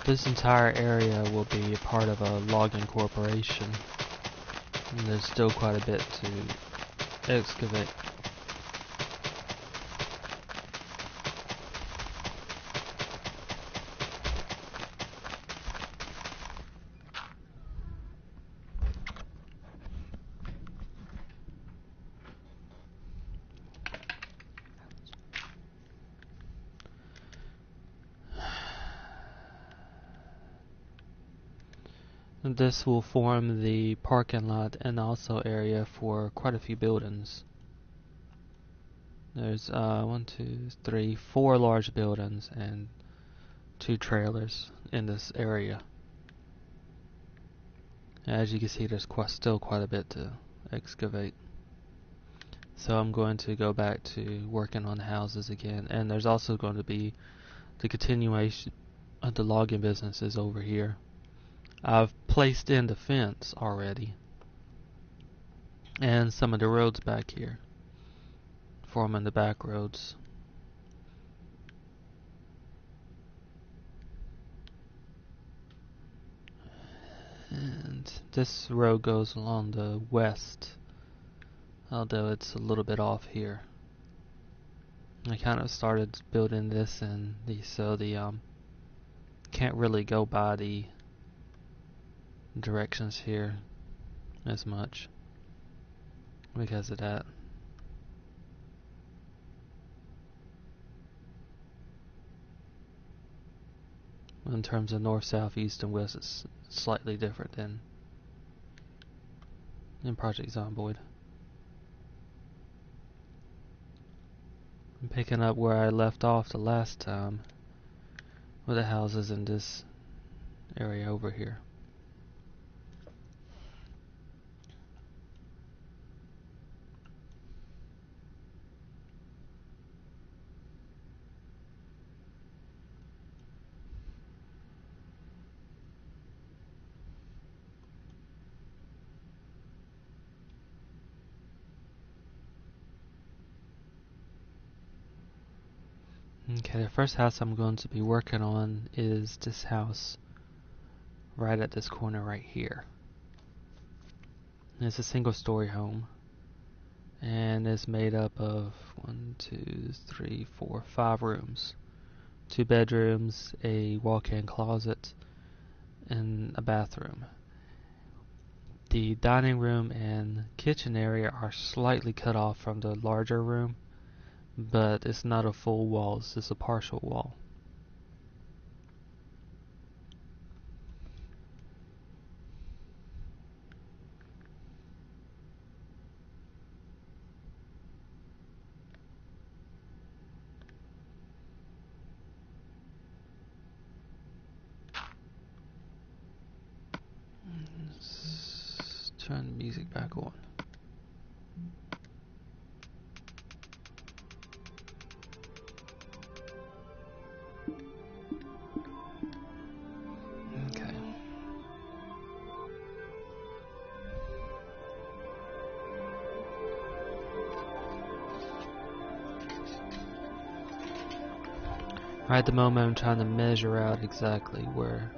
This entire area will be a part of a logging corporation, and there's still quite a bit to excavate. This will form the parking lot and also area for quite a few buildings. There's 4 large buildings and 2 trailers in this area. As you can see, there's still quite a bit to excavate. So I'm going to go back to working on the houses again, and there's also going to be the continuation of the logging businesses over here. I've placed in the fence already, and some of the roads back here, forming the back roads. And this road goes along the west, although it's a little bit off here. I kind of started building this and so can't really go by the directions here as much because of that. In terms of north, south, east, and west, it's slightly different than in Project Zomboid. I'm picking up where I left off the last time with the houses in this area over here. Okay, the first house I'm going to be working on is this house right at this corner right here. It's a single-story home, and it's made up of 5 rooms. 2 bedrooms, a walk-in closet, and a bathroom. The dining room and kitchen area are slightly cut off from the larger room, but it's not a full wall, it's just a partial wall. Let's turn the music back on. Right at the moment I'm trying to measure out exactly where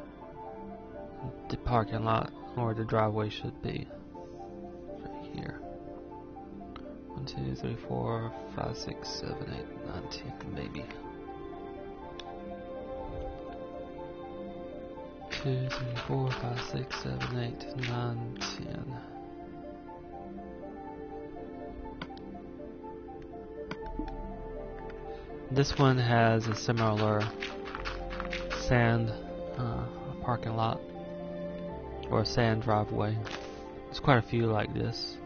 the parking lot or the driveway should be. Right here. 1, 2, 3, 4, 5, 6, 7, 8, 9, 10 maybe. 2, 3, 4, 5, 6, 7, 8, 9, 10. This one has a similar sand parking lot or a sand driveway. There's quite a few like this.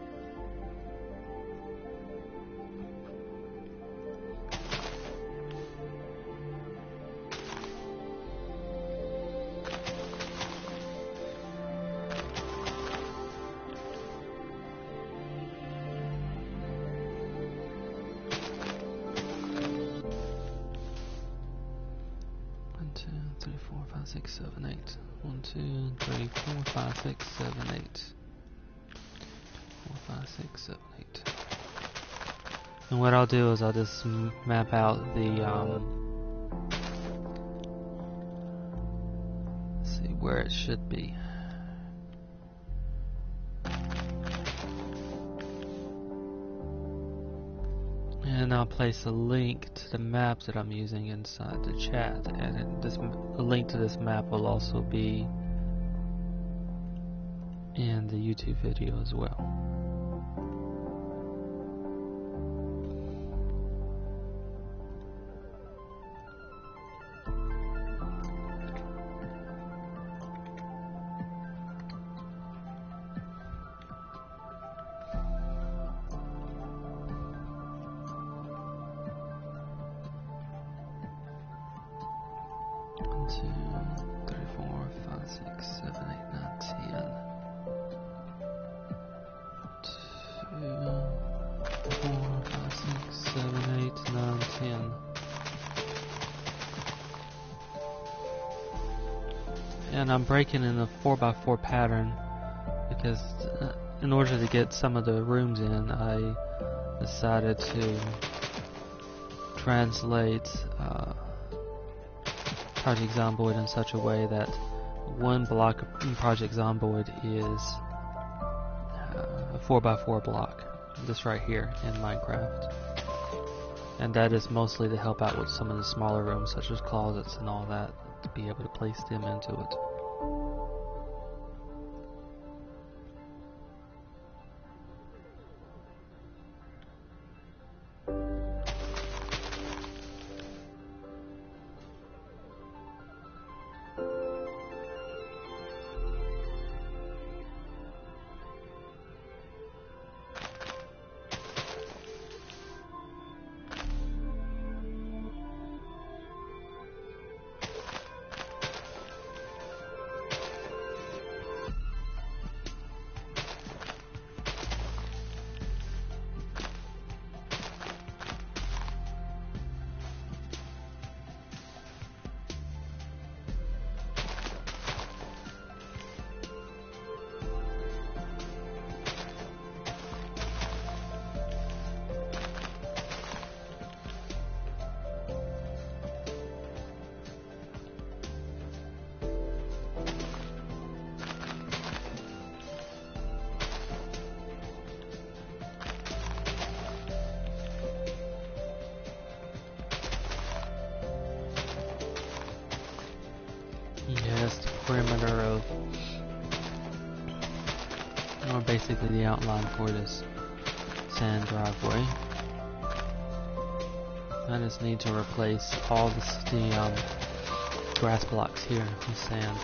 Six, 7, 8. 1, 2, 3, 4, 5, 6, 7, 8. 4, 5, 6, 7, 8. And what I'll do is I'll just map out the where it should be. And I'll place a link to the map that I'm using inside the chat, and a link to this map will also be in the YouTube video as well. And I'm breaking in a 4x4 pattern because in order to get some of the rooms in, I decided to translate Project Zomboid in such a way that one block in Project Zomboid is a 4x4 block, this right here in Minecraft. And that is mostly to help out with some of the smaller rooms such as closets and all that, to be able to place them into it. Yes, the perimeter of, or basically the outline for this sand driveway. I just need to replace all the grass blocks here with sand.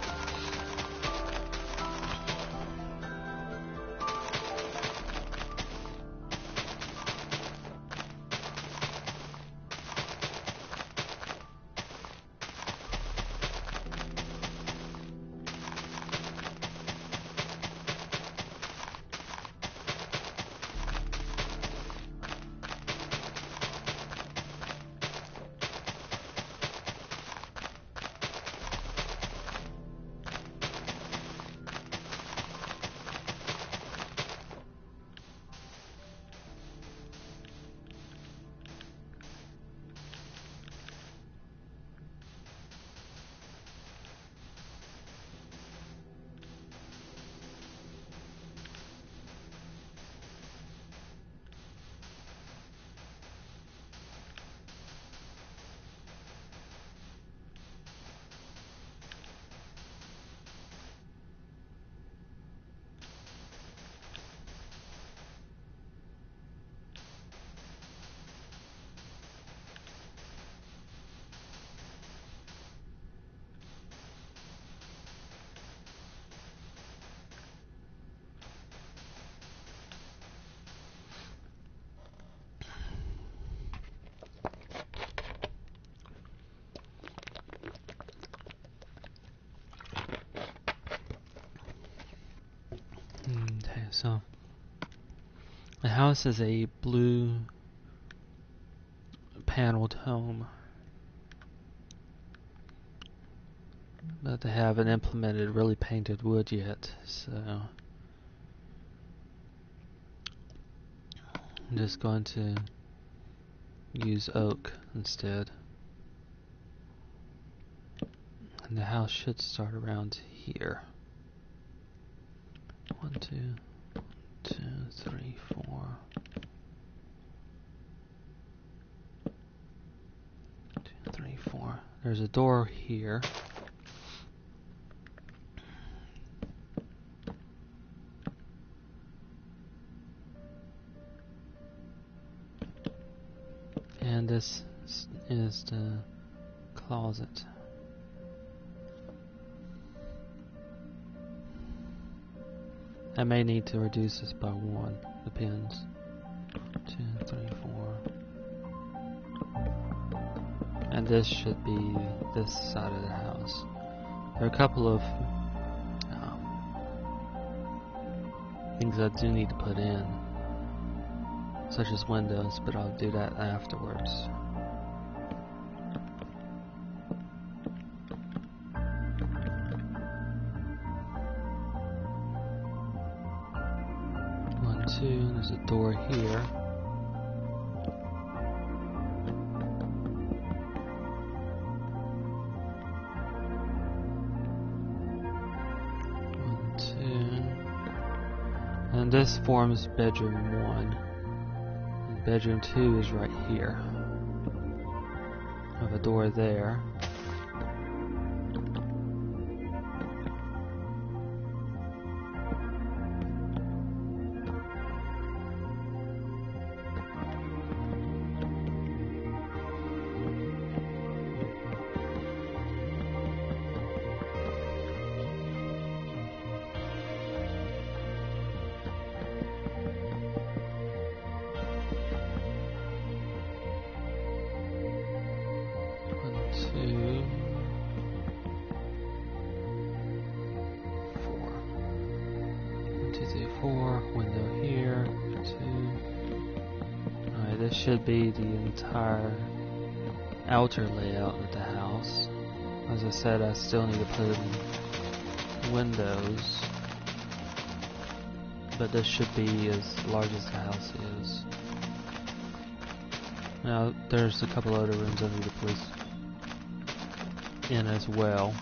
Okay, so the house is a blue paneled home, but they haven't implemented really painted wood yet, so I'm just going to use oak instead. And the house should start around here. 1, 2, 3, 4. 2, 3, 4. There's a door here. And this is the closet. I may need to reduce this by 1. Depends. 2, 3, 4. And this should be this side of the house. There are a couple of things I do need to put in, such as windows, but I'll do that afterwards. There's a door here. One, two. And this forms bedroom 1. And bedroom 2 is right here. I have a door there. Window here, 2. Alright, this should be the entire outer layout of the house. As I said, I still need to put in windows, but this should be as large as the house is. Now, there's a couple other rooms I need to place in as well.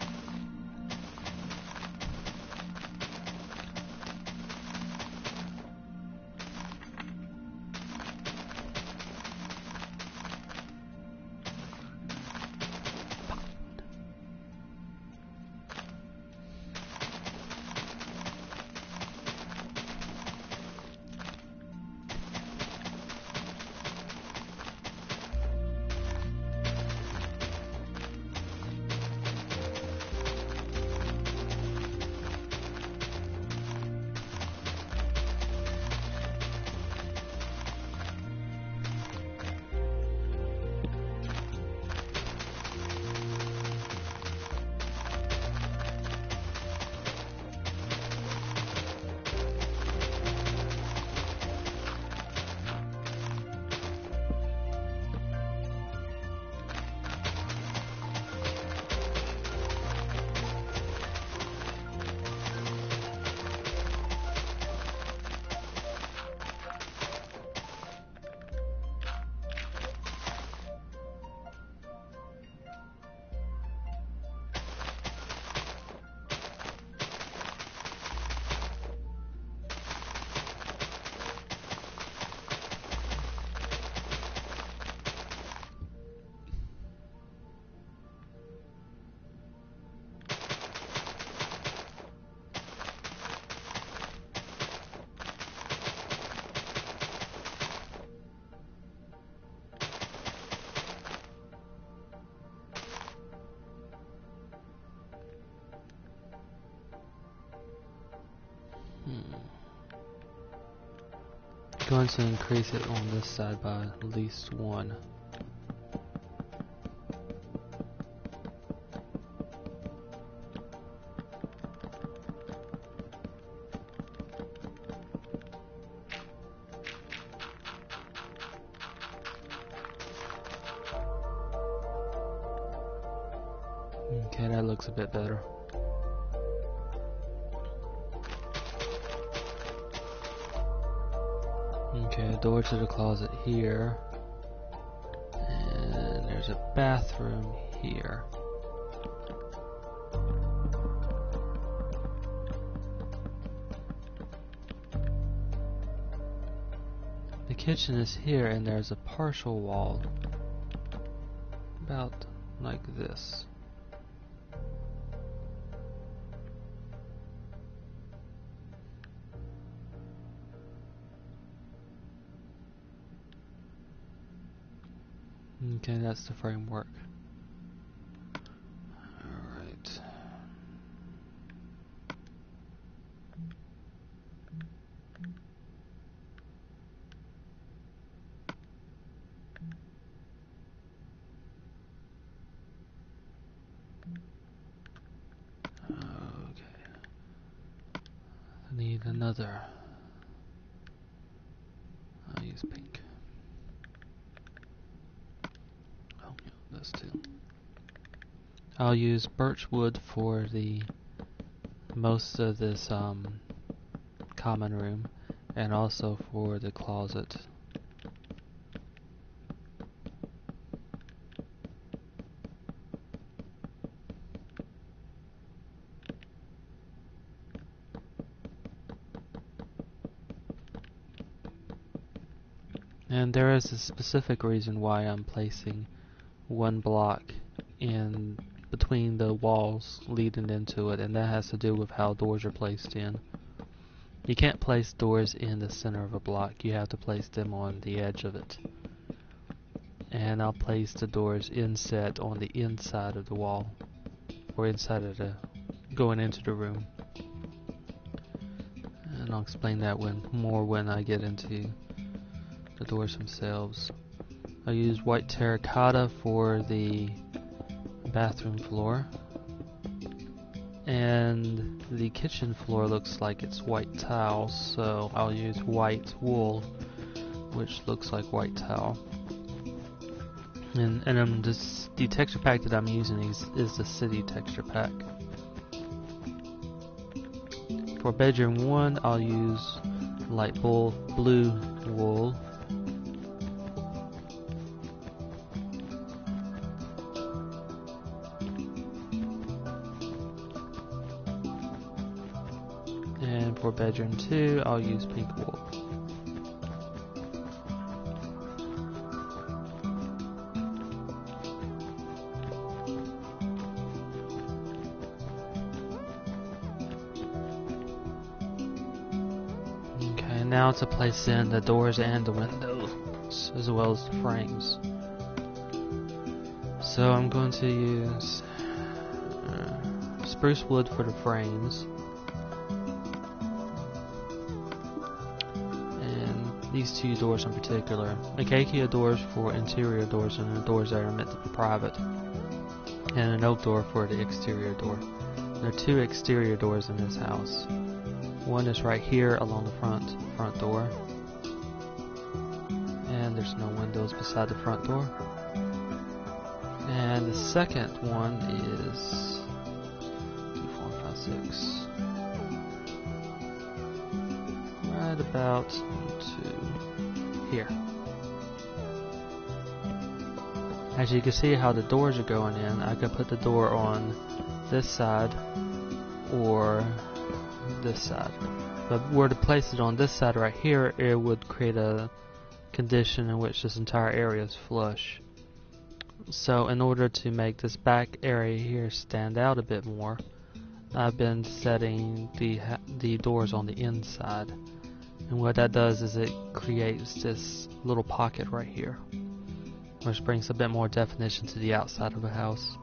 Going to increase it on this side by at least 1. Okay, that looks a bit better. Okay, door to the closet here. And there's a bathroom here. The kitchen is here, and there's a partial wall, about like this. Okay, that's the framework. Alright. Okay. I need another. I'll use pink. Oh, yeah, this too. I'll use birch wood for the most of this common room, and also for the closet. And there is a specific reason why I'm placing one block in between the walls leading into it, and that has to do with how doors are placed in. You can't place doors in the center of a block, you have to place them on the edge of it. And I'll place the doors inset on the inside of the wall, or inside of the going into the room. And I'll explain that when I get into the doors themselves. I use white terracotta for the bathroom floor, and the kitchen floor looks like it's white tile, so I'll use white wool, which looks like white tile. And the texture pack that I'm using is the City texture pack. For bedroom 1, I'll use light blue wool. And for bedroom 2, I'll use pink wool. Okay, now to place in the doors and the windows, as well as the frames. So I'm going to use spruce wood for the frames. These two doors in particular. Acacia doors for interior doors and the doors that are meant to be private. And an oak door for the exterior door. There are two exterior doors in this house. One is right here along the front door. And there's no windows beside the front door. And the second one is 2, 4, 5, 6. Right about here. As you can see how the doors are going in, I could put the door on this side or this side. But were to place it on this side right here, it would create a condition in which this entire area is flush. So in order to make this back area here stand out a bit more, I've been setting the doors on the inside. And what that does is it creates this little pocket right here, which brings a bit more definition to the outside of the house.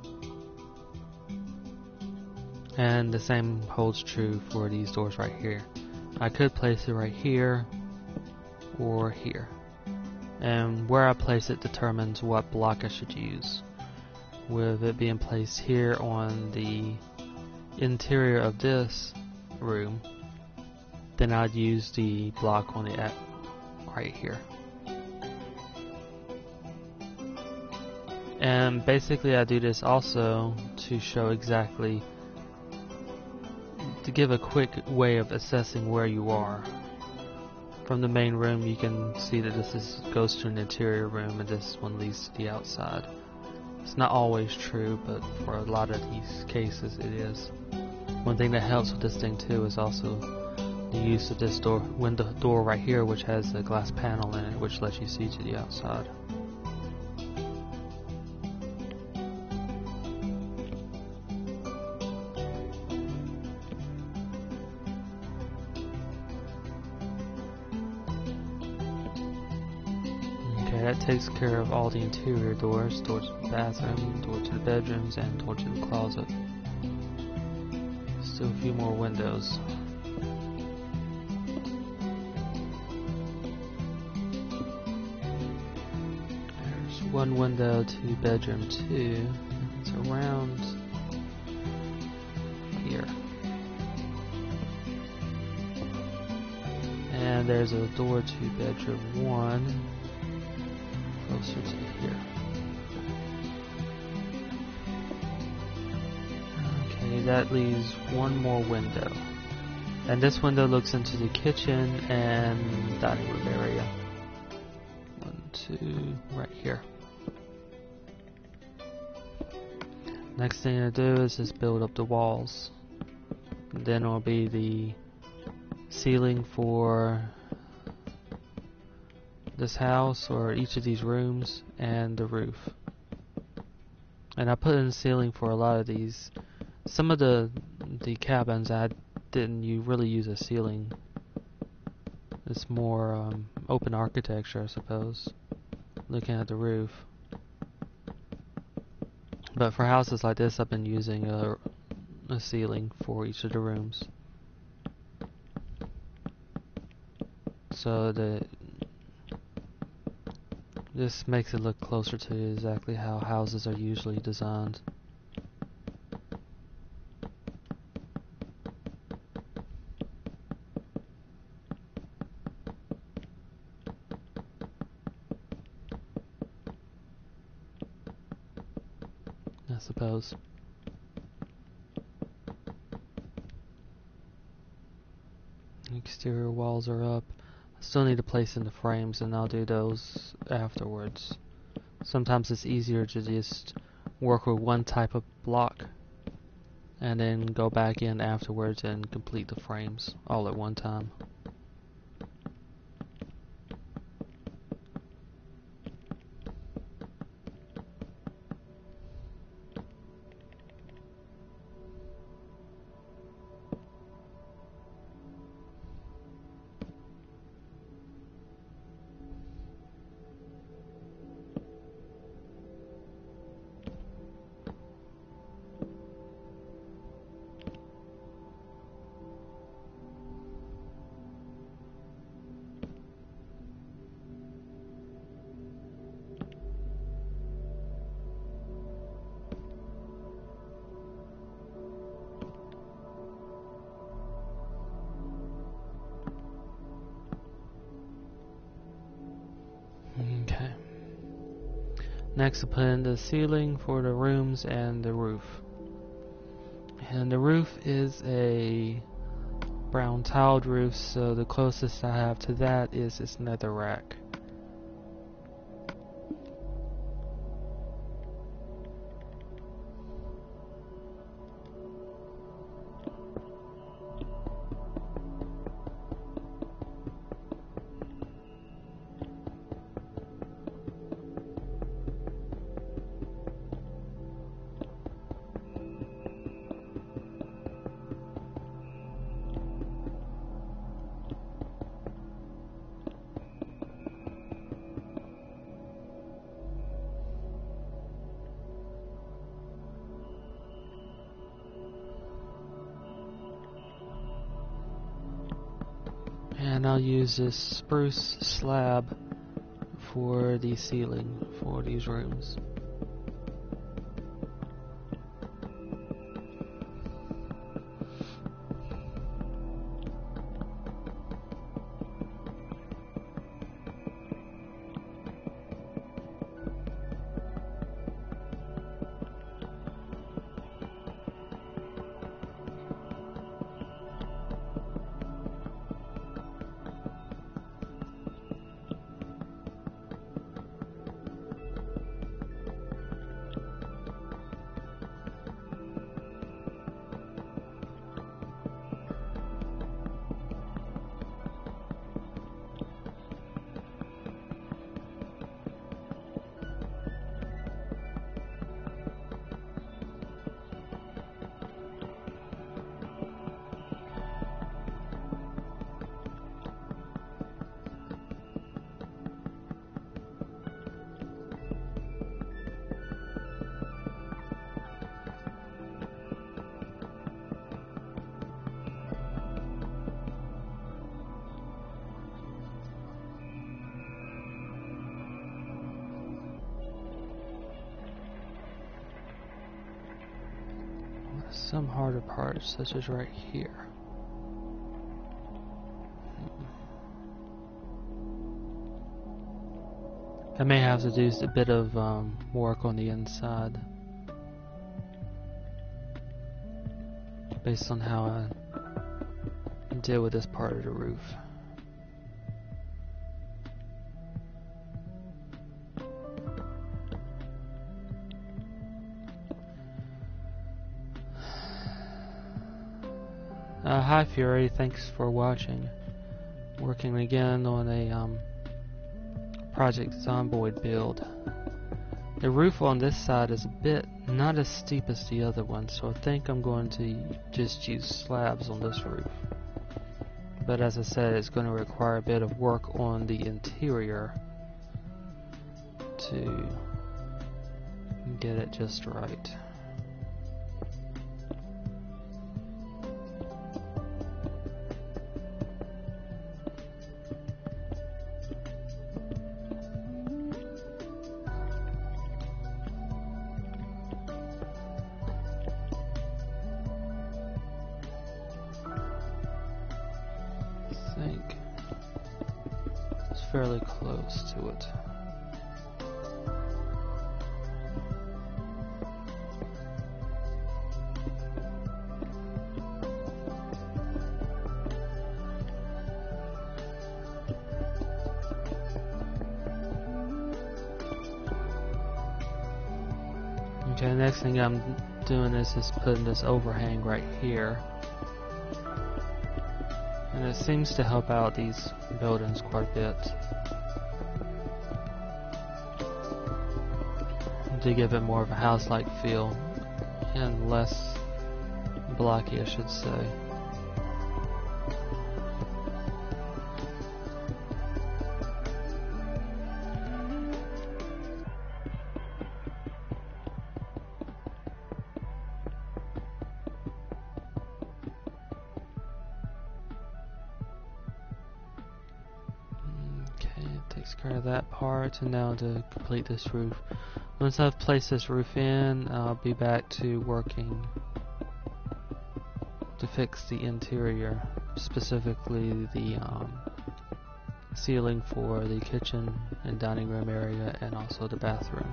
And the same holds true for these doors right here. I could place it right here or here. And where I place it determines what block I should use. With it being placed here on the interior of this room, then I'd use the block on the right here. And basically I do this also to show exactly, to give a quick way of assessing where you are. From the main room you can see that this goes to an interior room and this one leads to the outside. It's not always true, but for a lot of these cases it is. One thing that helps with this thing too is also the use of this door right here, which has a glass panel in it, which lets you see to the outside. Okay, that takes care of all the interior doors, door to the bathroom, door to the bedrooms, and door to the closet. Still a few more windows. There's one window to bedroom 2. It's around here. And there's a door to bedroom 1. Closer to here. Okay, that leaves one more window. And this window looks into the kitchen and dining room area. 1, 2, right here. Next thing to do is just build up the walls. And then it'll be the ceiling for this house or each of these rooms and the roof. And I put in the ceiling for a lot of these. Some of the cabins I didn't really use a ceiling. It's more open architecture, I suppose, looking at the roof. But for houses like this, I've been using a ceiling for each of the rooms. So this makes it look closer to exactly how houses are usually designed. I suppose. Exterior walls are up. I still need to place in the frames, and I'll do those afterwards. Sometimes it's easier to just work with one type of block and then go back in afterwards and complete the frames all at one time. Okay. Next, I'll put in the ceiling for the rooms and the roof. And the roof is a brown tiled roof, so the closest I have to that is this nether rack. And I'll use this spruce slab for the ceiling for these rooms. some harder parts, such as right here. I may have to do a bit of work on the inside based on how I deal with this part of the roof. Hi Fury, thanks for watching. Working again on a Project Zomboid build. The roof on this side is a bit not as steep as the other one, so I think I'm going to just use slabs on this roof. But as I said, it's going to require a bit of work on the interior to get it just right. I think it's fairly close to it. Okay, next thing I'm doing is just putting this overhang right here. And it seems to help out these buildings quite a bit. To give it more of a house-like feel and less blocky, I should say. Takes care of that part, and now to complete this roof. Once I've placed this roof in, I'll be back to working to fix the interior, specifically the ceiling for the kitchen and dining room area, and also the bathroom.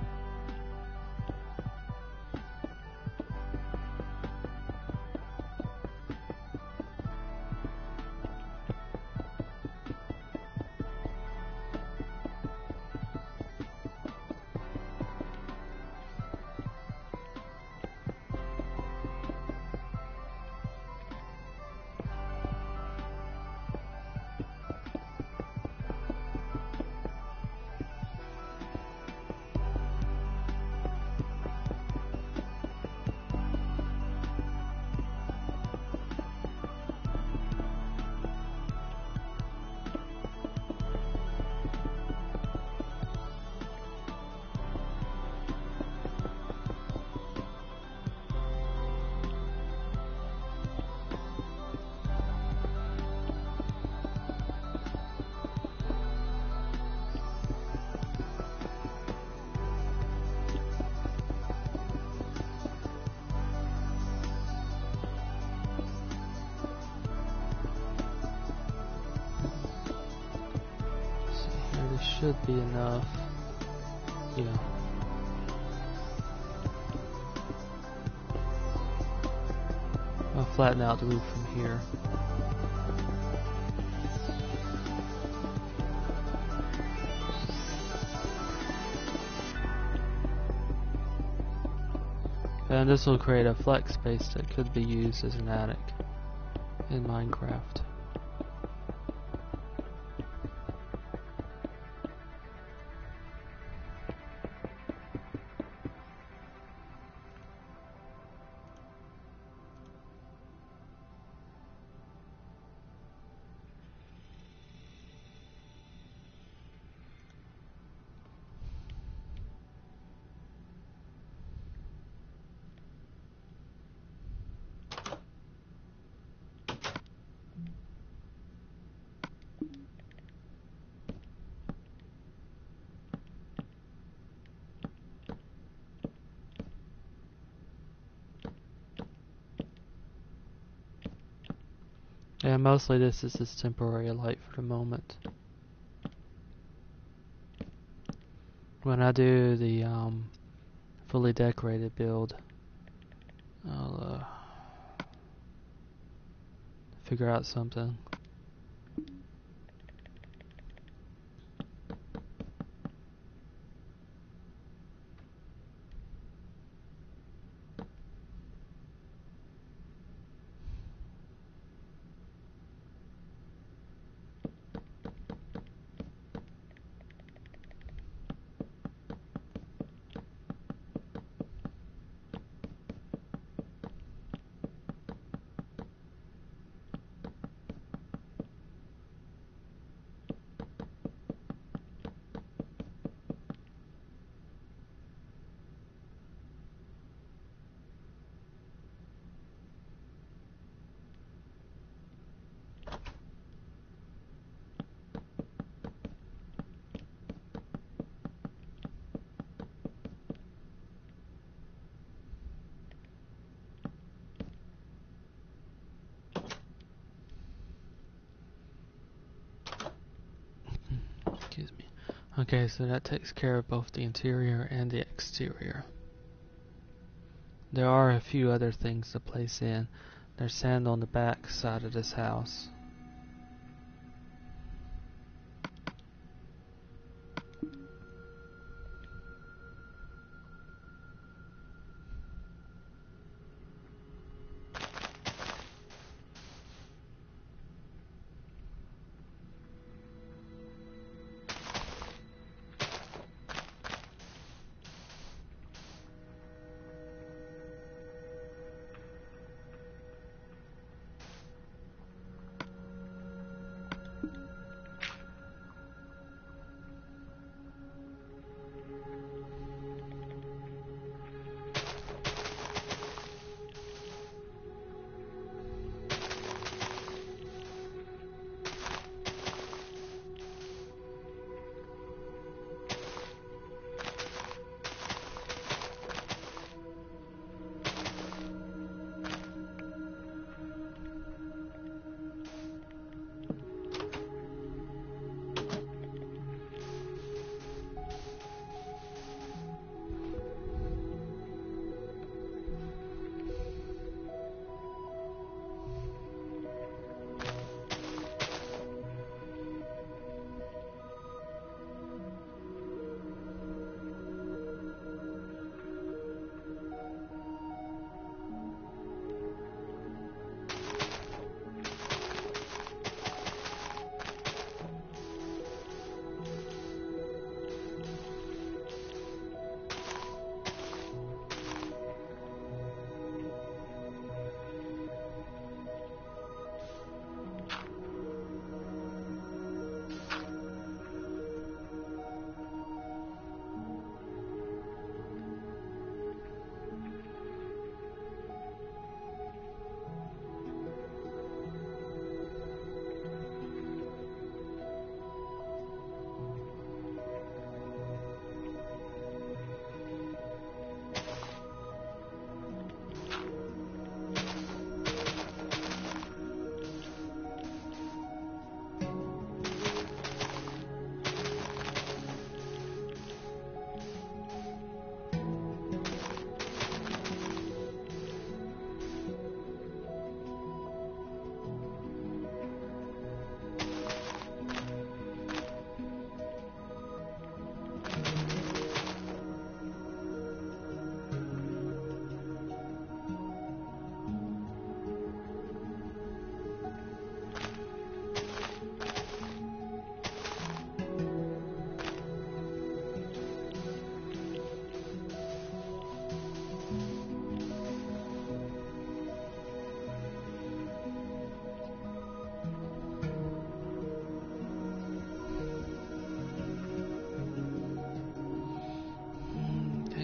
Should be enough. Yeah. I'll flatten out the roof from here. And this will create a flex space that could be used as an attic in Minecraft. And mostly this is just temporary light for the moment. When I do the fully decorated build, I'll figure out something. Excuse me. Okay, so that takes care of both the interior and the exterior. There are a few other things to place in. There's sand on the back side of this house.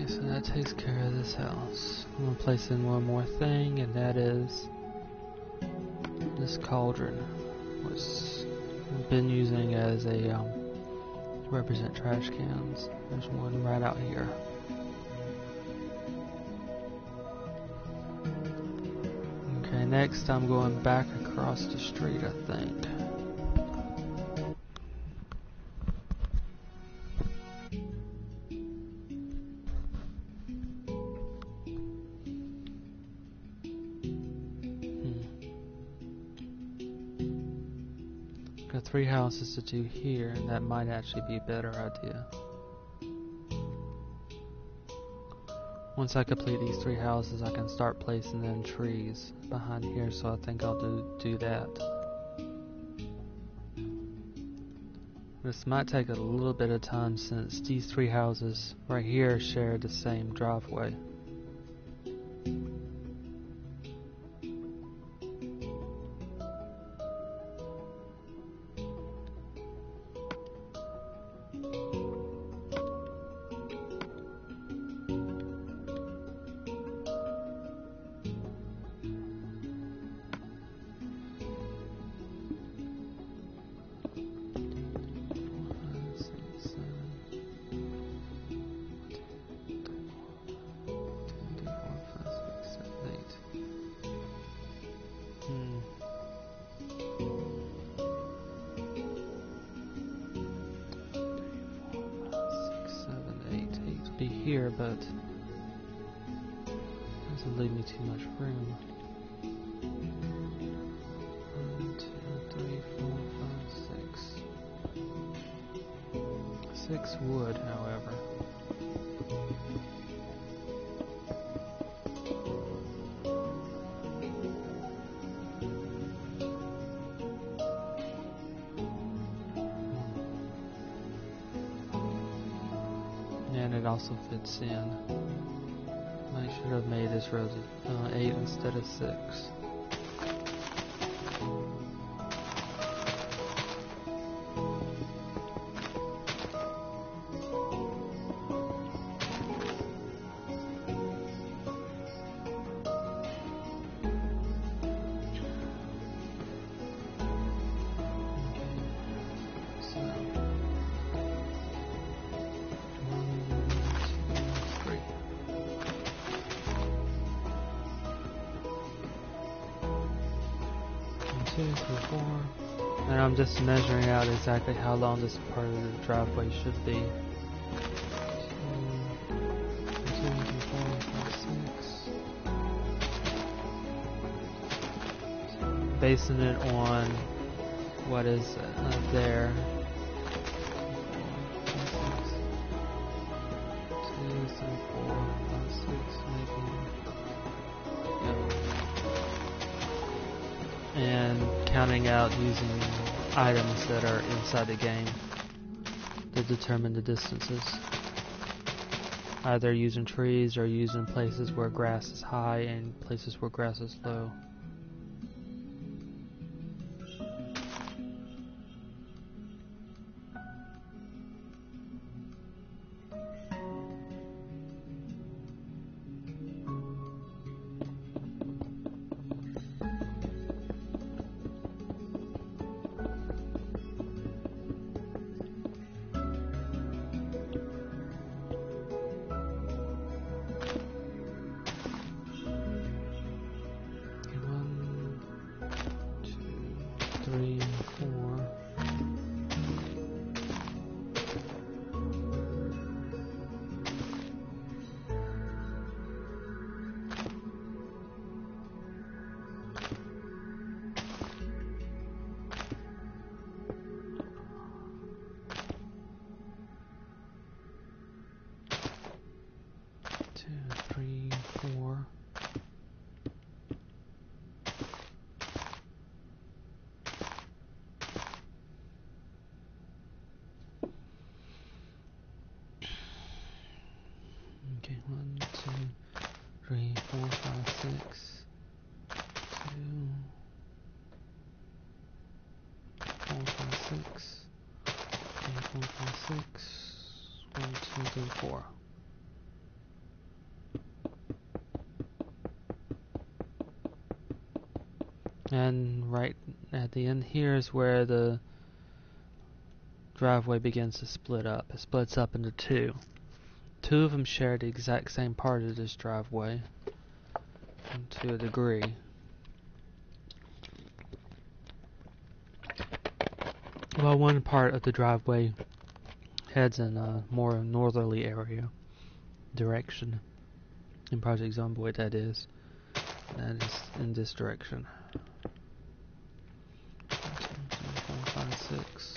So that takes care of this house. I'm going to place in one more thing, and that is this cauldron, which I've been using as a to represent trash cans. There's one right out here. Okay, next I'm going back across across the street, I think. Got 3 houses to do here, and that might actually be a better idea. Once I complete these 3 houses, I can start placing in trees behind here, so I think I'll do that. This might take a little bit of time since these 3 houses right here share the same driveway. Here, but doesn't leave me too much room. 1, 2, 3, 4, 5, 6. 6 wood, however. And it also fits in. I should have made this road 8 instead of 6. And I'm just measuring out exactly how long this part of the driveway should be. 2, 3, 4, 5, 6. Basing it on what is there. 2, 3, 4, 5, 6, maybe. And counting out using items that are inside the game to determine the distances. Either using trees or using places where grass is high and places where grass is low. Okay, 1, 2, 3, 4, 5, 6. 2, 4, 5, 6. 3, 4, 5, 6. 1, 2, 3, 4. And right at the end here is where the driveway begins to split up. It splits up into 2. 2 of them share the exact same part of this driveway, to a degree. Well, one part of the driveway heads in a more northerly area direction. In Project Zomboid, that is. That is in this direction. 1, 2, 3, 4, 5, 6.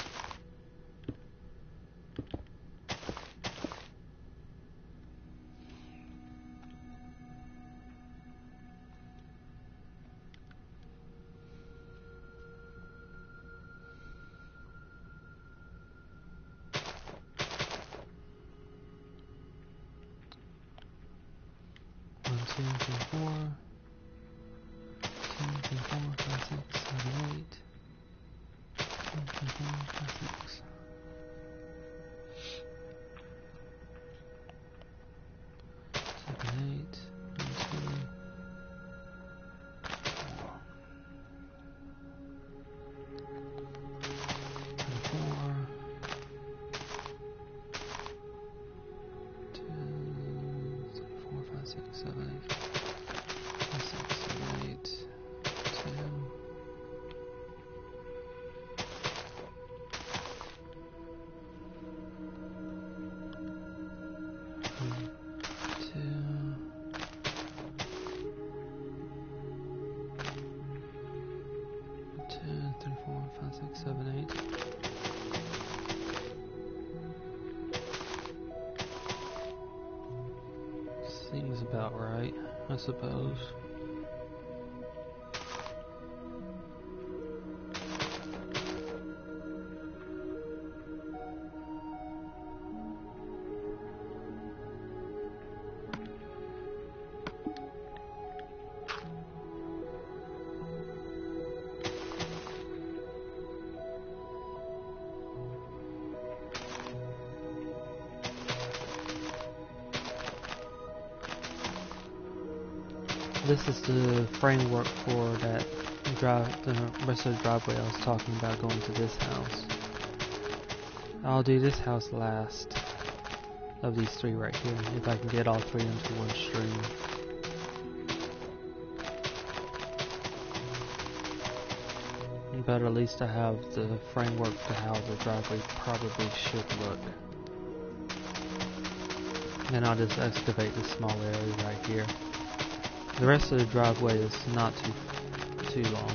One, two, three, four. 2, 3, 4, 5, 6, 7, 8. 2, 3, 4, 5, 6. 7, 8. 1, 2. 4. 2, 3, 4, 5, 6, 7, 8. 5, 6, 7, 8. 2. 3, 4, 5, 6, 7, 8. Seems about right, I suppose. This is the framework for that the rest of the driveway I was talking about going to this house. I'll do this house last of these three right here, if I can get all three into one stream. But at least I have the framework to how the driveway probably should look. Then I'll just excavate this small area right here. The rest of the driveway is not too long.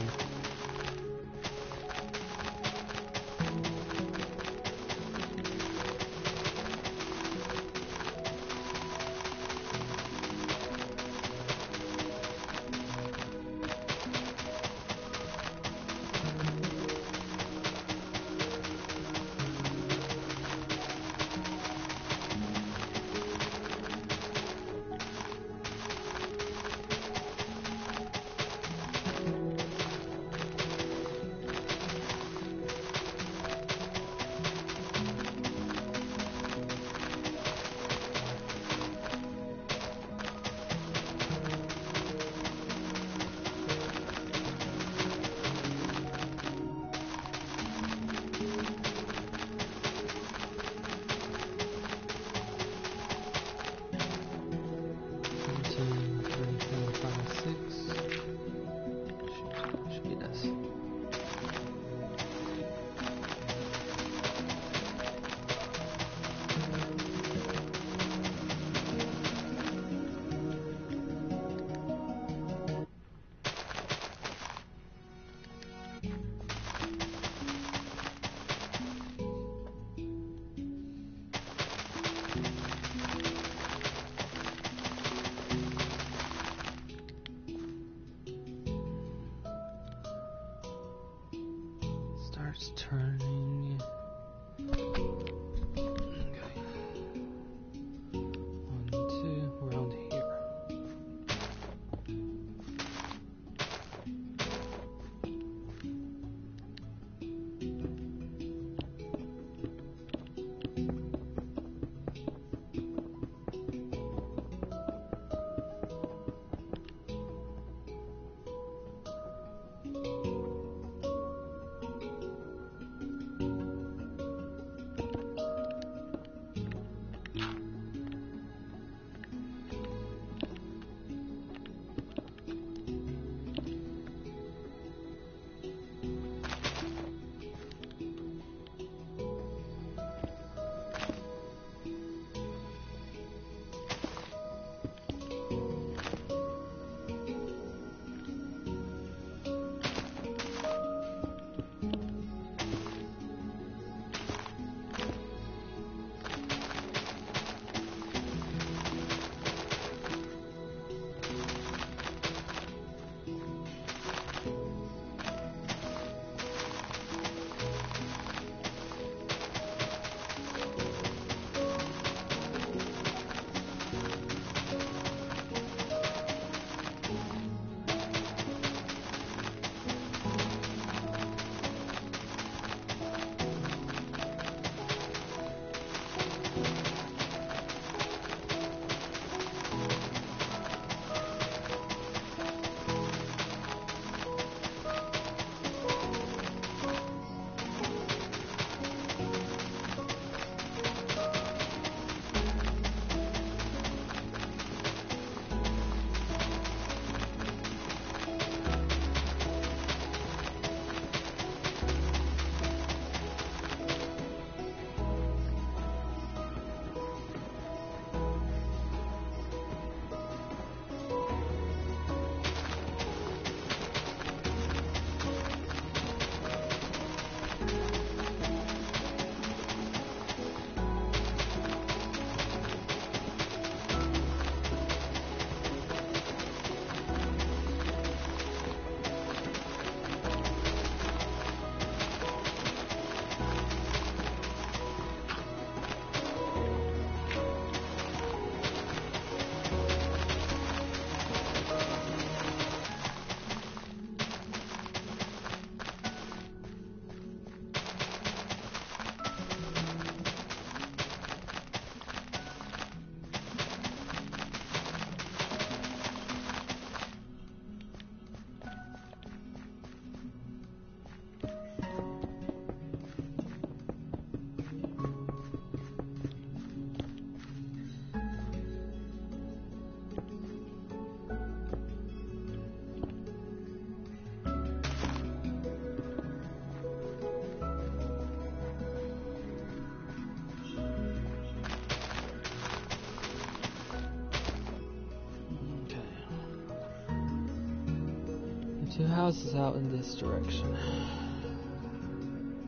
2 houses out in this direction.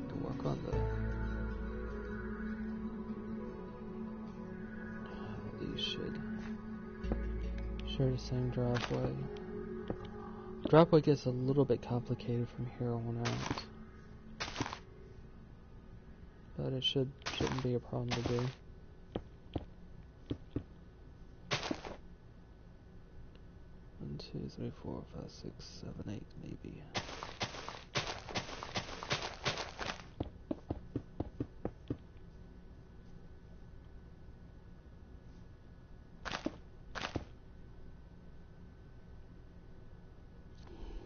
Can work on these should share the same driveway. Driveway gets a little bit complicated from here on out, but it shouldn't be a problem to do. One, two, three, 4, 5, 6, 7, 8, maybe.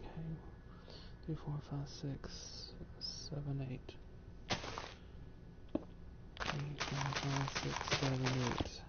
Okay, 3, 4, 5, 6, 7, 8. 3, 4, 5, 6, 7, 8.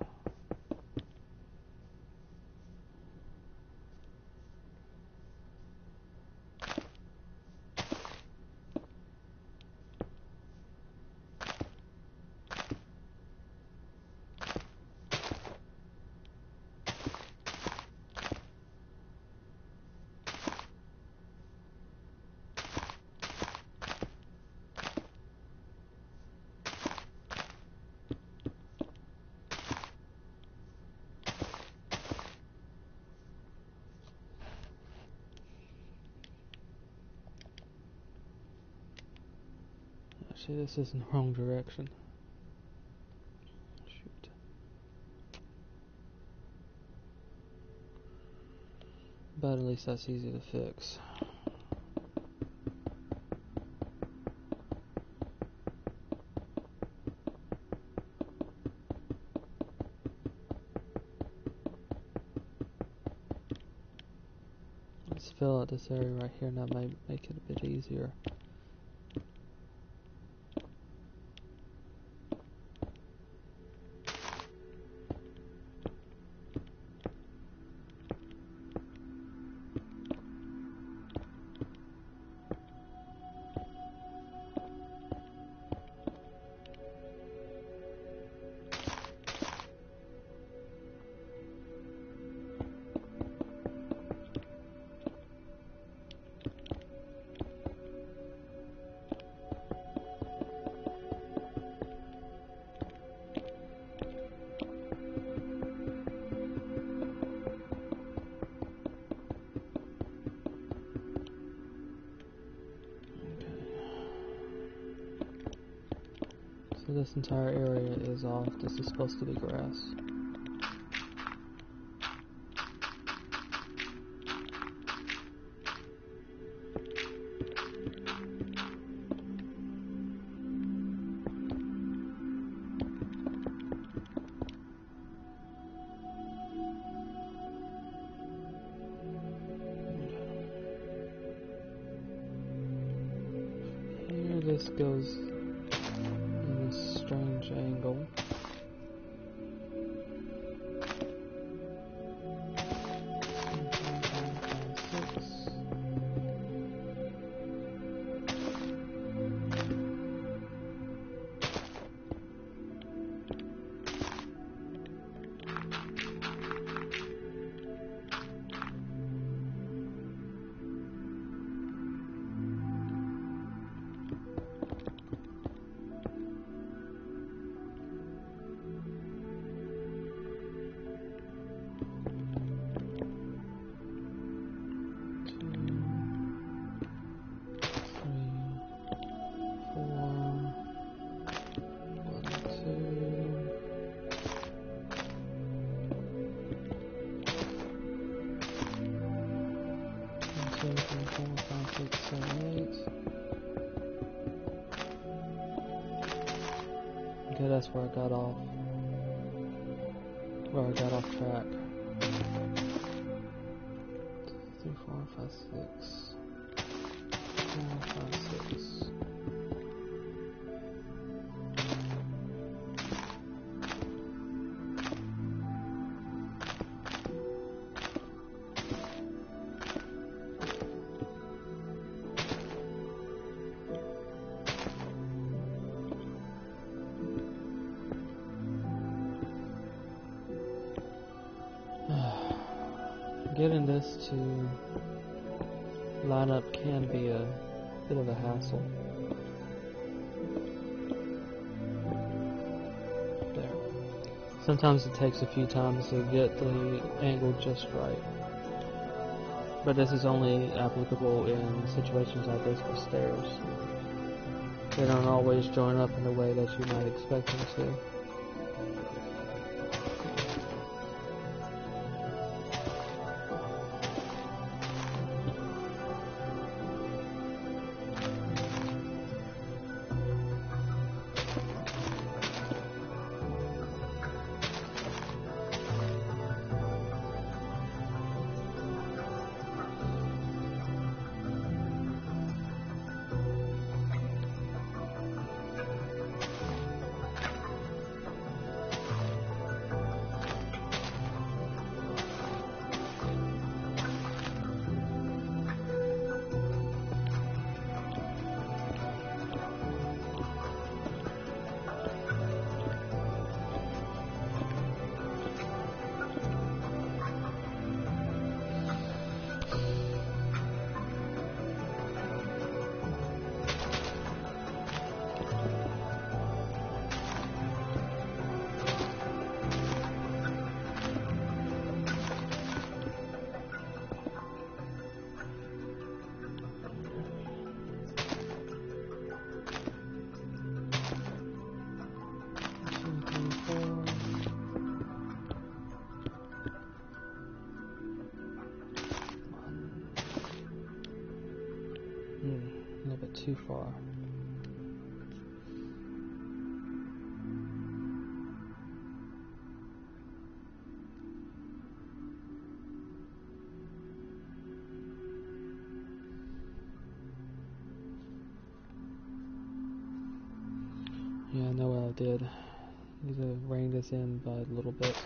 Actually, this is in the wrong direction. Shoot. But at least that's easy to fix. Let's fill out this area right here, and that might make it a bit easier. So this entire area is off. This is supposed to be grass. Here this goes in a strange angle. Okay, that's where I got off. Where I got off track. 3, 4, 5, 6. 4, 5, 6. Getting this to lineup can be a bit of a hassle. There. Sometimes it takes a few times to get the angle just right. But this is only applicable in situations like this with stairs. They don't always join up in the way that you might expect them to. A little bit too far. Yeah, I know what I did. Need to rein this in by a little bit.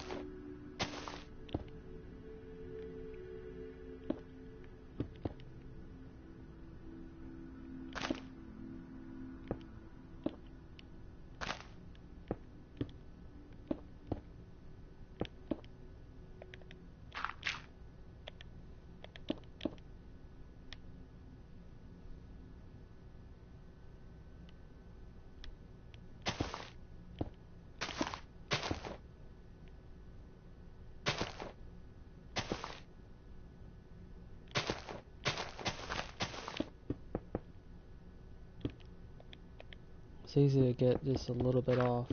It's easy to get just a little bit off,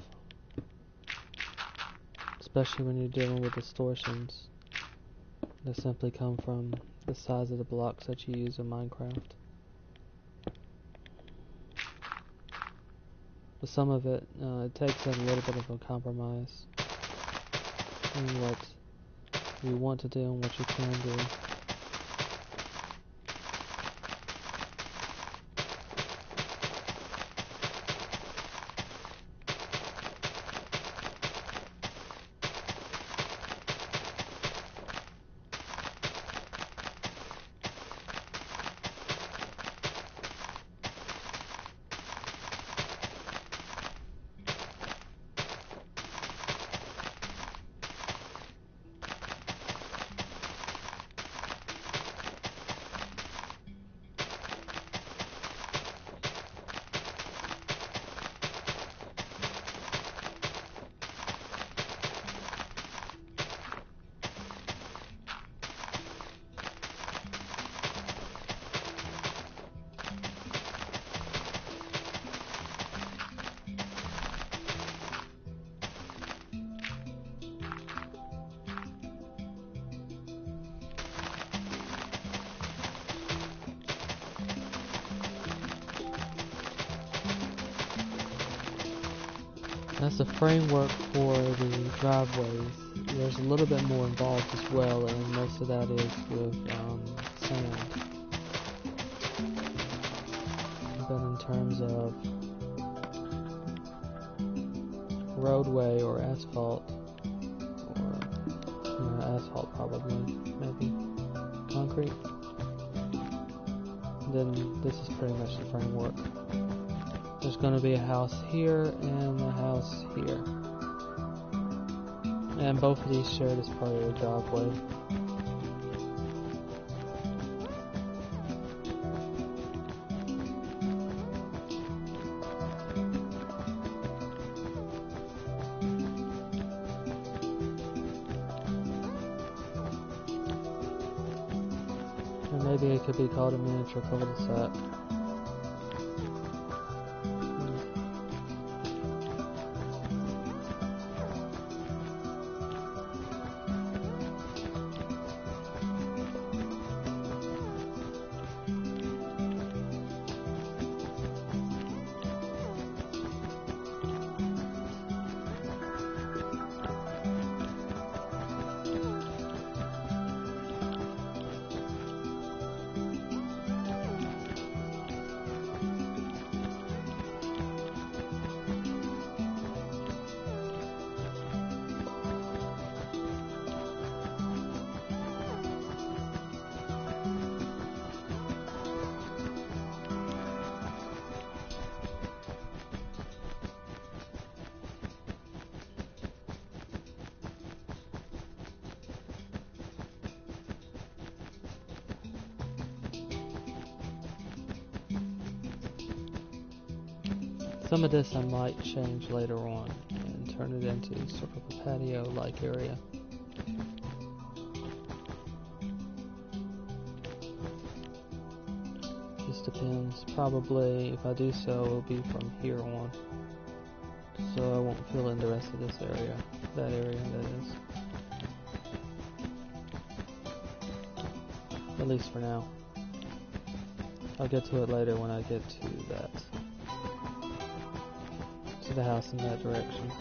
especially when you're dealing with distortions that simply come from the size of the blocks that you use in Minecraft. But some of it, it takes a little bit of a compromise in what you want to do and what you can do. That's the framework for the driveways. There's a little bit more involved as well, and most of that is with sand. But in terms of roadway or asphalt, or asphalt probably, maybe concrete, then this is pretty much the framework. There's going to be a house here and a house here. And both of these share this part of the driveway. Maybe it could be called a miniature cul-de-sac. Some of this I might change later on and turn it into sort of a patio-like area. Just depends. Probably if I do so, it'll be from here on. So I won't fill in the rest of this area. That area, that is. At least for now. I'll get to it later when I get to that. To the house in that direction.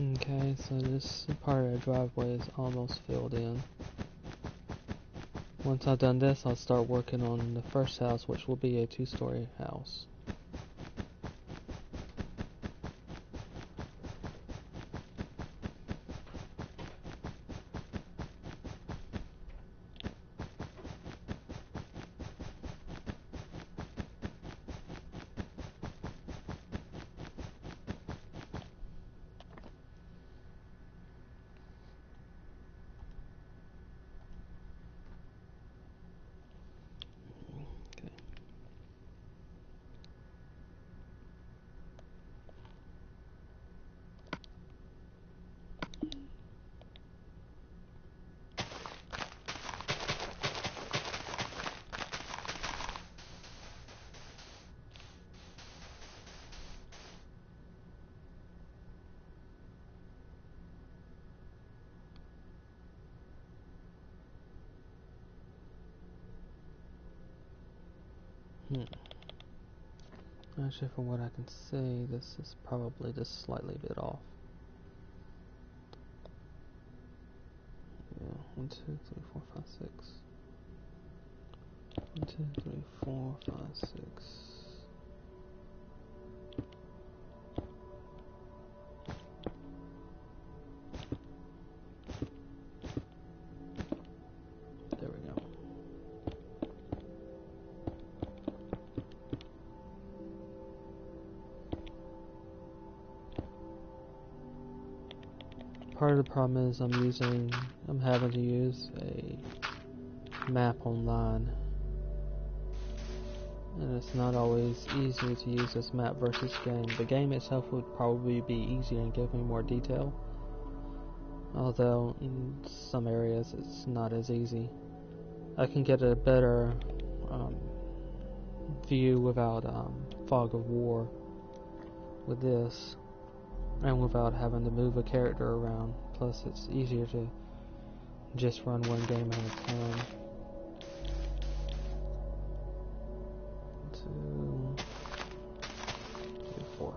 Okay, so this part of the driveway is almost filled in. Once I've done this, I'll start working on the first house, which will be a 2-story house. Actually, from what I can see, this is probably just slightly a bit off. Yeah, 1, 2, 3, 4, 5, 6. 1, 2, 3, 4, 5, 6. There we go. Part of the problem is I'm having to use a map online, and it's not always easy to use this map versus game. The game itself would probably be easier and give me more detail, although in some areas it's not as easy. I can get a better view without fog of war with this, and without having to move a character around. Plus it's easier to just run one game at a time. 2, 3, 4.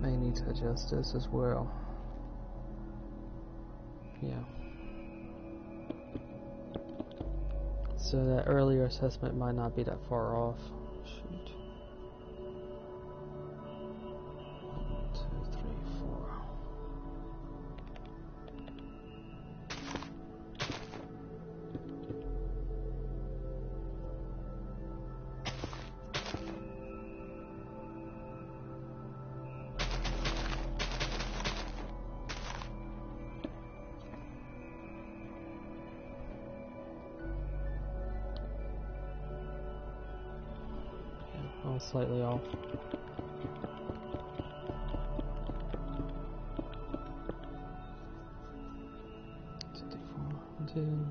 May need to adjust this as well. Yeah. So that earlier assessment might not be that far off. Shoot. 1, 2, 3, 4. I was slightly off. 2,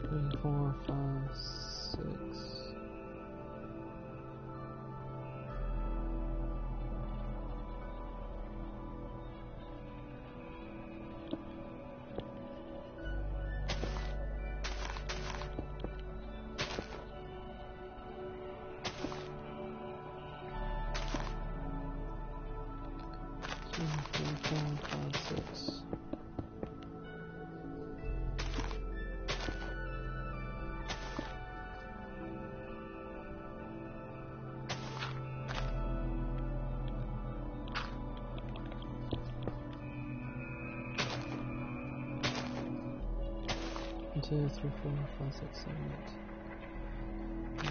3, 4, 5, 6. One, 2, 3, 4, 5, 6, 7, 8.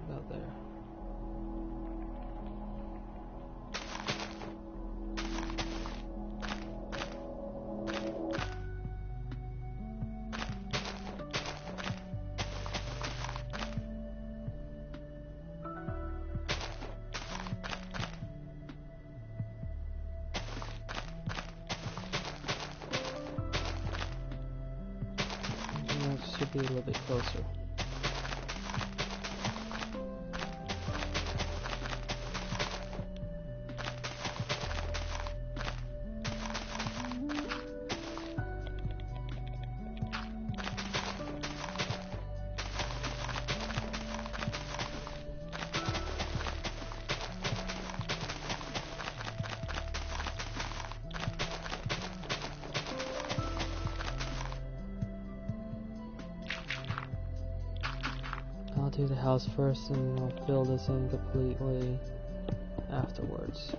About there. Should be a little bit closer. I'll do the house first and I'll fill this in completely afterwards.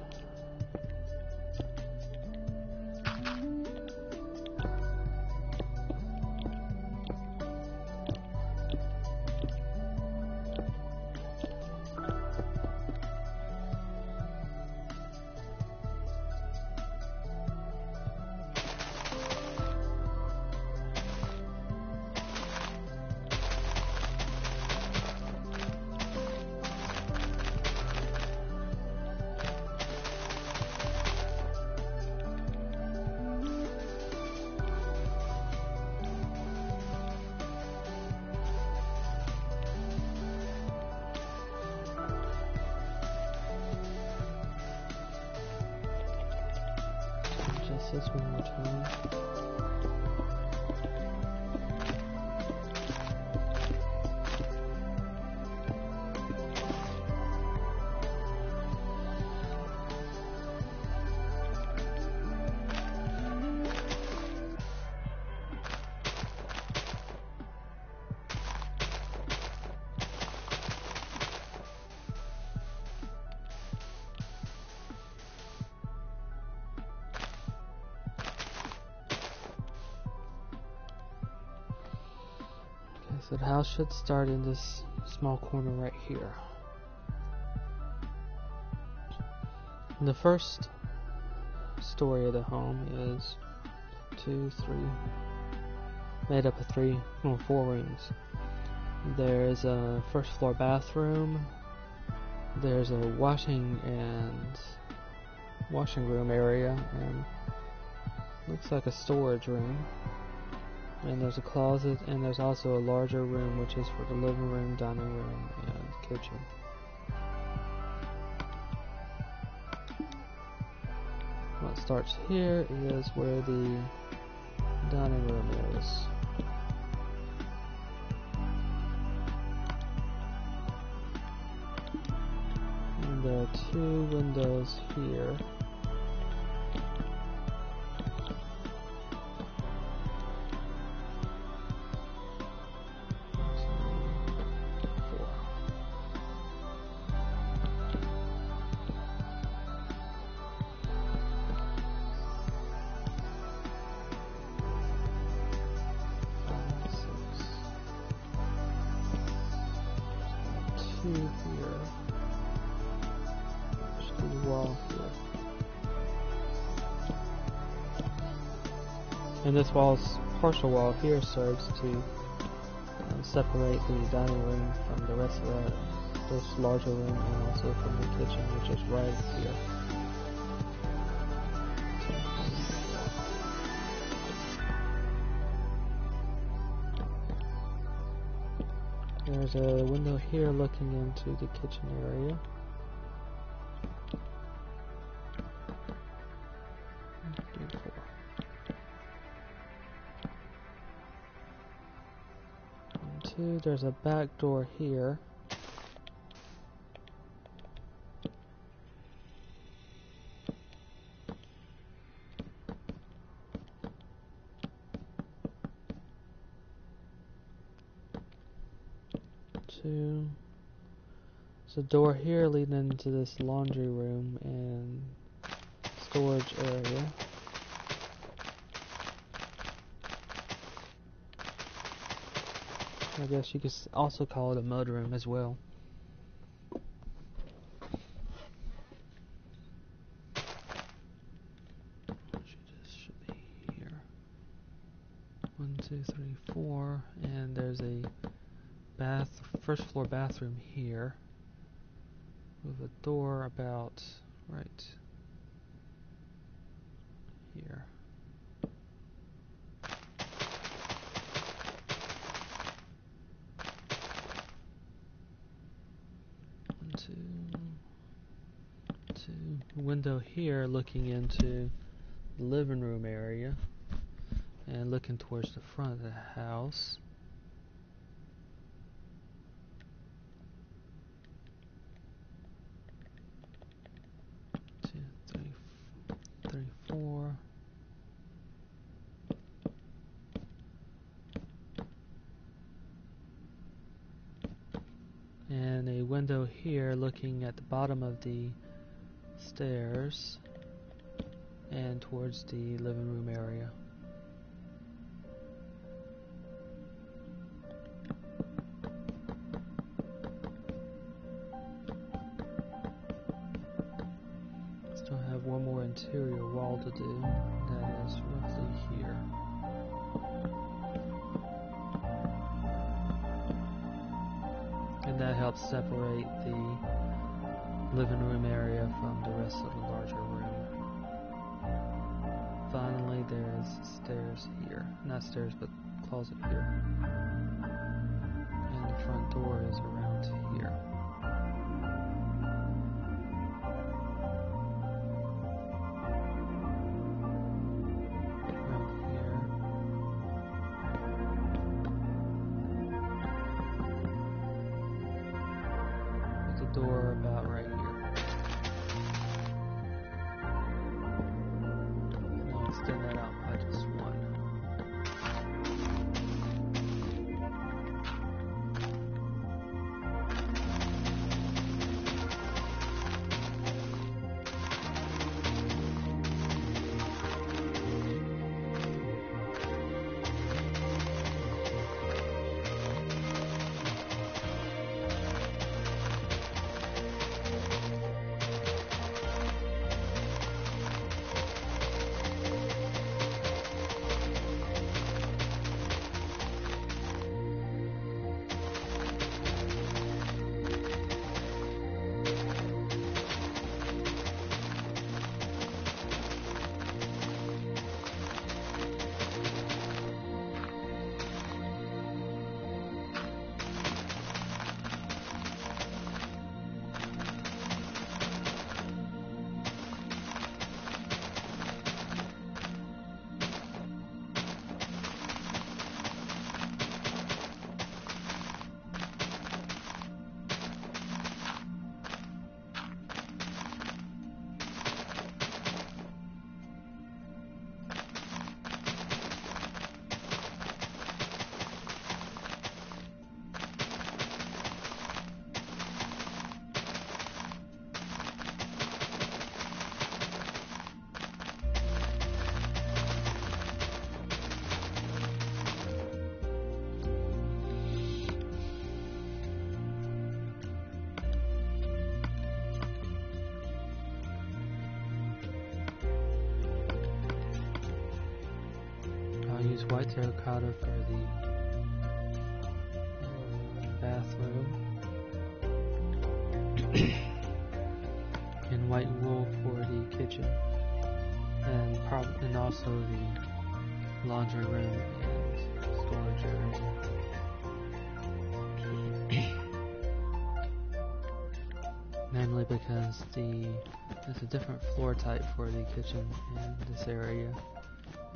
press this one more time. So the house should start in this small corner right here. And the first story of the home is made up of four rooms. There's a first floor bathroom. There's a washing room area, and looks like a storage room. And there's a closet, and there's also a larger room which is for the living room, dining room, and kitchen. What starts here is where the dining room is. And there are two windows here. Here. Should be the wall here. And this partial wall here serves to separate the dining room from the rest of this larger room, and also from the kitchen, which is right here. There's a window here looking into the kitchen area. And two, there's a back door here. There's a door here leading into this laundry room and storage area. I guess you could also call it a mudroom as well. Should be here. 1, 2, 3, 4, and there's a first floor bathroom here with a door about right here. Window here looking into the living room area and looking towards the front of the house. Three, four. And a window here looking at the bottom of the stairs and towards the living room area. Still have one more interior wall to do. That is roughly here. And that helps separate the living room area from the rest of the larger room. Finally, there's stairs here. Not stairs, but closet here. And the front door is around here. door about right here. I'll extend that out by just one. I'll use white terracotta for the bathroom and white wool for the kitchen, and also the laundry room and storage area. Namely because there's a different floor type for the kitchen in this area,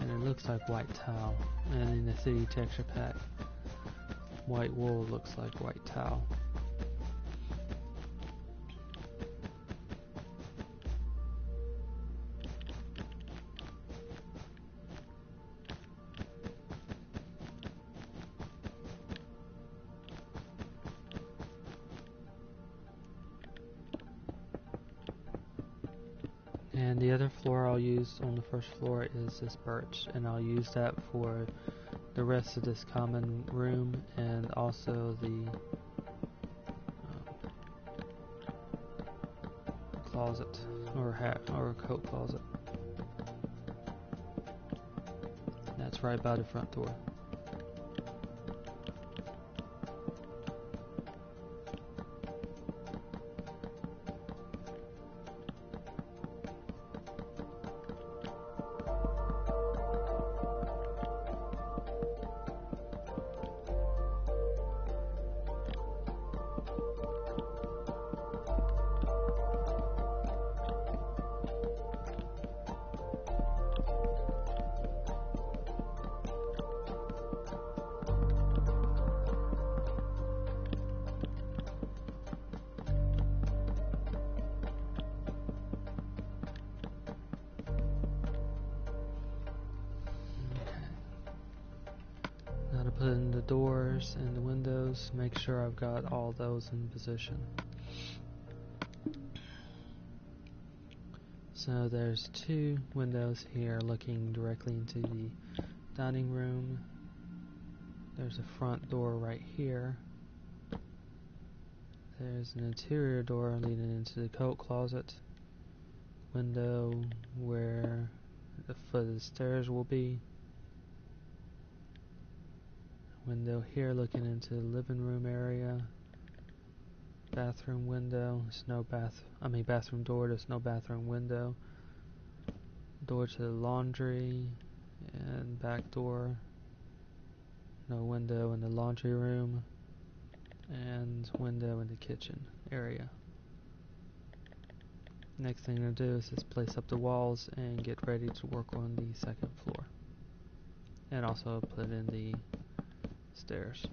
and it looks like white tile, and in the city texture pack, white wool looks like white tile. And the other floor I'll use on the first floor is this birch, and I'll use that for the rest of this common room and also the closet or coat closet. That's right by the front door. To put in the doors and the windows, make sure I've got all those in position. So there's two windows here looking directly into the dining room. There's a front door right here. There's an interior door leading into the coat closet. Window where the foot of the stairs will be. Window here looking into the living room area. Bathroom window. There's no bathroom door. There's no bathroom window. Door to the laundry and back door. No window in the laundry room. And window in the kitchen area. Next thing to do is just place up the walls and get ready to work on the second floor. And also put in the stairs.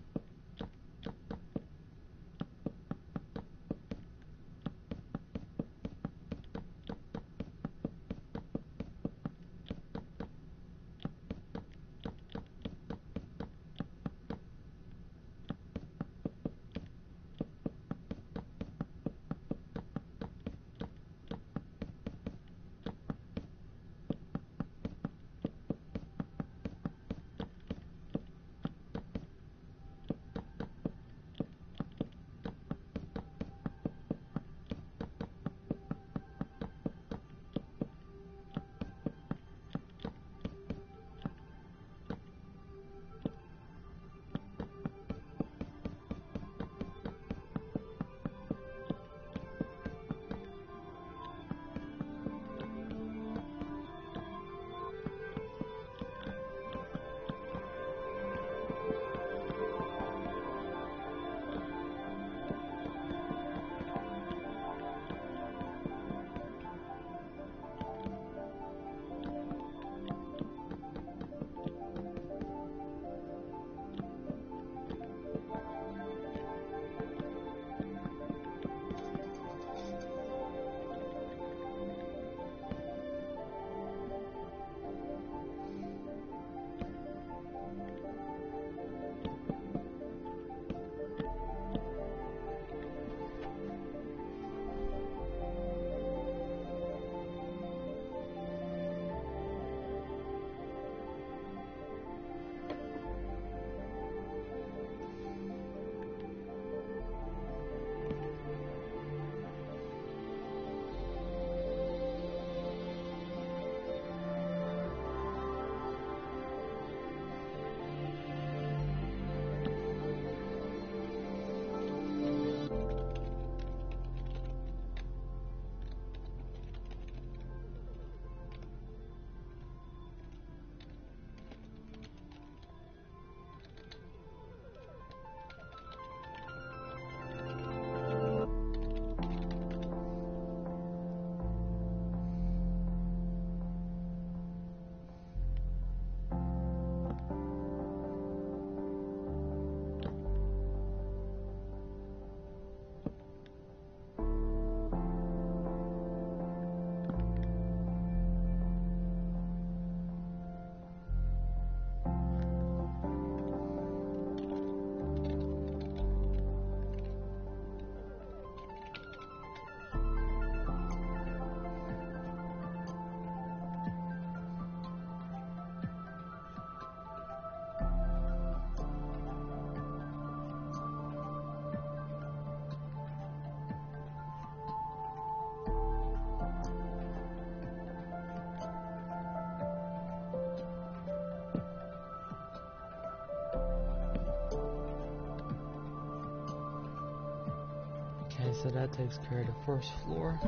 Okay, so that takes care of the first floor.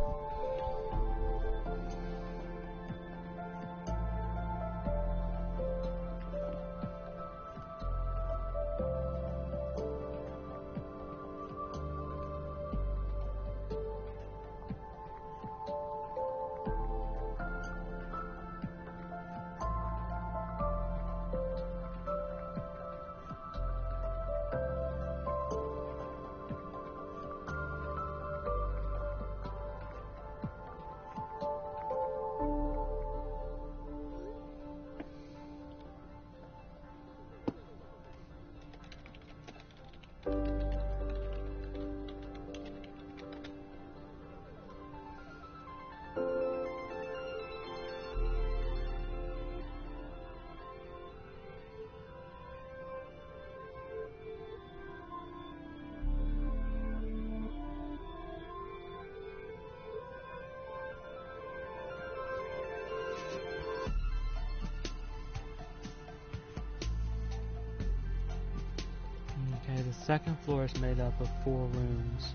Okay, the second floor is made up of 4 rooms.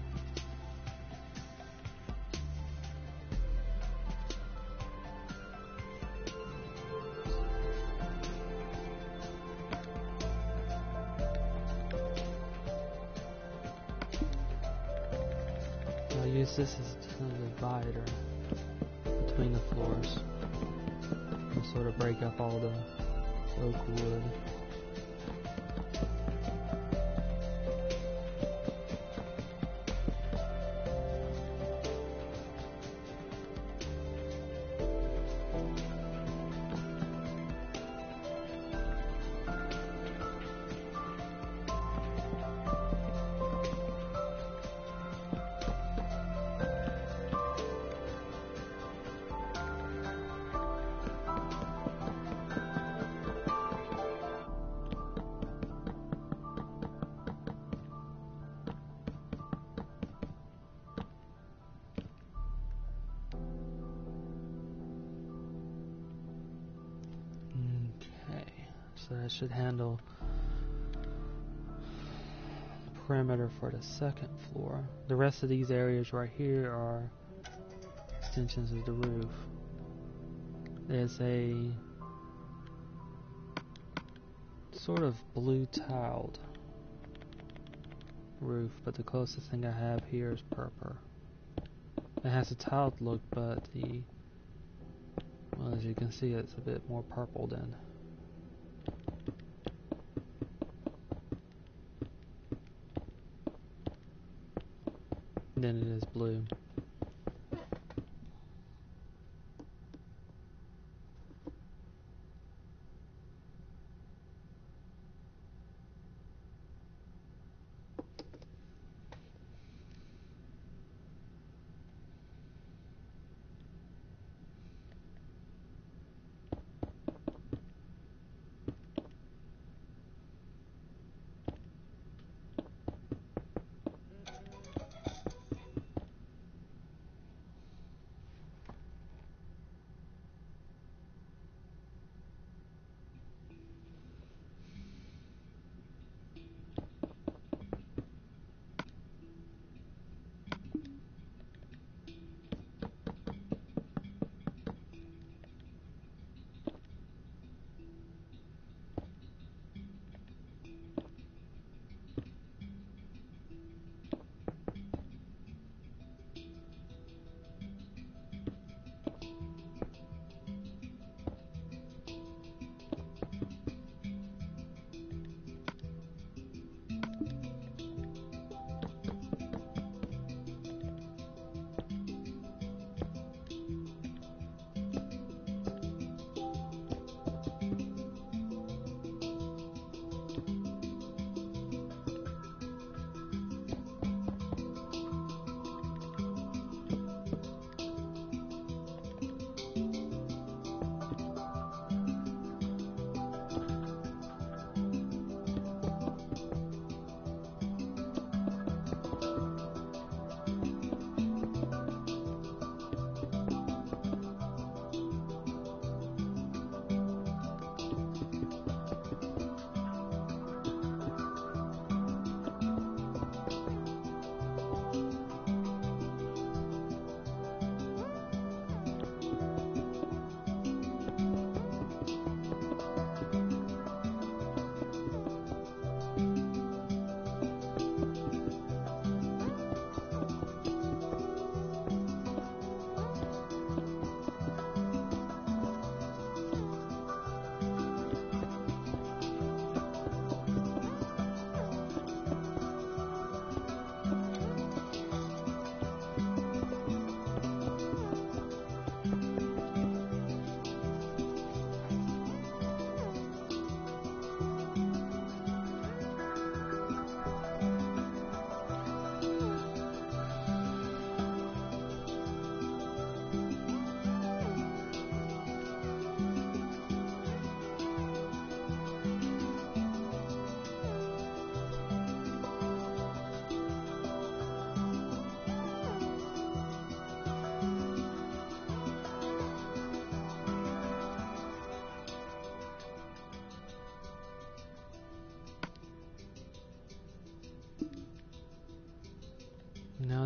I'll use this as a divider between the floors and sort of break up all the oak wood. So that should handle perimeter for the second floor. The rest of these areas right here are extensions of the roof. There's a sort of blue tiled roof, but the closest thing I have here is purple. It has a tiled look, but well, as you can see, it's a bit more purple than it is blue.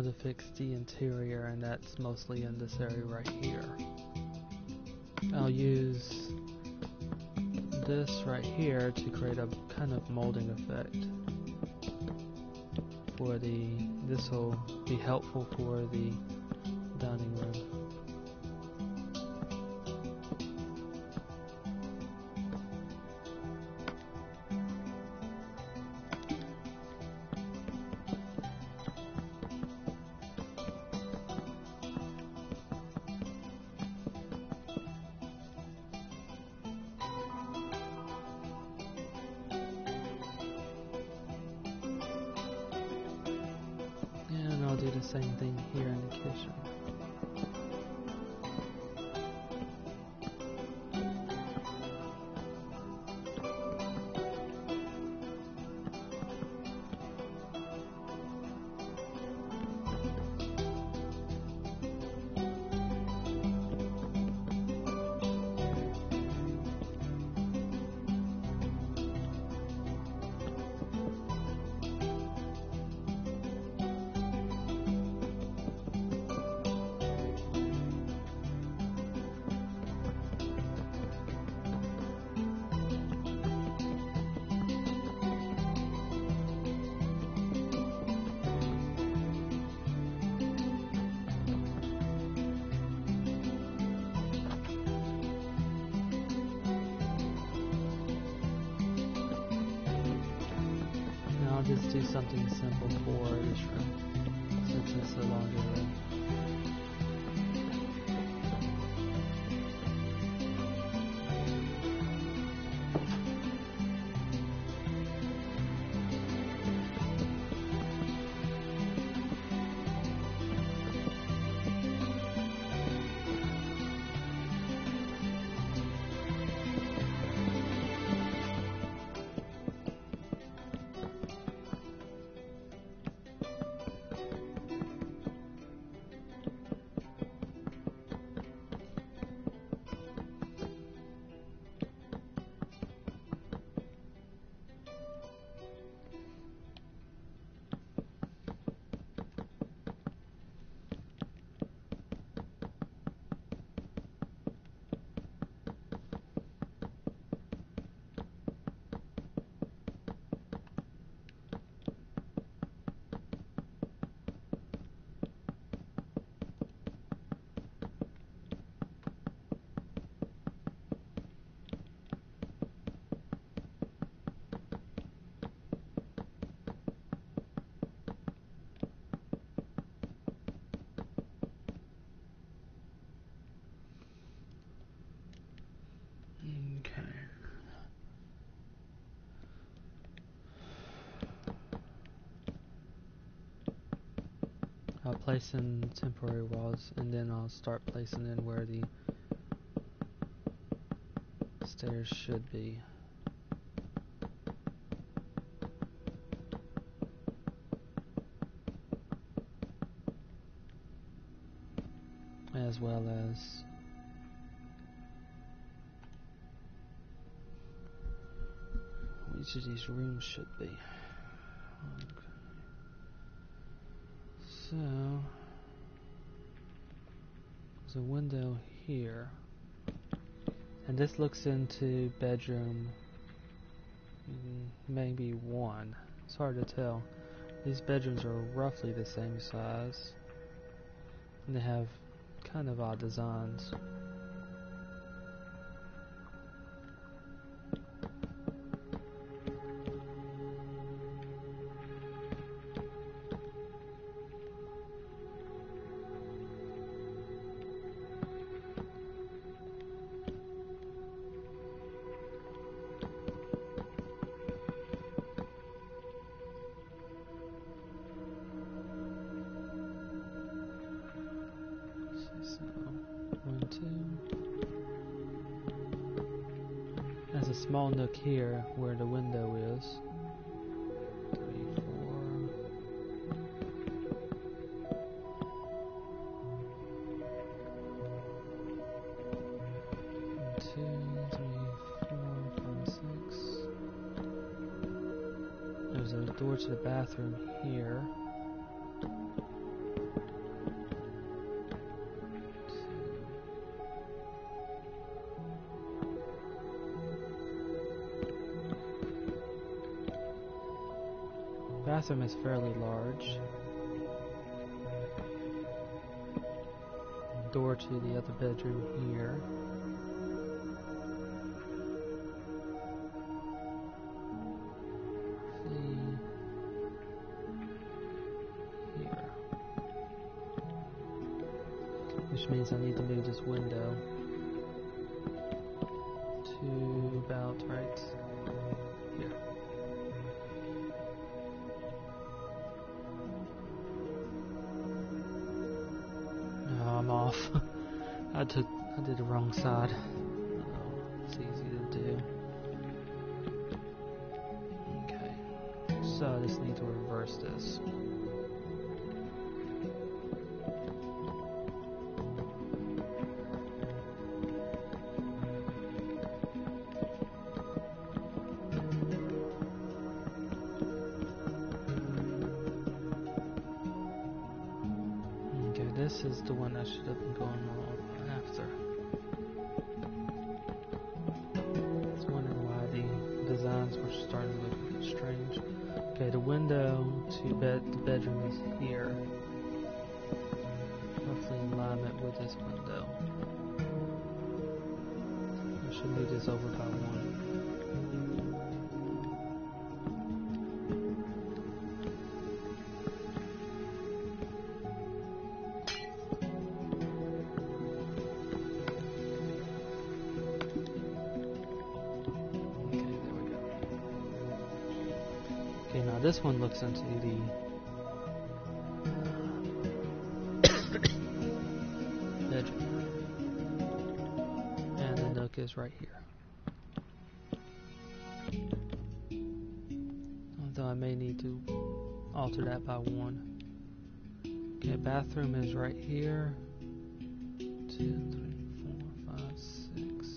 want to fix the interior, and that's mostly in this area right here. I'll use this right here to create a kind of molding effect for this will be helpful for the dining room. And I'll do the same thing here in the kitchen. I'll just do something simple for this room, since it's a longer room. I'll place in temporary walls, and then I'll start placing in where the stairs should be. As well as each of these rooms should be. Okay. So there's a window here, and this looks into bedroom maybe 1. It's hard to tell. These bedrooms are roughly the same size, and they have kind of odd designs. There's a small nook here where the window is. 3, 4. 1, 2, 3, 4, 5, 6. There's a door to the bathroom here. Bathroom is fairly large. Door to the other bedroom here. Which means I need to move this window to about right here. No, I'm off. I did the wrong side. Oh, it's easy to do. Okay, so I just need to reverse this. This is the one I should have been going on after. I was wondering why the designs were starting to look a bit strange. Okay, the window to the bedroom is here. Roughly in alignment with this window. I should move this over by one. This one looks into the bedroom, and the nook is right here. Although I may need to alter that by one. Okay, bathroom is right here. 2, 3, 4, 5, 6.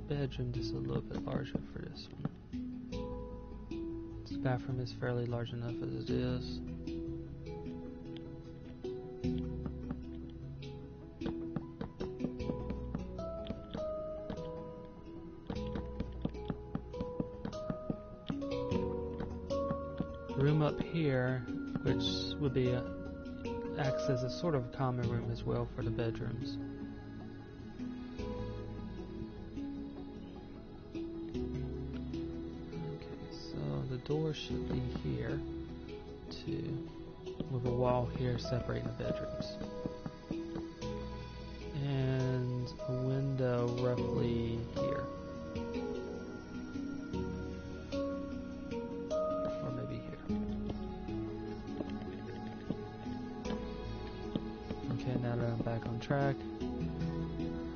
Bedroom just a little bit larger for this one. This bathroom is fairly large enough as it is. Room up here, which would be acts as a sort of common room as well for the bedrooms. Door should be here with a wall here separating the bedrooms, and a window roughly here, or maybe here. Okay, now that I'm back on track,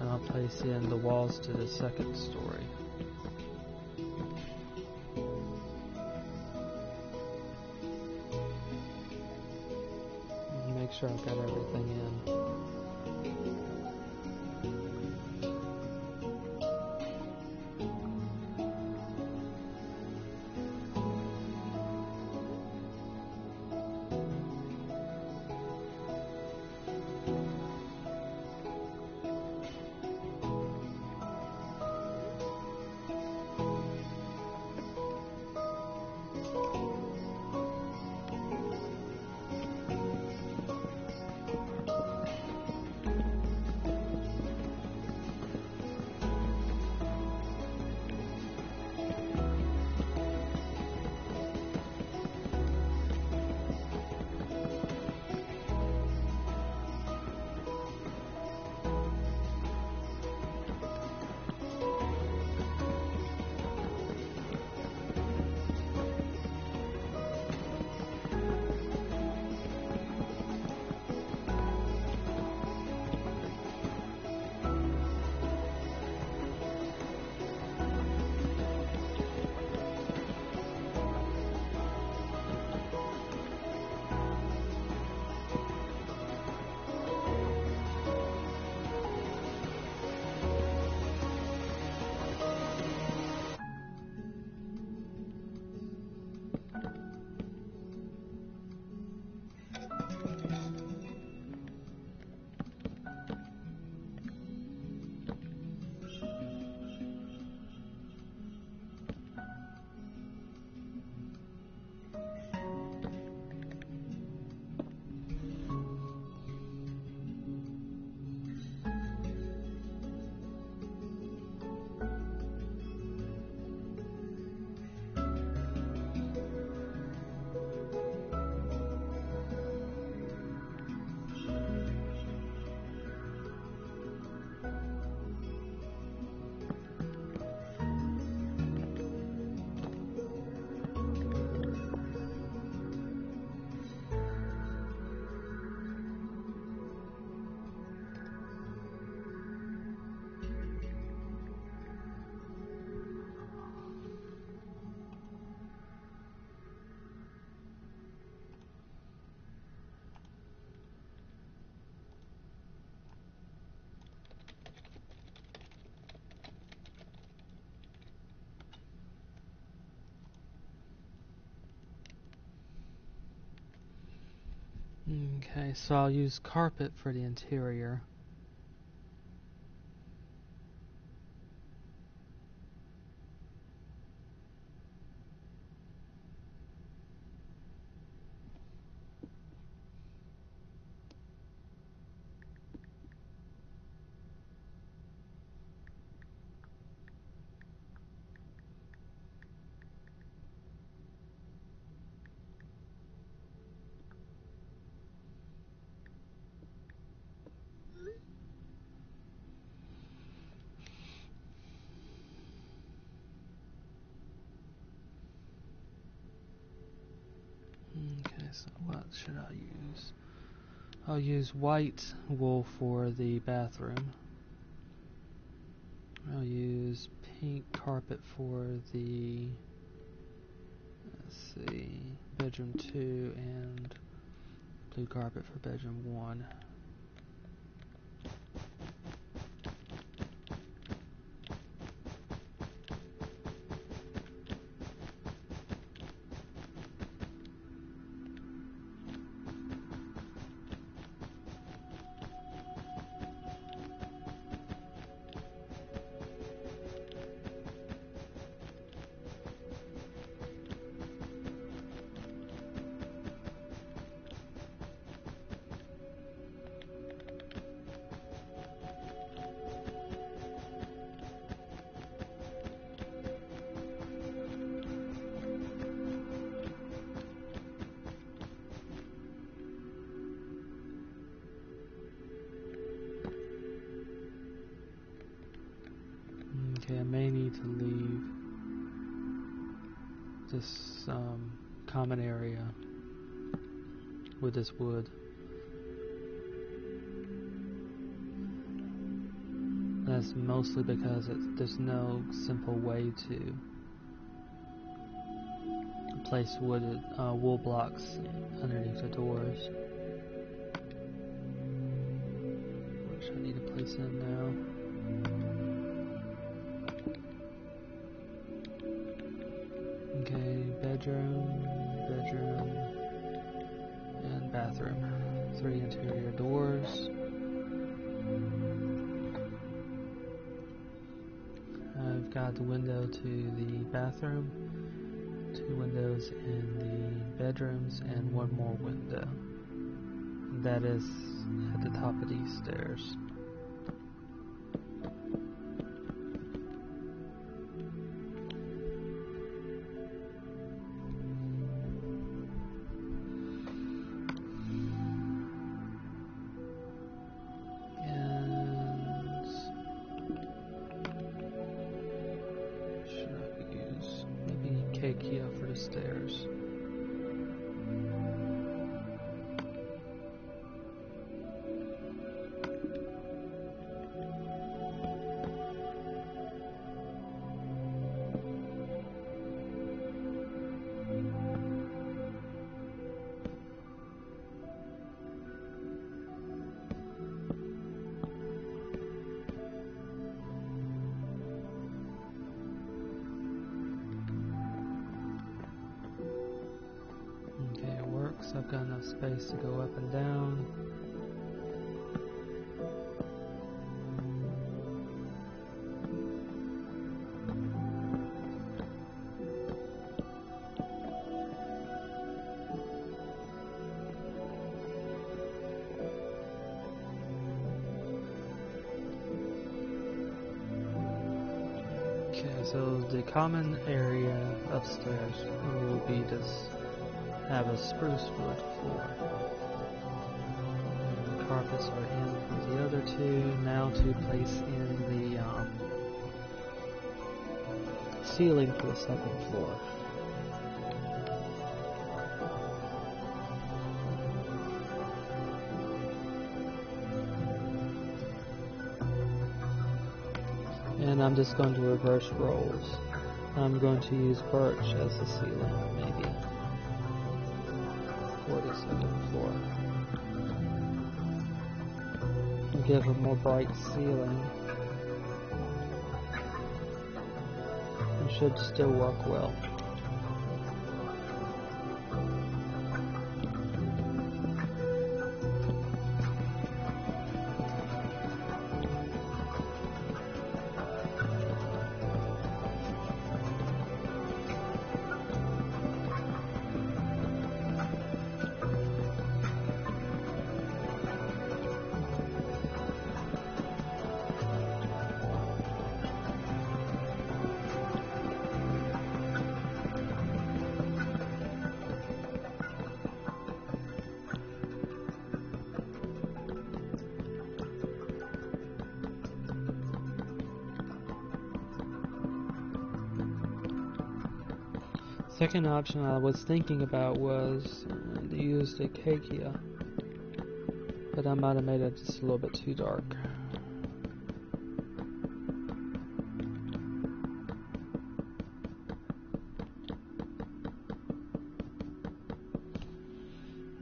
I'll place in the walls to the second story. Make sure I've got everything in. Okay, so I'll use carpet for the interior. Okay, so what should I use? I'll use white wool for the bathroom. I'll use pink carpet for the, let's see, bedroom 2, and blue carpet for bedroom 1. Okay, I may need to leave this common area with this wood. That's mostly because there's no simple way to place wool blocks underneath the doors, which I need to place in now. Okay, bedroom, and bathroom. 3 interior doors. I've got the window to the bathroom, 2 windows in the bedrooms, and 1 more window. That is at the top of these stairs. Here for the stairs. I've got enough space to go up and down. Okay, so the common area upstairs will be this. Have a spruce wood floor. And the carpets are in for the other 2. Now to place in the ceiling for the 2nd floor. And I'm just going to reverse roles. I'm going to use birch as the ceiling, maybe. For the 2nd floor. Give a more bright ceiling. It should still work well. Second option I was thinking about was to use the Kekia, but I might have made it just a little bit too dark.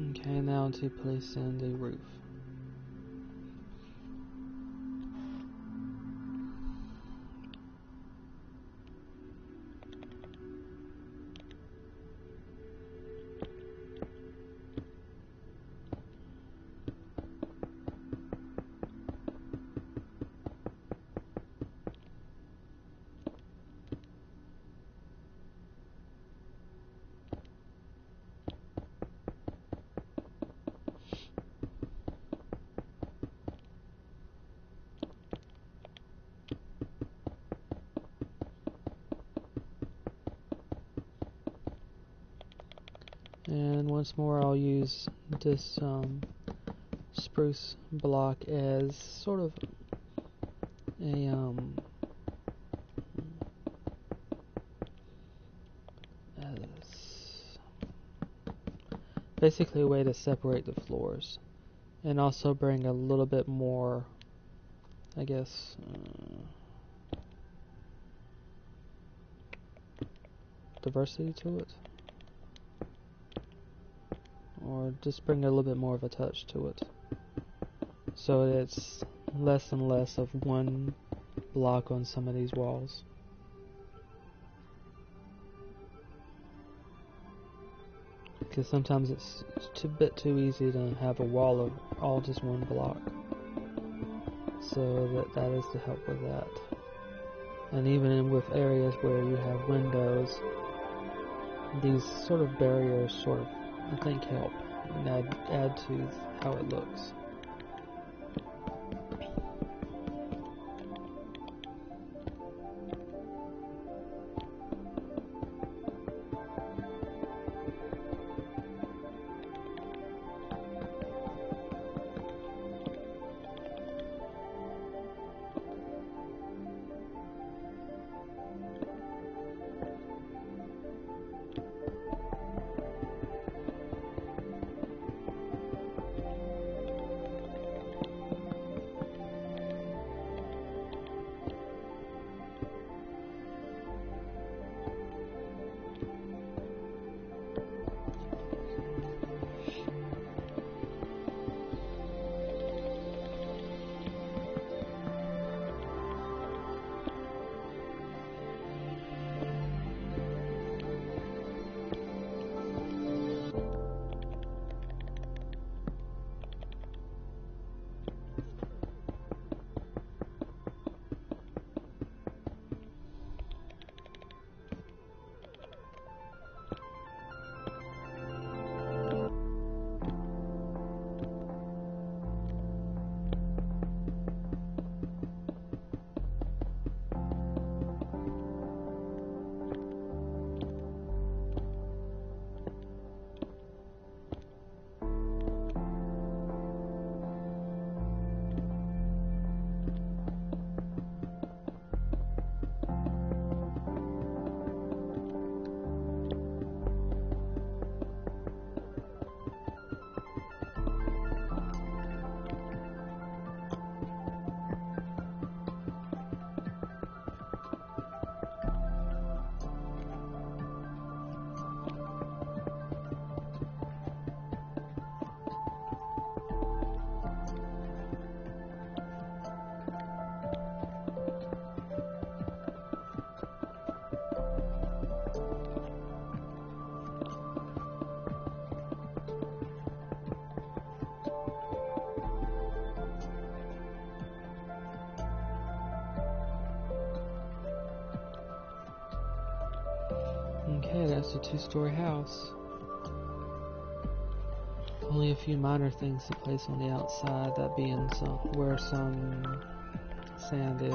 Okay, now to place in the roof. And once more I'll use this spruce block as sort of a as basically a way to separate the floors and also bring a little bit more, I guess, diversity to it. Or just bring a little bit more of a touch to it, so it's less and less of one block on some of these walls. Because sometimes it's a bit too easy to have a wall of all just one block. So that is to help with that. And even with areas where you have windows, these sort of barriers sort of, I think, help and add to how it looks. Okay, that's a 2-story house. Only a few minor things to place on the outside, that being where some sand is.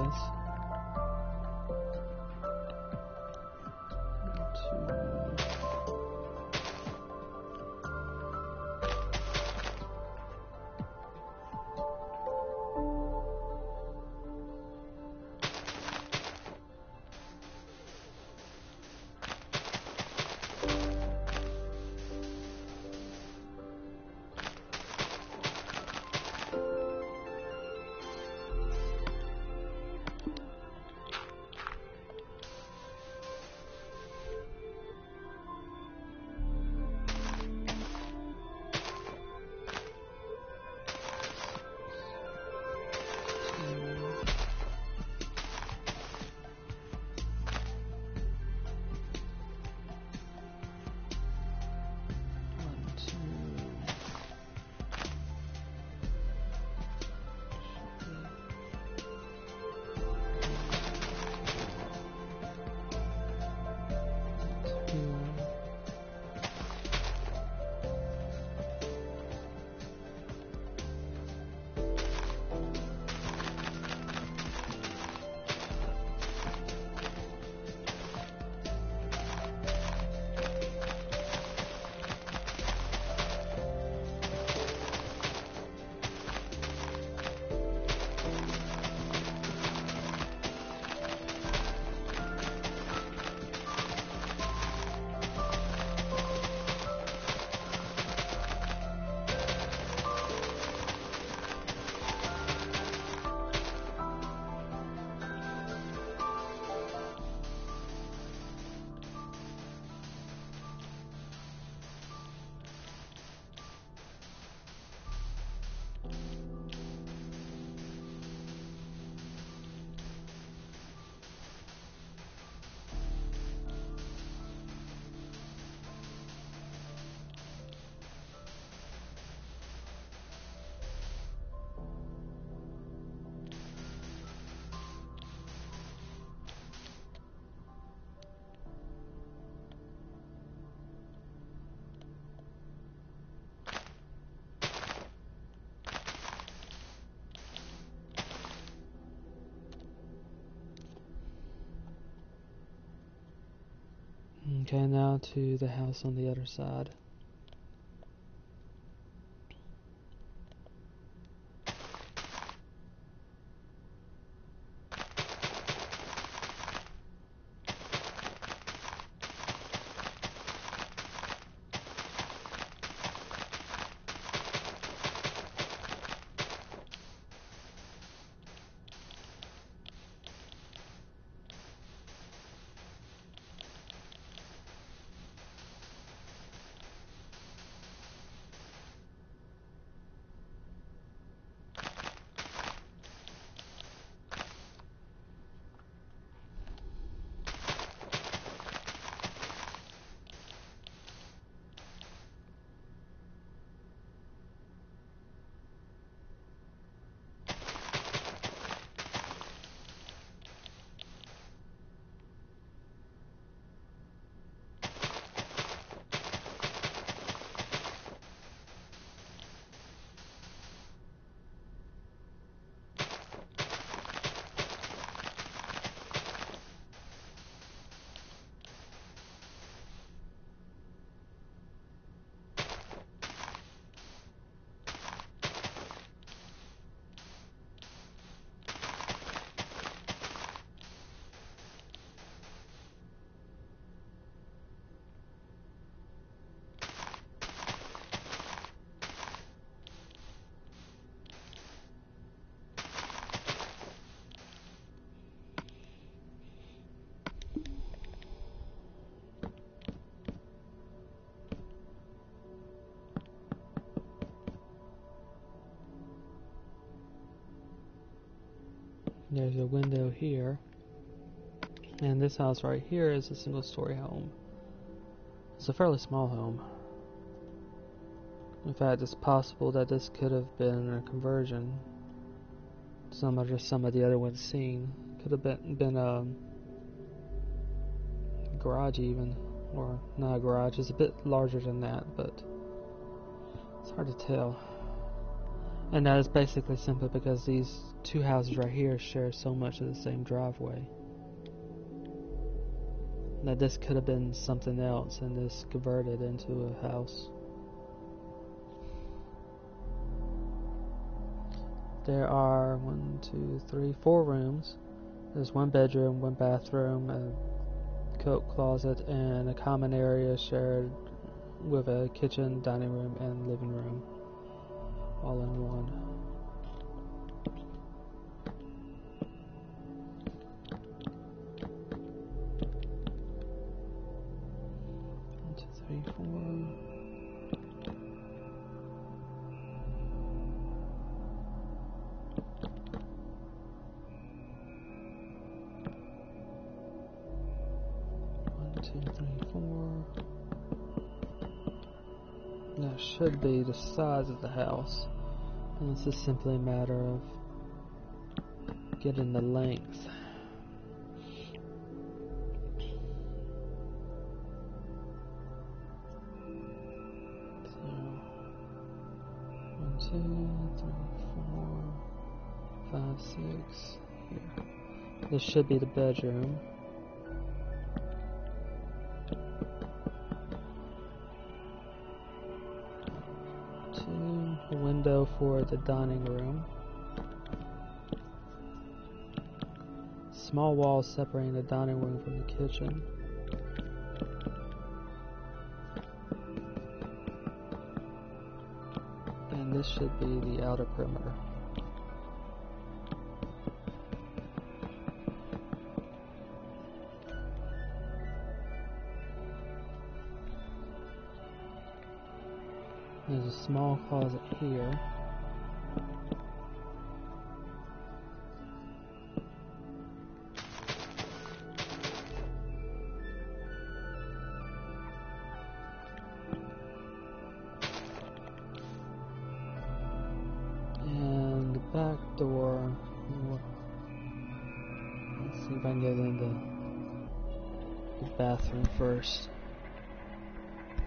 Okay, now to the house on the other side. There's a window here, and this house right here is a single-story home. It's a fairly small home. In fact, it's possible that this could have been a conversion. Some of the other ones seen could have been a garage even, or not a garage. It's a bit larger than that, but it's hard to tell. And that is basically simply because these two houses right here share so much of the same driveway. Now this could have been something else and this converted into a house. There are 4 rooms. There's 1 bedroom, 1 bathroom, a coat closet, and a common area shared with a kitchen, dining room, and living room, all in one. One, two, three, 4. That should be the size of the house. And this is simply a matter of getting the length. So 1, 2, 3, 4, 5, 6. Here. This should be the bedroom. A window for the dining room. Small walls separating the dining room from the kitchen. And this should be the outer perimeter. There's a small closet here. And the back door. Let's see if I can get into the bathroom first.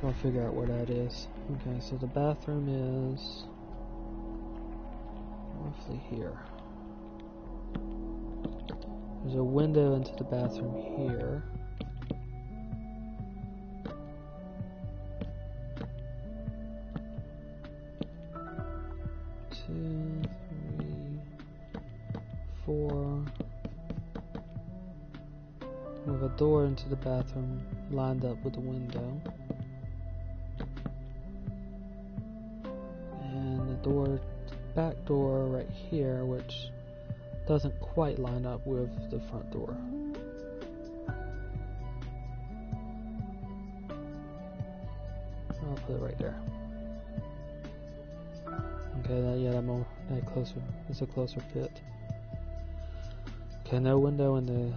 I'll figure out where that is. Okay, so the bathroom is roughly here. There's a window into the bathroom here. for with a door into the bathroom lined up with the window, and the back door right here, which doesn't quite line up with the front door. I'll put it right there. Okay, that closer. It's a closer fit. Okay, no window in the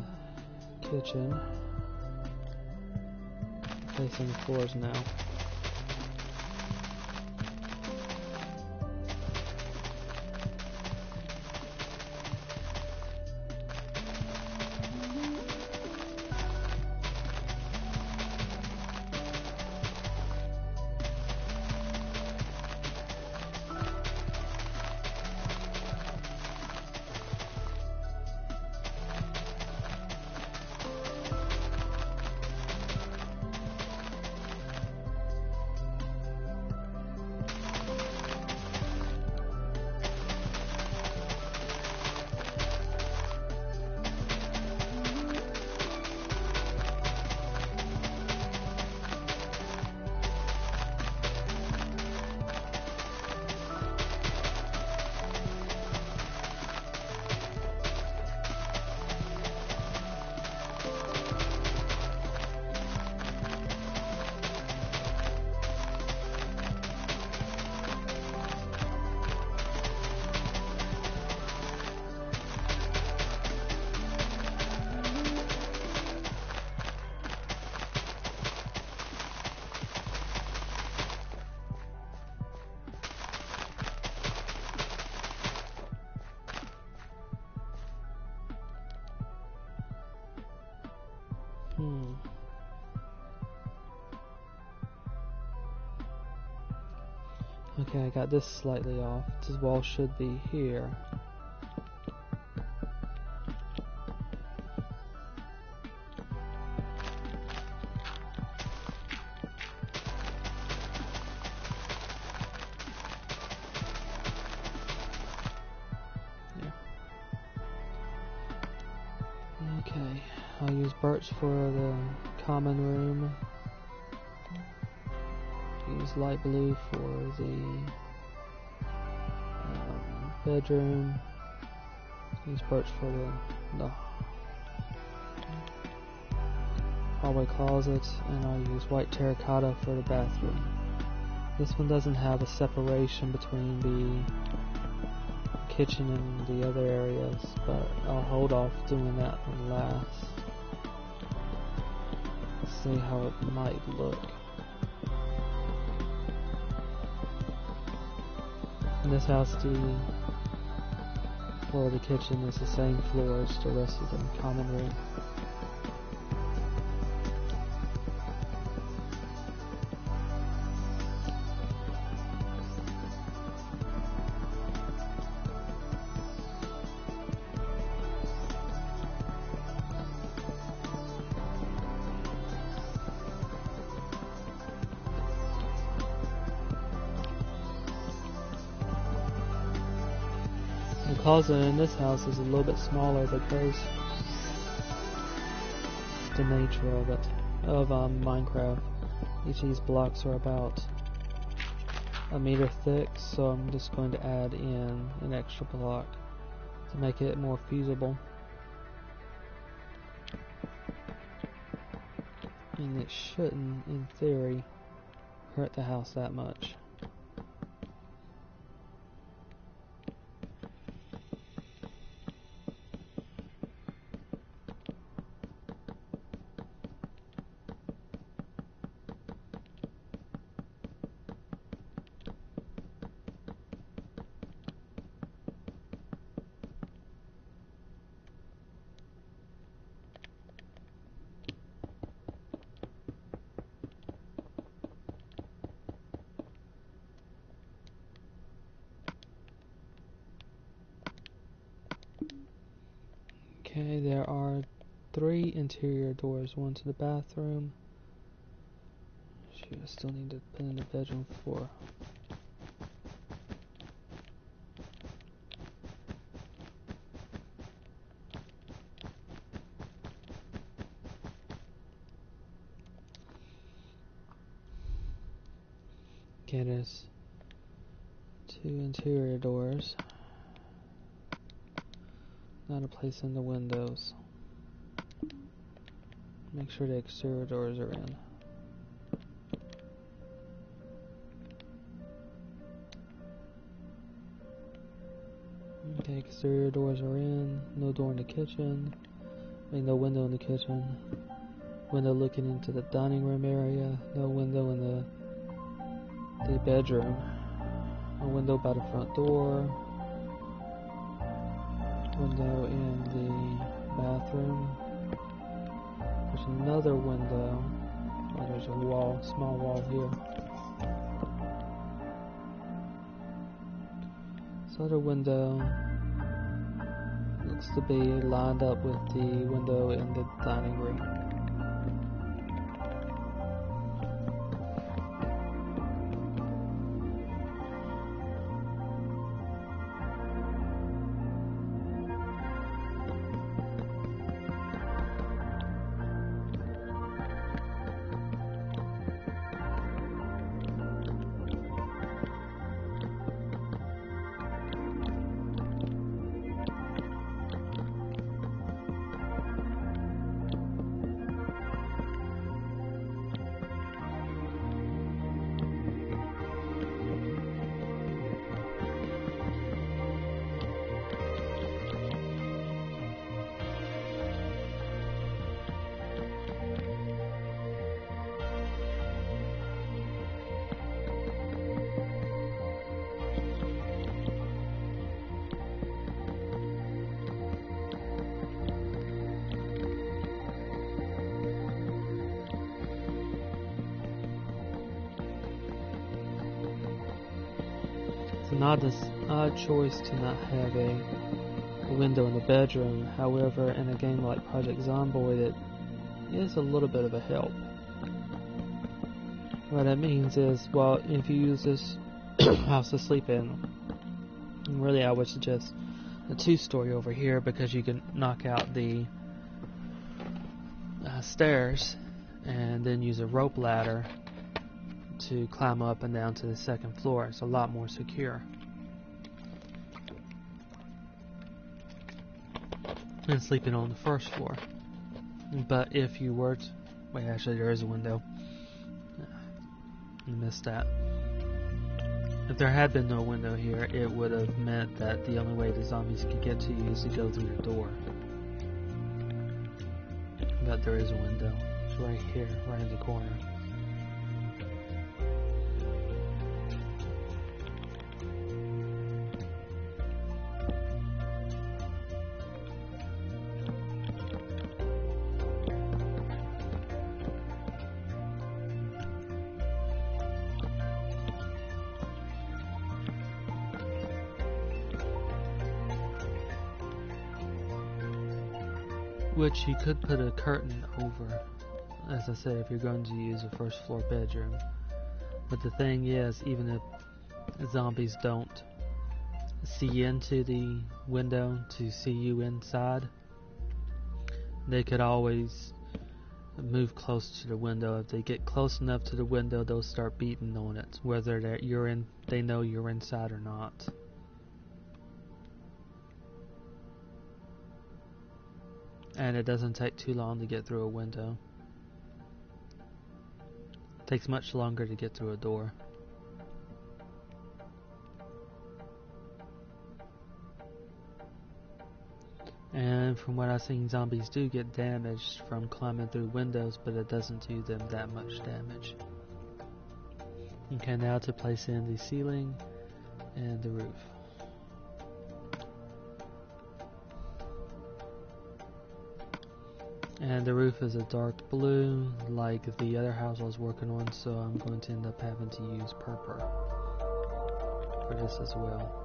kitchen. Facing the floors now. Okay, I got this slightly off. This wall should be here. Yeah. Okay, I'll use birch for the common room. Use light blue for the bedroom. Use birch for the hallway closet, and I'll use white terracotta for the bathroom. This one doesn't have a separation between the kitchen and the other areas, but I'll hold off doing that one last. See how it might look. In this house, the floor of the kitchen is the same floor as the rest of the common room. The closet in this house is a little bit smaller because the nature of Minecraft. Each of these blocks are about a meter thick, so I'm just going to add in an extra block to make it more feasible. And it shouldn't, in theory, hurt the house that much. Okay, there are 3 interior doors, one to the bathroom. Shoot, I still need to put in the bedroom floor. Okay, there's 2 interior doors. Now to place in the windows. Make sure the exterior doors are in. Okay, exterior doors are in. No door in the kitchen. No window in the kitchen. Window looking into the dining room area. No window in the bedroom. A window by the front door. Window in the bathroom. There's another window. Oh, there's a wall, small wall here. This other window looks to be lined up with the window in the dining room. It's an odd choice to not have a window in the bedroom. However, in a game like Project Zomboid, it is a little bit of a help. What that means is, well, if you use this house to sleep in, really I would suggest a 2-story over here, because you can knock out the stairs and then use a rope ladder to climb up and down to the 2nd floor. It's a lot more secure. And sleeping on the 1st floor. But if you were to... Wait, actually there is a window. You missed that. If there had been no window here, it would have meant that the only way the zombies could get to you is to go through your door. But there is a window. It's right here, right in the corner. Which you could put a curtain over, as I said, if you're going to use a 1st floor bedroom. But the thing is, even if zombies don't see into the window to see you inside, they could always move close to the window. If they get close enough to the window, they'll start beating on it, whether they know you're inside or not. And it doesn't take too long to get through a window. It takes much longer to get through a door. And from what I've seen, zombies do get damaged from climbing through windows, but it doesn't do them that much damage. Okay, now to place in the ceiling and the roof. And the roof is a dark blue, like the other house I was working on, so I'm going to end up having to use purple for this as well.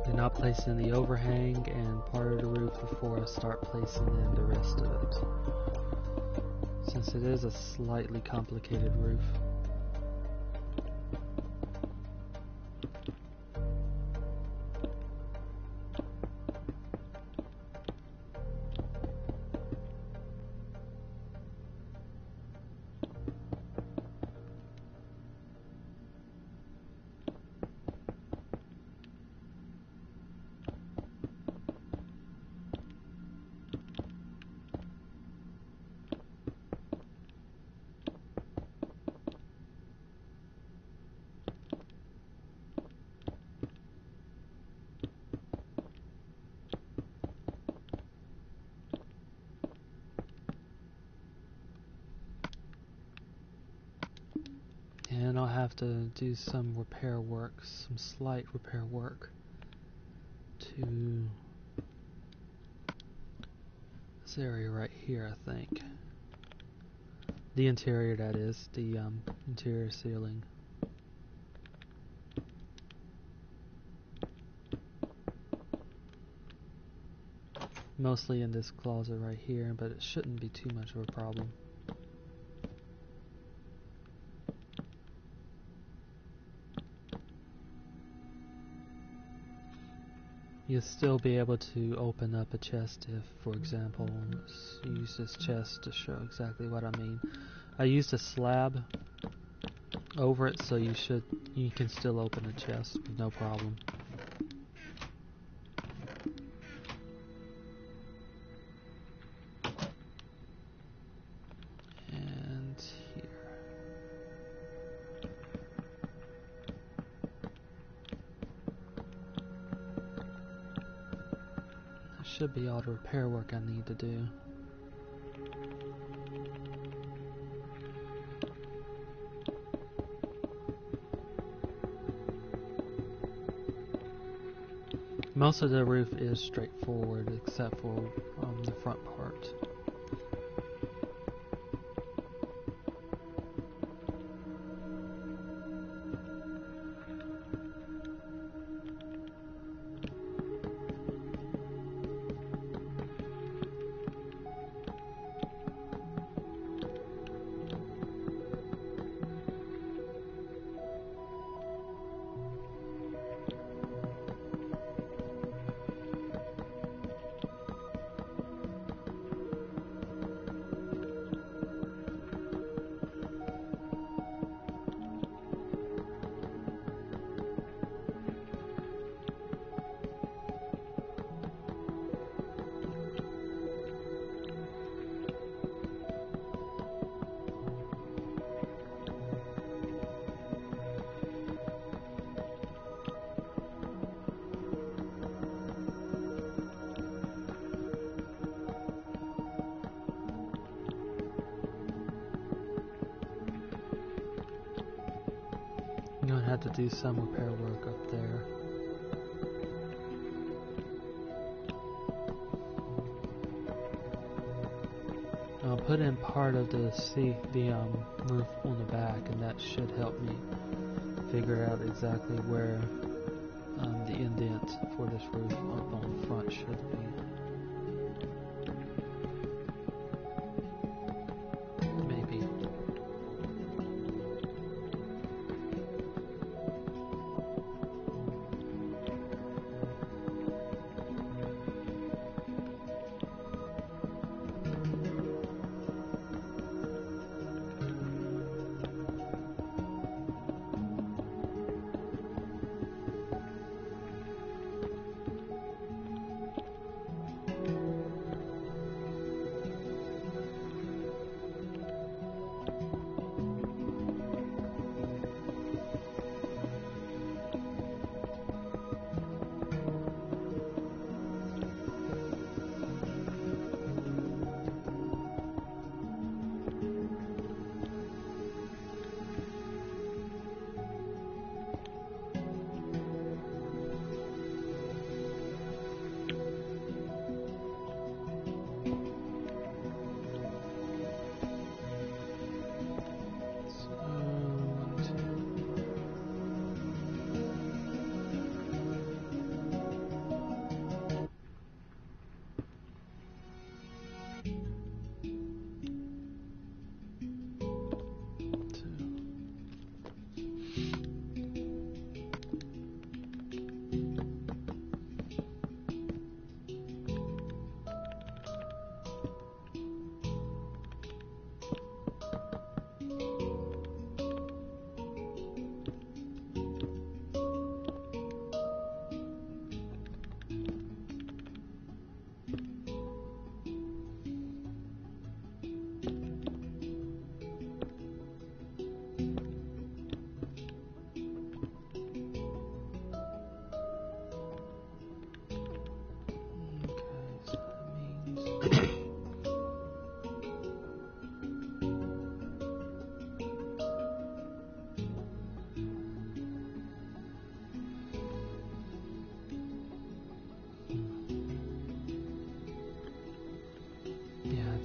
Then I'll place in the overhang and part of the roof before I start placing in the rest of it, since it is a slightly complicated roof. to do some repair work, some slight repair work to this area right here, I think. The interior, that is, the interior ceiling. Mostly in this closet right here, but it shouldn't be too much of a problem. You'll still be able to open up a chest if, for example, let's use this chest to show exactly what I mean. I used a slab over it, so you can still open a chest with no problem. And here. That should be all the repair work I need to do. Most of the roof is straightforward, except for the front part. I'm going to have to do some repair work up there. I'll put in part of the roof on the back, and that should help me figure out exactly where the indent for this roof up on the front should be. Maybe.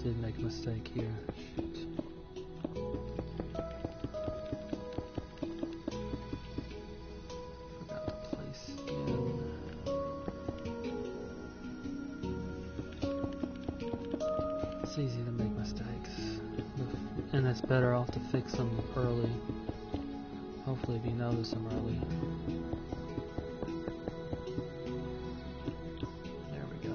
did make a mistake here. Forgot to place in. It's easy to make mistakes, and it's better off to fix them early. Hopefully, if you notice them early. There we go.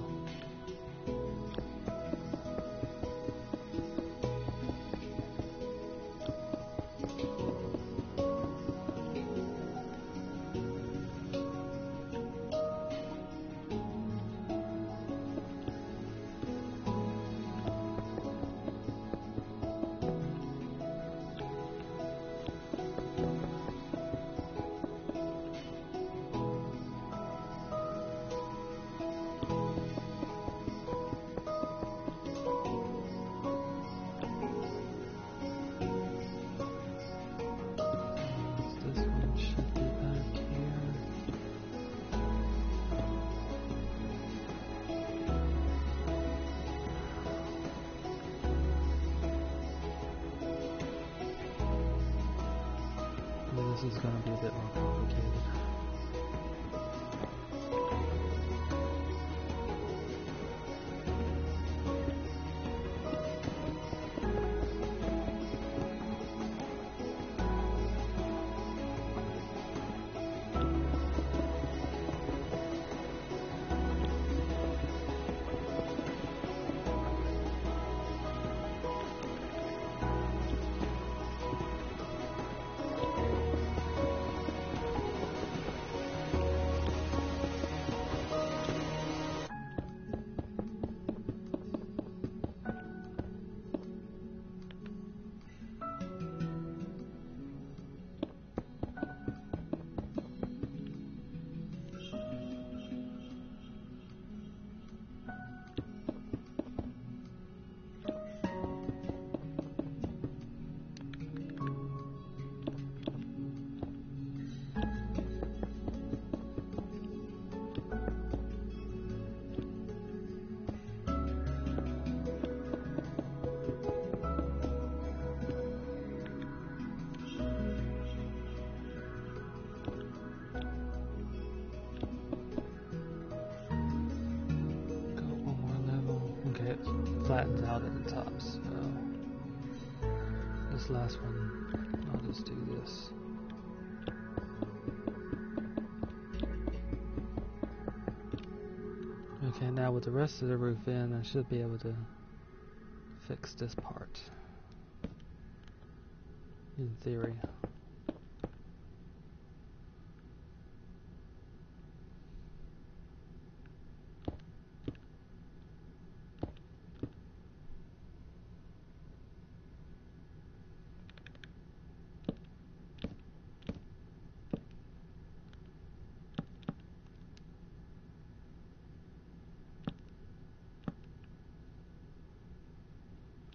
This is going to be a bit more complicated. Flattens out at the top, so this last one, I'll just do this. Okay, now with the rest of the roof in, I should be able to fix this part, in theory.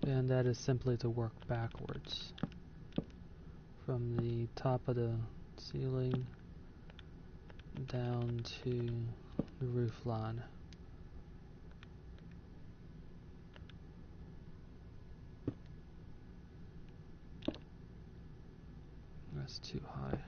And that is simply to work backwards from the top of the ceiling down to the roof line. That's too high.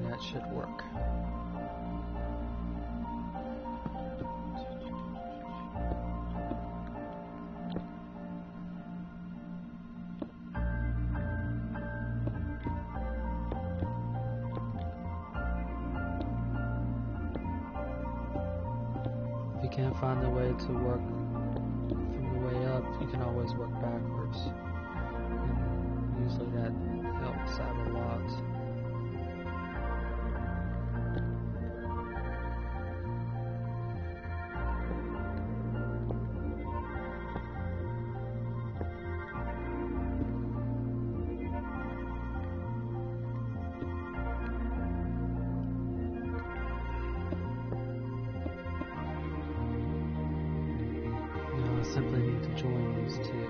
That should work. If you can't find a way to work from the way up, you can always work backwards. usually that helps out a lot. Now I simply need to join these two.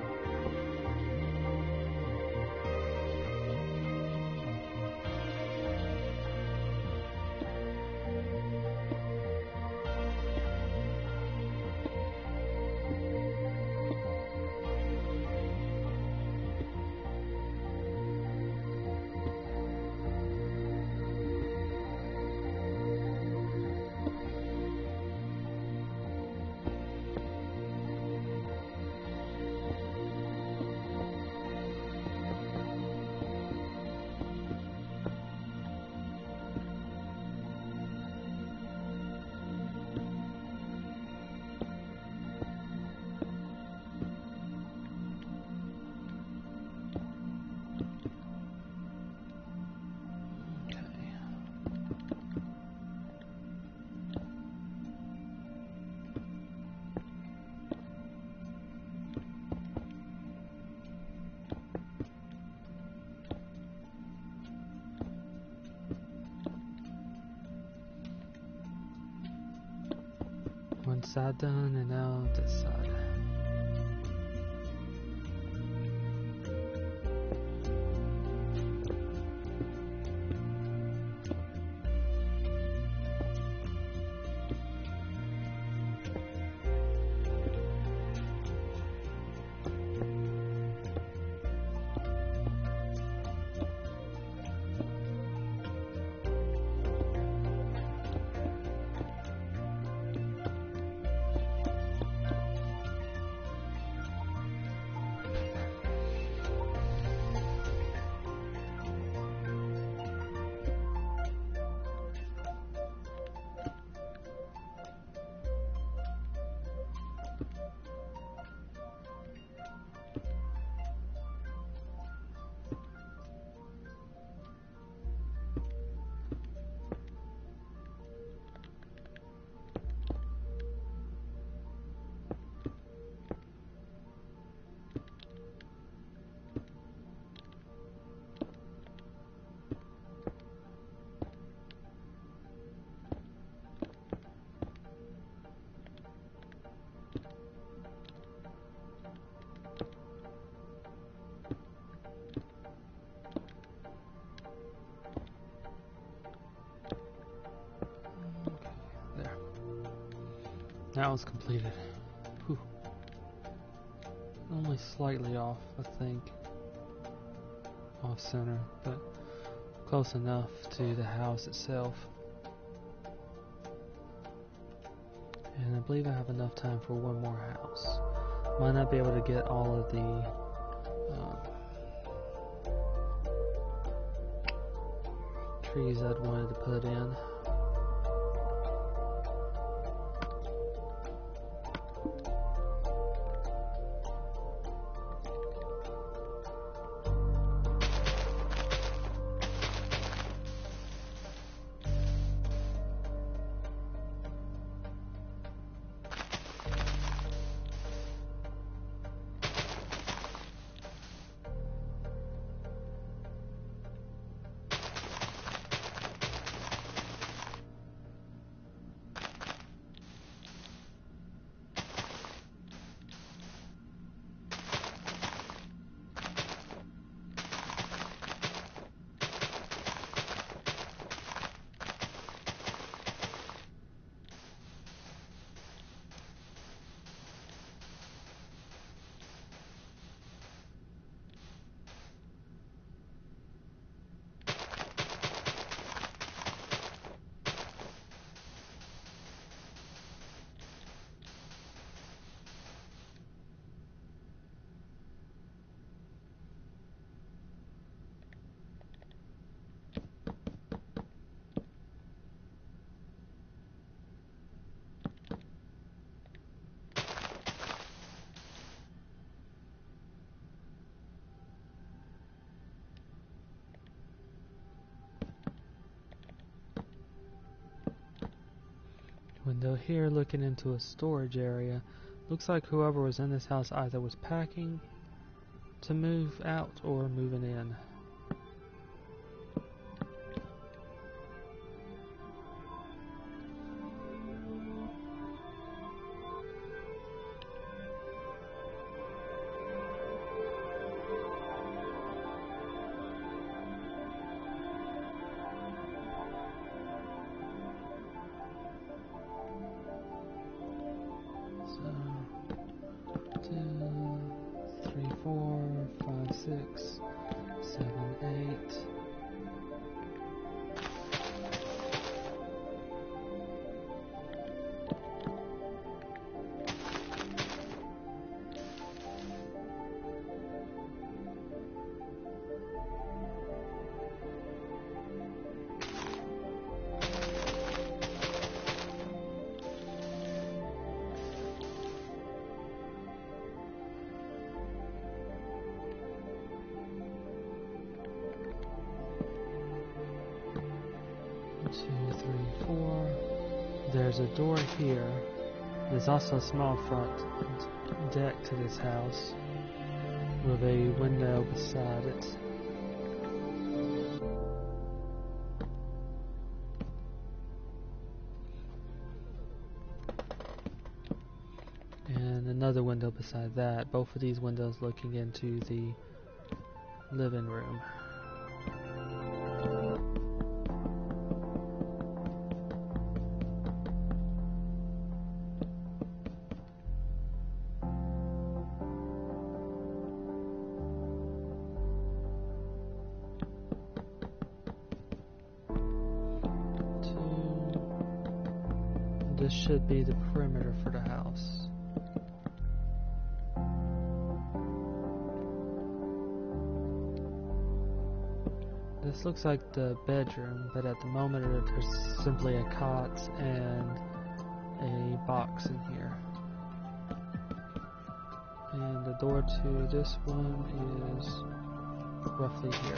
One side done, and now this side. That was completed. Whew. Only slightly off, I think. Off center, but close enough to the house itself. And I believe I have enough time for one more house. Might not be able to get all of the trees I'd wanted to put in. Window here looking into a storage area. Looks like whoever was in this house either was packing to move out or moving in. So 2, 3, 4, 5, 6, 7, 8. There's a door here. There's also a small front deck to this house with a window beside it. And another window beside that. Both of these windows looking into the living room. This should be the perimeter for the house. This looks like the bedroom, but at the moment there's simply a cot and a box in here. And the door to this one is roughly here.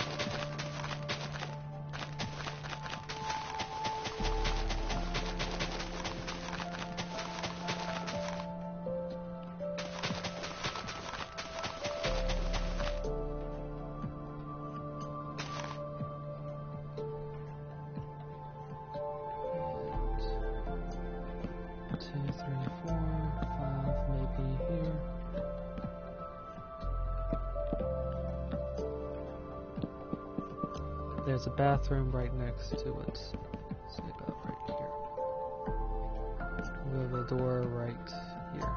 There's a bathroom right next to it. Say about right here. We have a door right here.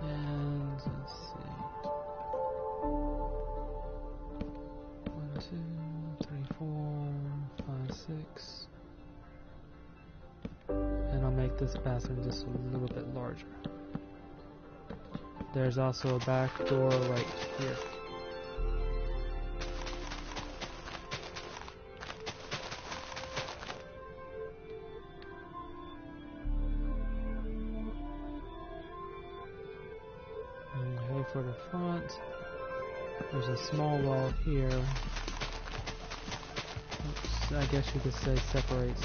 And let's see. 1, 2, 3, 4, 5, 6. And I'll make this bathroom just a little bit larger. There's also a back door right here. Okay, for the front, there's a small wall here. Oops, I guess you could say separates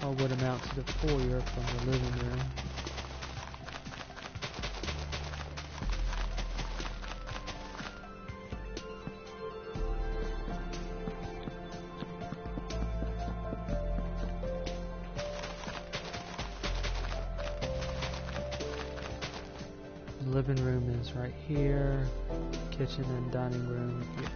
what would amount to the foyer from the living room. The living room is right here, kitchen and dining room here.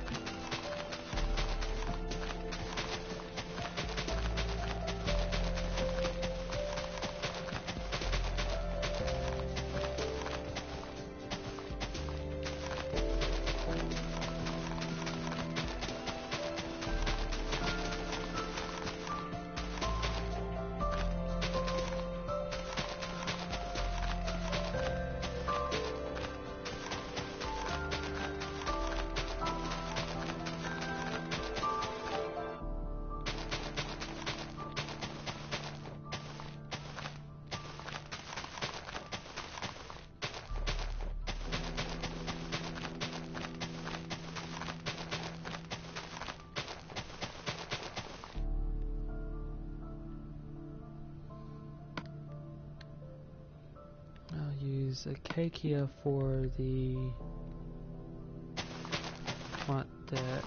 use acacia for the front deck.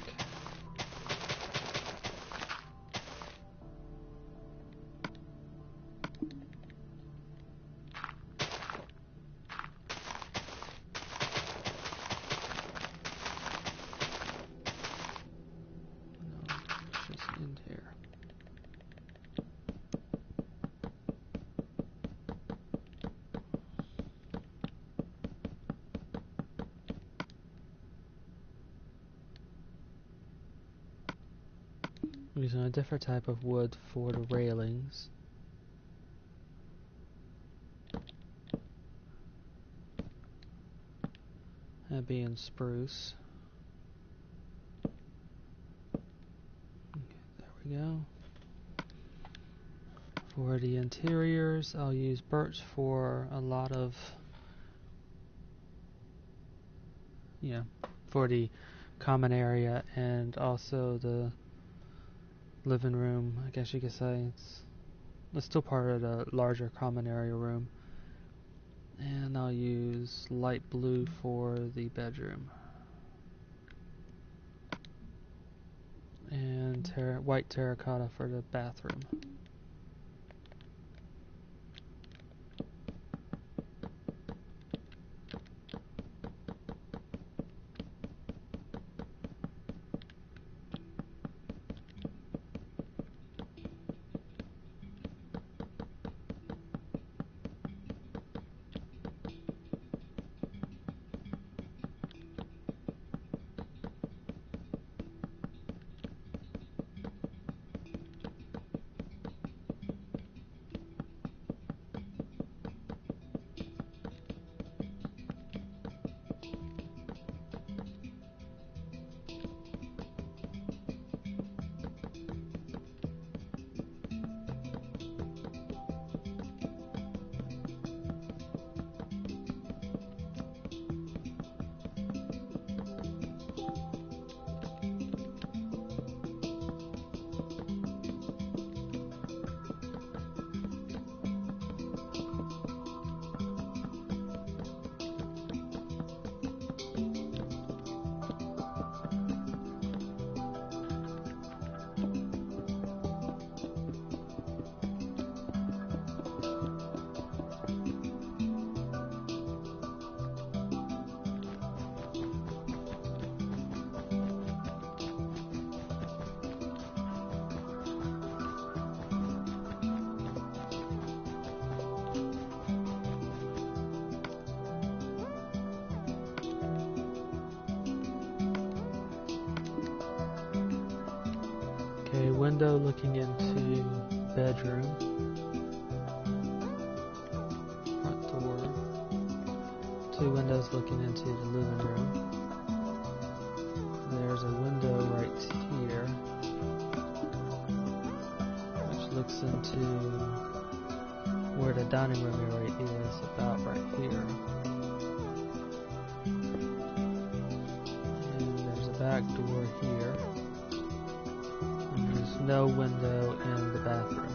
Using a different type of wood for the railings. That being spruce. Okay, there we go. For the interiors, I'll use birch for a lot of, for the common area and also the living room. I guess you could say it's still part of the larger common area room. And I'll use light blue for the bedroom. And white terracotta for the bathroom. A window looking into bedroom, front door, 2 windows looking into the living room. There's a window right here, which looks into where the dining room area is, about right here. And there's a back door here. There's no window in the bathroom.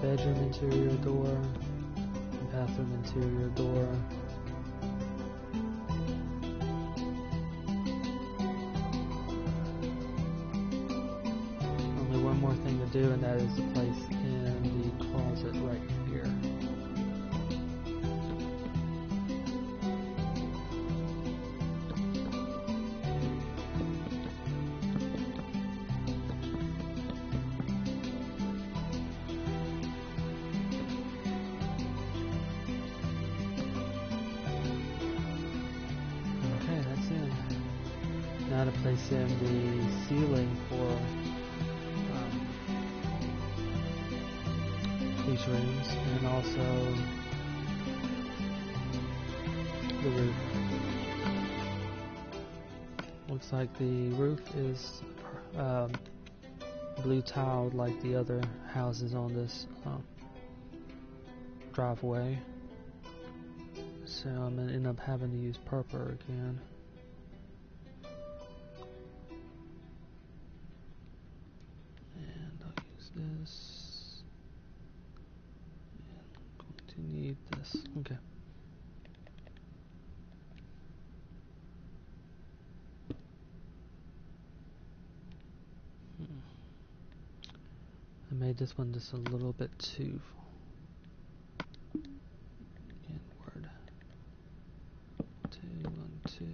bedroom interior door, bathroom interior door. Only one more thing to do, and that is to place in the closet right here. Now to place in the ceiling for these rooms, and also the roof. Looks like the roof is blue tiled like the other houses on this driveway, so I'm going to end up having to use purple again. This, and I'm going to need this. Okay. I made this one just a little bit too inward. 2, 1, 2.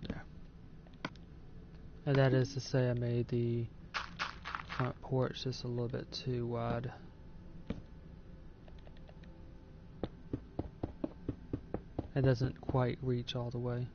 There. And that is to say, I made the front porch just a little bit too wide. It doesn't quite reach all the way.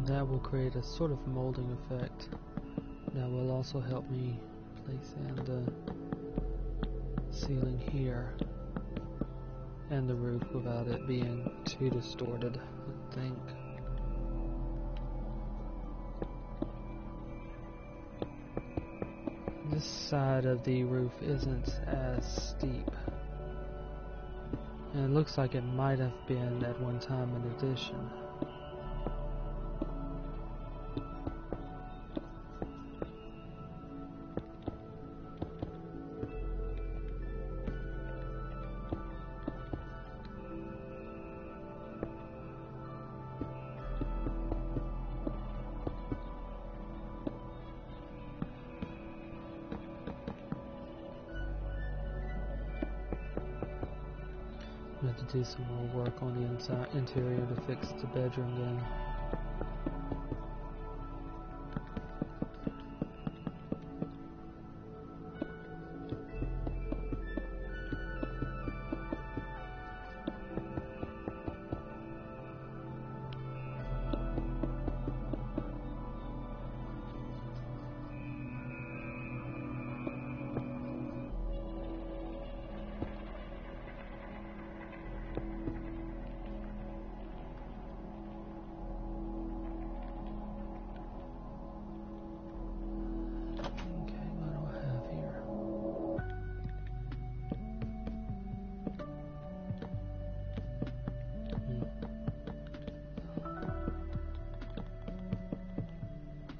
That will create a sort of molding effect that will also help me place in the ceiling here and the roof without it being too distorted, I think. This side of the roof isn't as steep, and it looks like it might have been at one time an addition. I have to do some more work on the inside interior to fix the bedroom then.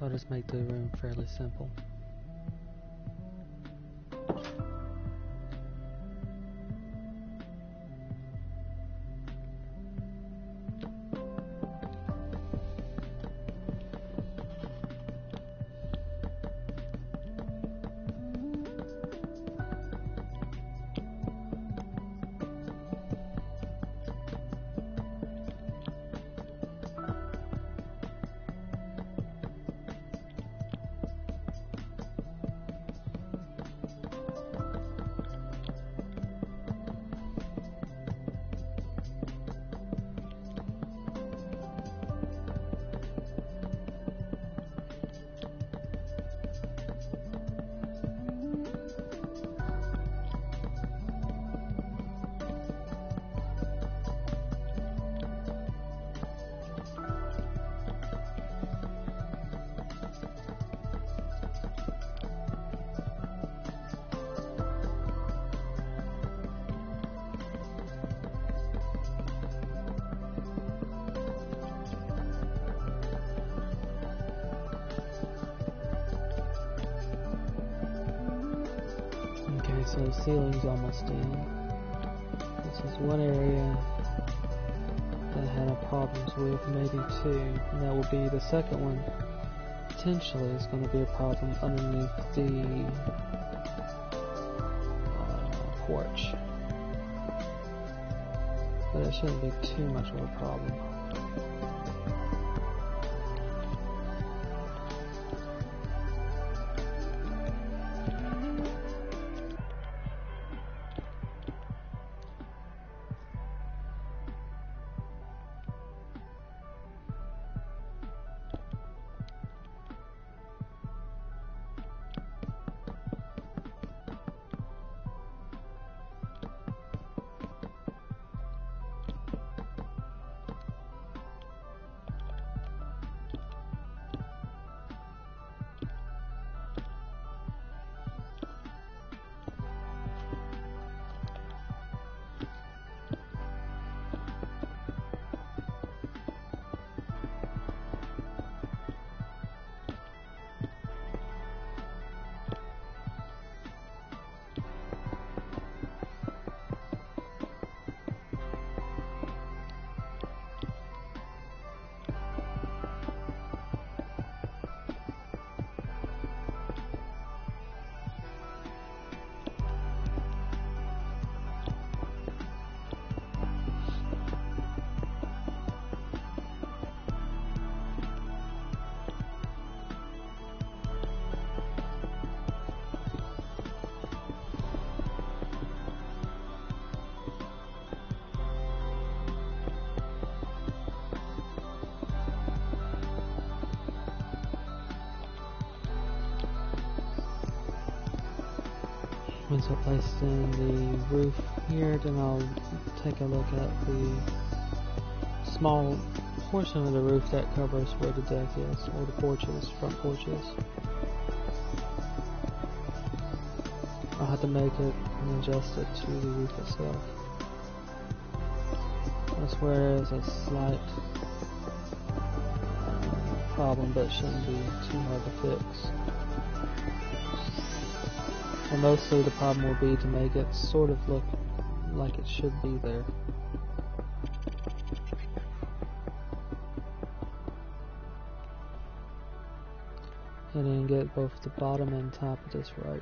I'll just make the room fairly simple. Okay, so the ceiling's almost in. This is one area that I had problems with, maybe two, and that will be the second one. Potentially is going to be a problem underneath the porch, but it shouldn't be too much of a problem. Once I placed in the roof here, then I'll take a look at the small portion of the roof that covers where the deck is, or the porch is, front porch is. I'll have to make it and adjust it to the roof itself. That's where there's a slight problem, but it shouldn't be too hard to fix. And mostly the problem will be to make it sort of look like it should be there. And then get both the bottom and top of this right.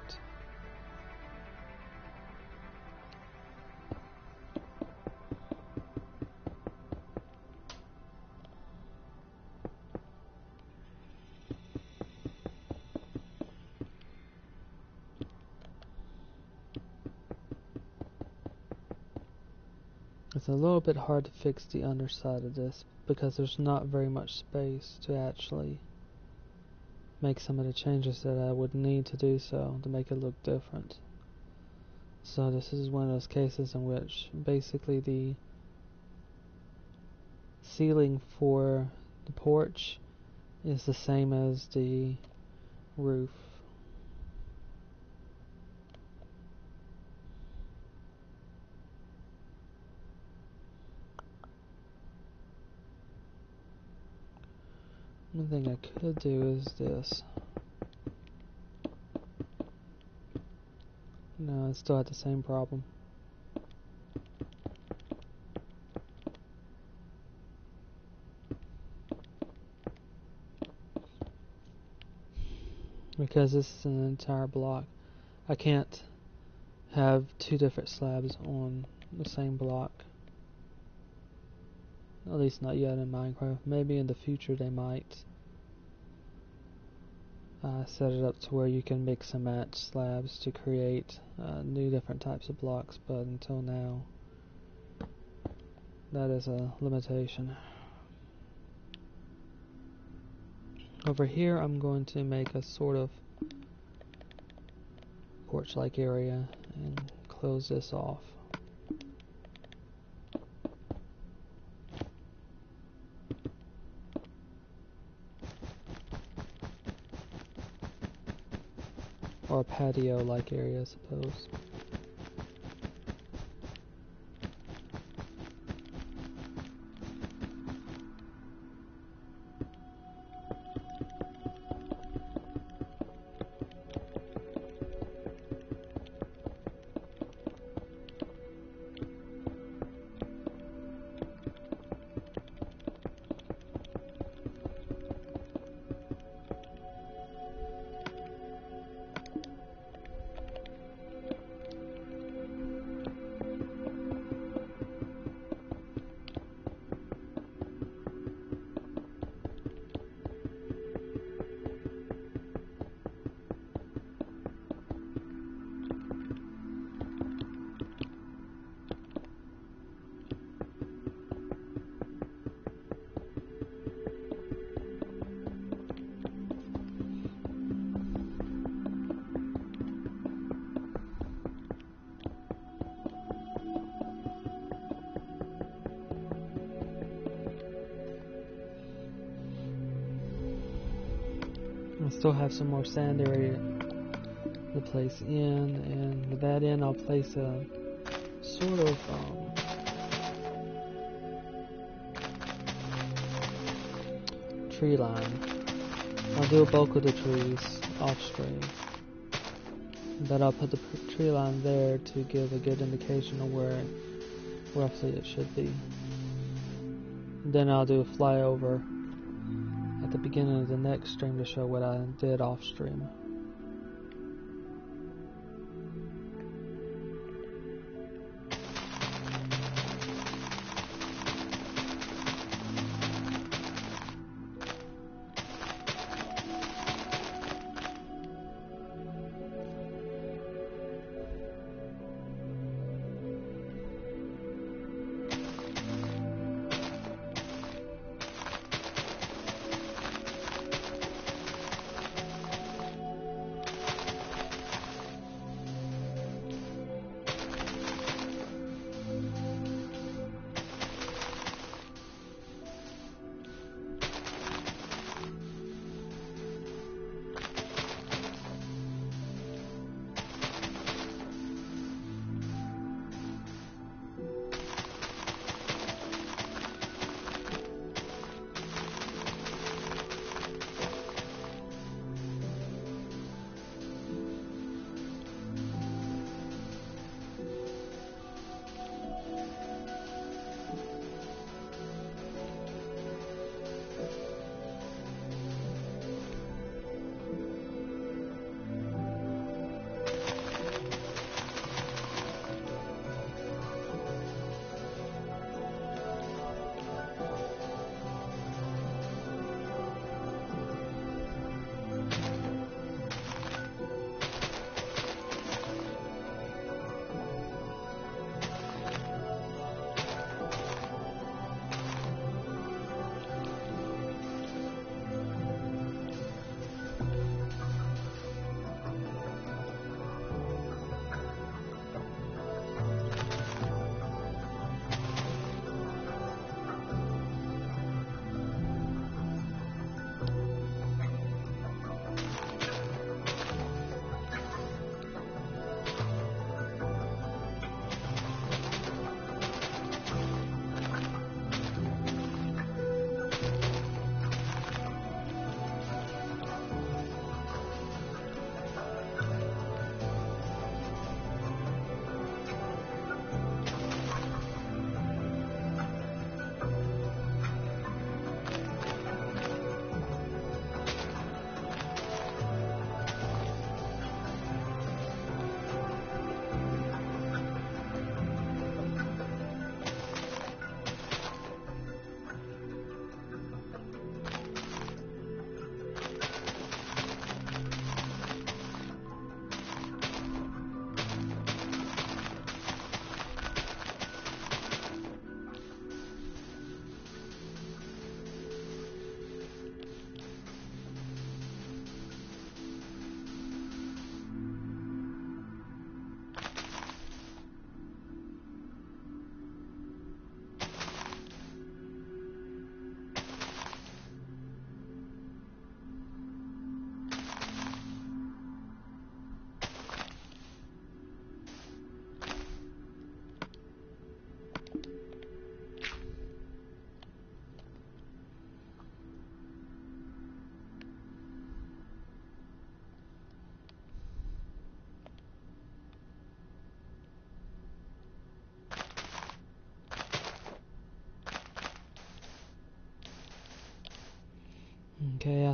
It's a little bit hard to fix the underside of this because there's not very much space to actually make some of the changes that I would need to do so to make it look different. So this is one of those cases in which basically the ceiling for the porch is the same as the roof. One thing I could do is this. No, I still had the same problem. Because this is an entire block, I can't have two different slabs on the same block. At least not yet in Minecraft. Maybe in the future they might set it up to where you can mix and match slabs to create new different types of blocks, but until now that is a limitation. Over here I'm going to make a sort of porch-like area and close this off. Or a patio-like area, I suppose. I still have some more sand area to place in, and with that in I'll place a sort of tree line. I'll do a bulk of the trees off stream, but I'll put the tree line there to give a good indication of where roughly it should be. And then I'll do a flyover at the beginning of the next stream to show what I did off stream.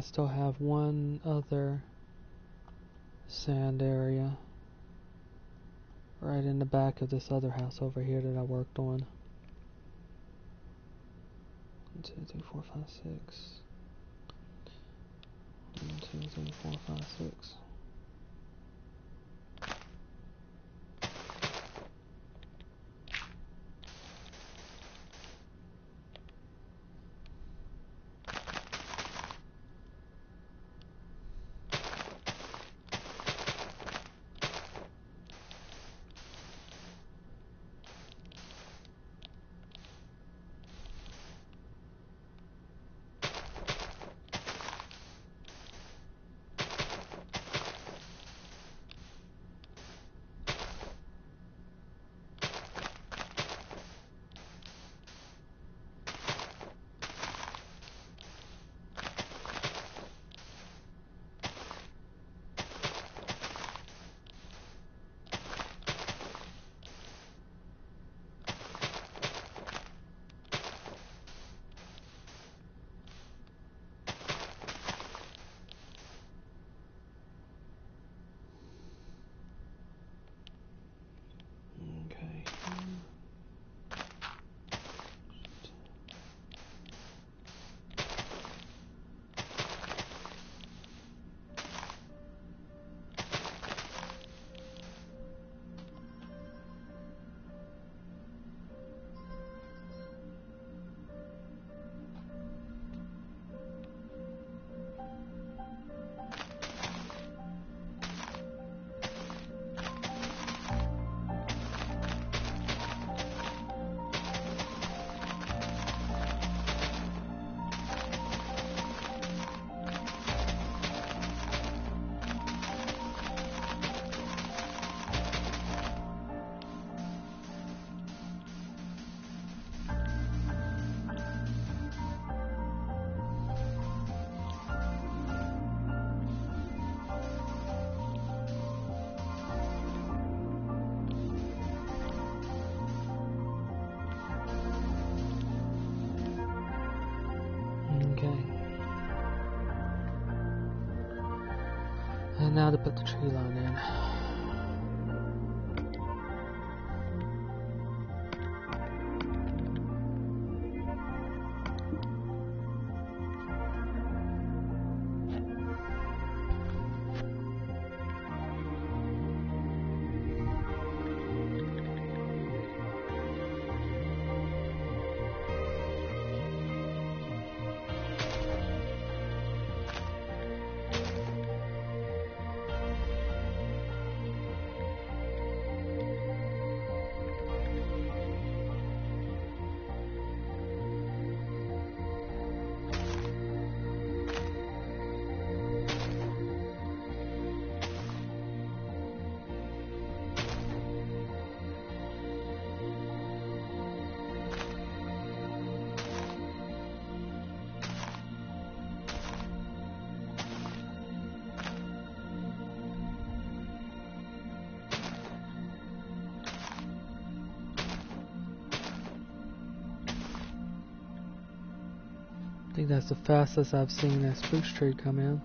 still have one other sand area right in the back of this other house over here that I worked on. 1, 2, 3, 4, 5, 6. 1, 2, 3, 4, 5, 6. And now to put the tree line in. I think that's the fastest I've seen a spruce tree come in.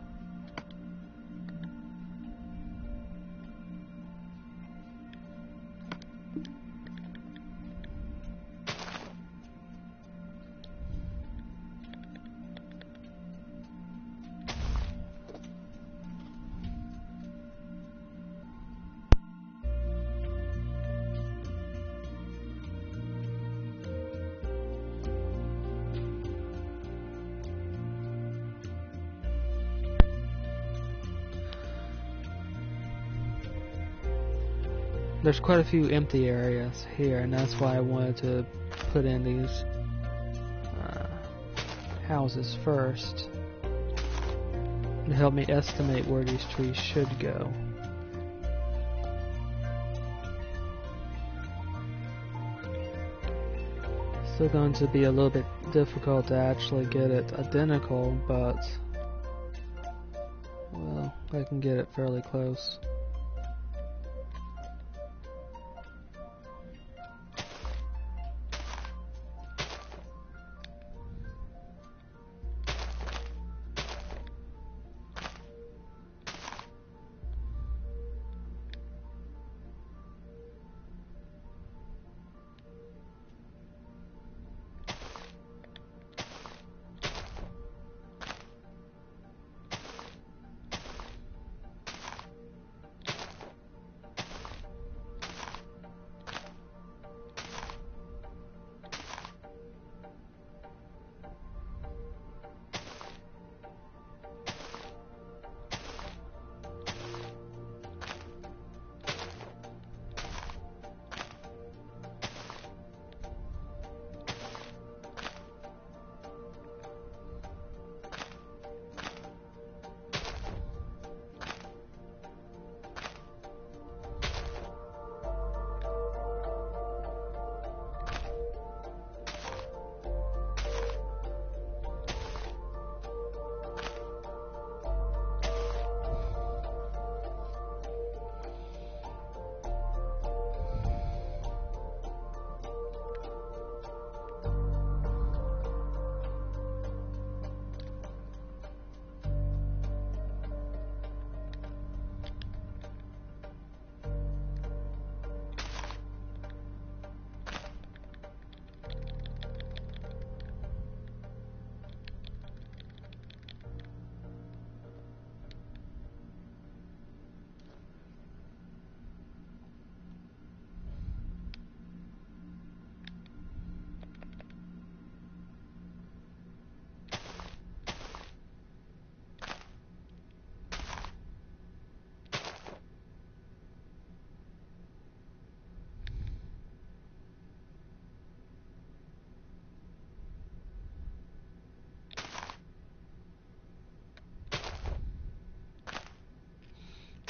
There's quite a few empty areas here, and that's why I wanted to put in these houses first to help me estimate where these trees should go. Still going to be a little bit difficult to actually get it identical, but well, I can get it fairly close.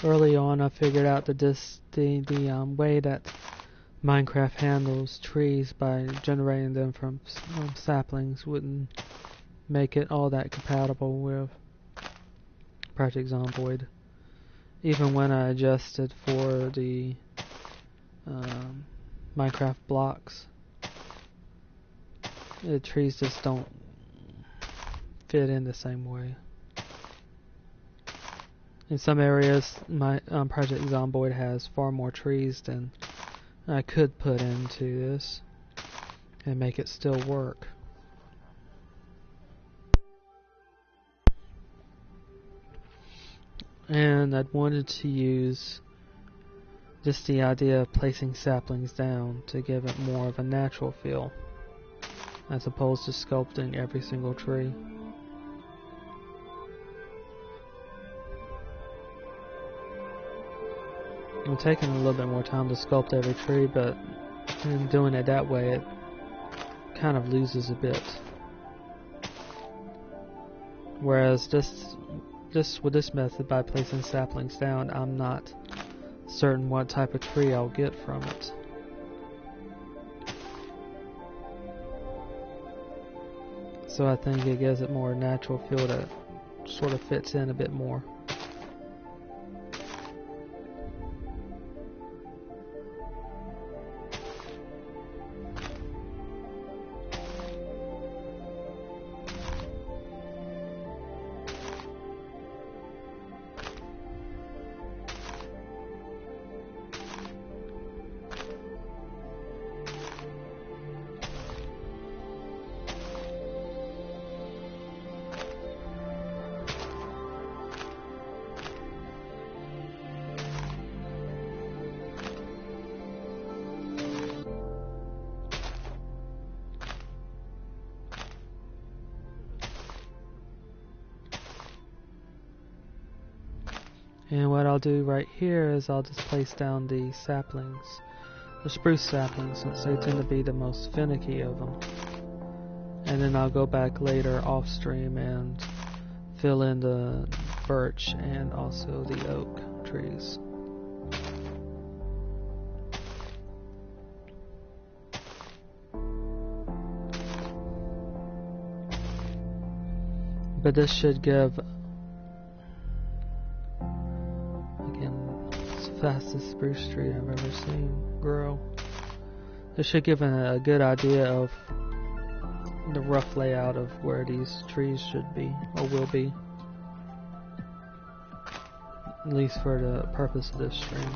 early on I figured out that the way that Minecraft handles trees by generating them from saplings wouldn't make it all that compatible with Project Zomboid. Even when I adjusted for the Minecraft blocks, the trees just don't fit in the same way. In some areas, my Project Zomboid has far more trees than I could put into this and make it still work. And I'd wanted to use just the idea of placing saplings down to give it more of a natural feel, as opposed to sculpting every single tree. I'm taking a little bit more time to sculpt every tree, but in doing it that way, it kind of loses a bit. Whereas just with this method, by placing saplings down, I'm not certain what type of tree I'll get from it. So I think it gives it more natural feel that sort of fits in a bit more. And what I'll do right here is I'll just place down the saplings, the spruce saplings, since they tend to be the most finicky of them. And then I'll go back later off stream and fill in the birch and also the oak trees. But this should give, fastest spruce tree I've ever seen grow. This should give a good idea of the rough layout of where these trees should be or will be, at least for the purpose of this stream.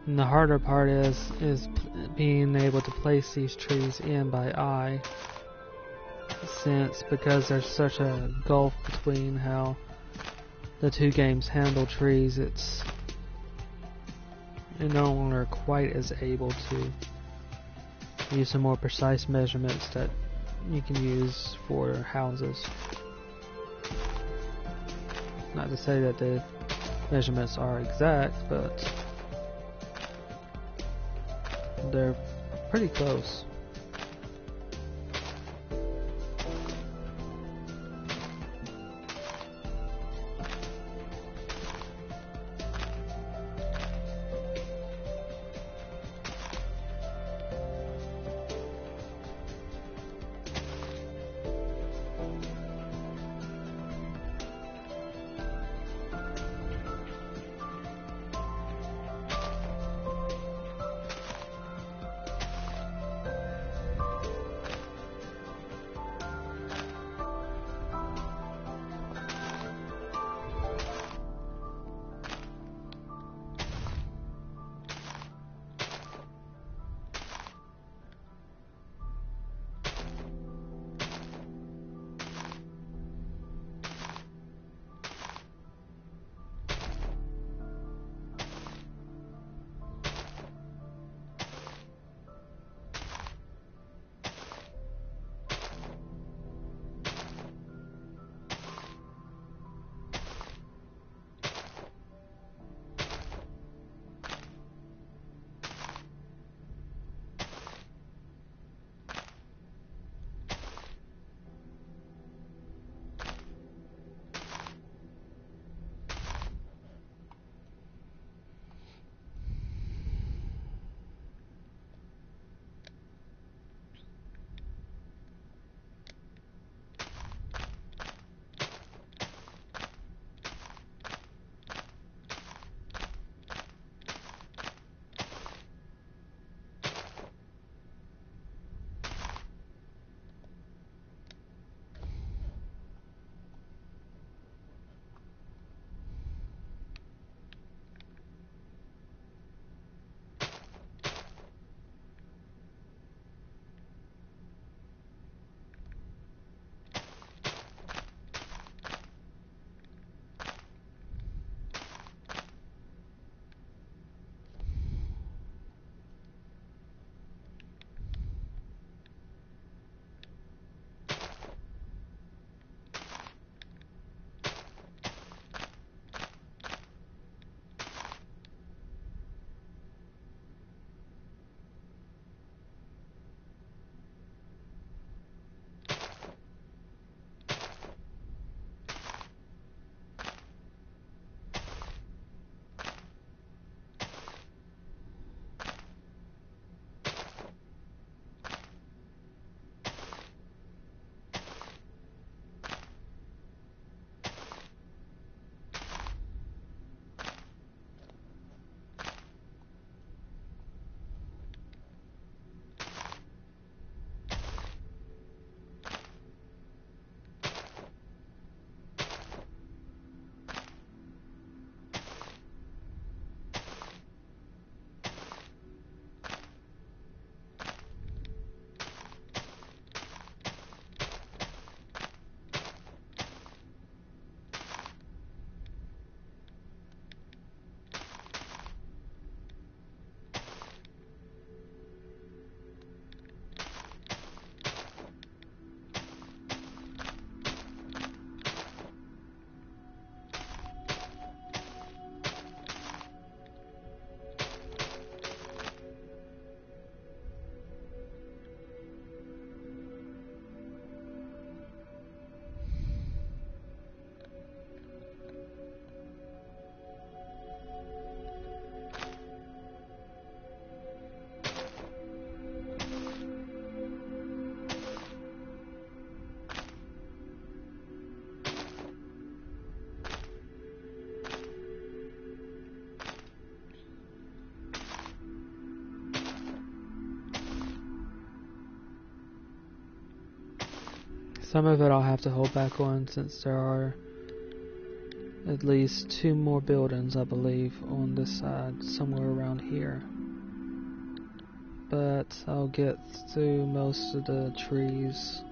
And the harder part is being able to place these trees in by eye, since because there's such a gulf between how the two games handle trees, you're no longer quite as able to use some more precise measurements that you can use for houses. Not to say that the measurements are exact, but they're pretty close. Some of it I'll have to hold back on since there are at least 2 more buildings, I believe, on this side, somewhere around here. But I'll get through most of the trees,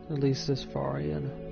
at least this far in.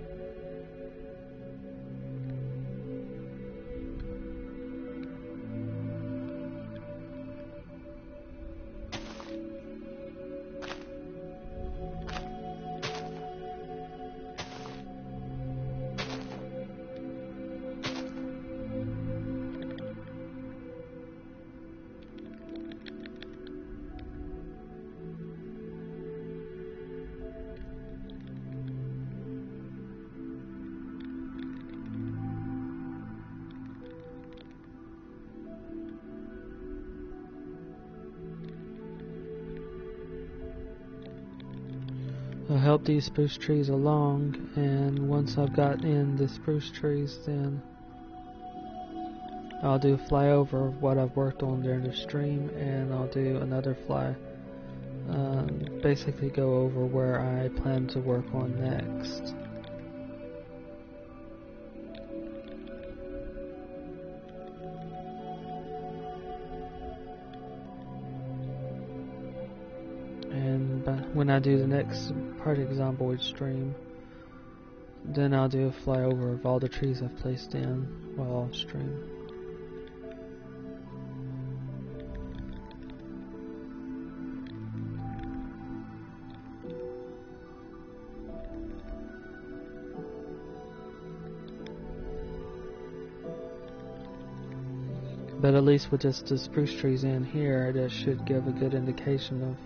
I'll help these spruce trees along, and once I've got in the spruce trees, then I'll do a flyover of what I've worked on during the stream, and I'll do another basically go over where I plan to work on next. And when I do the next Project Zomboid stream, then I'll do a flyover of all the trees I've placed in while off stream. But at least with just the spruce trees in here, that should give a good indication of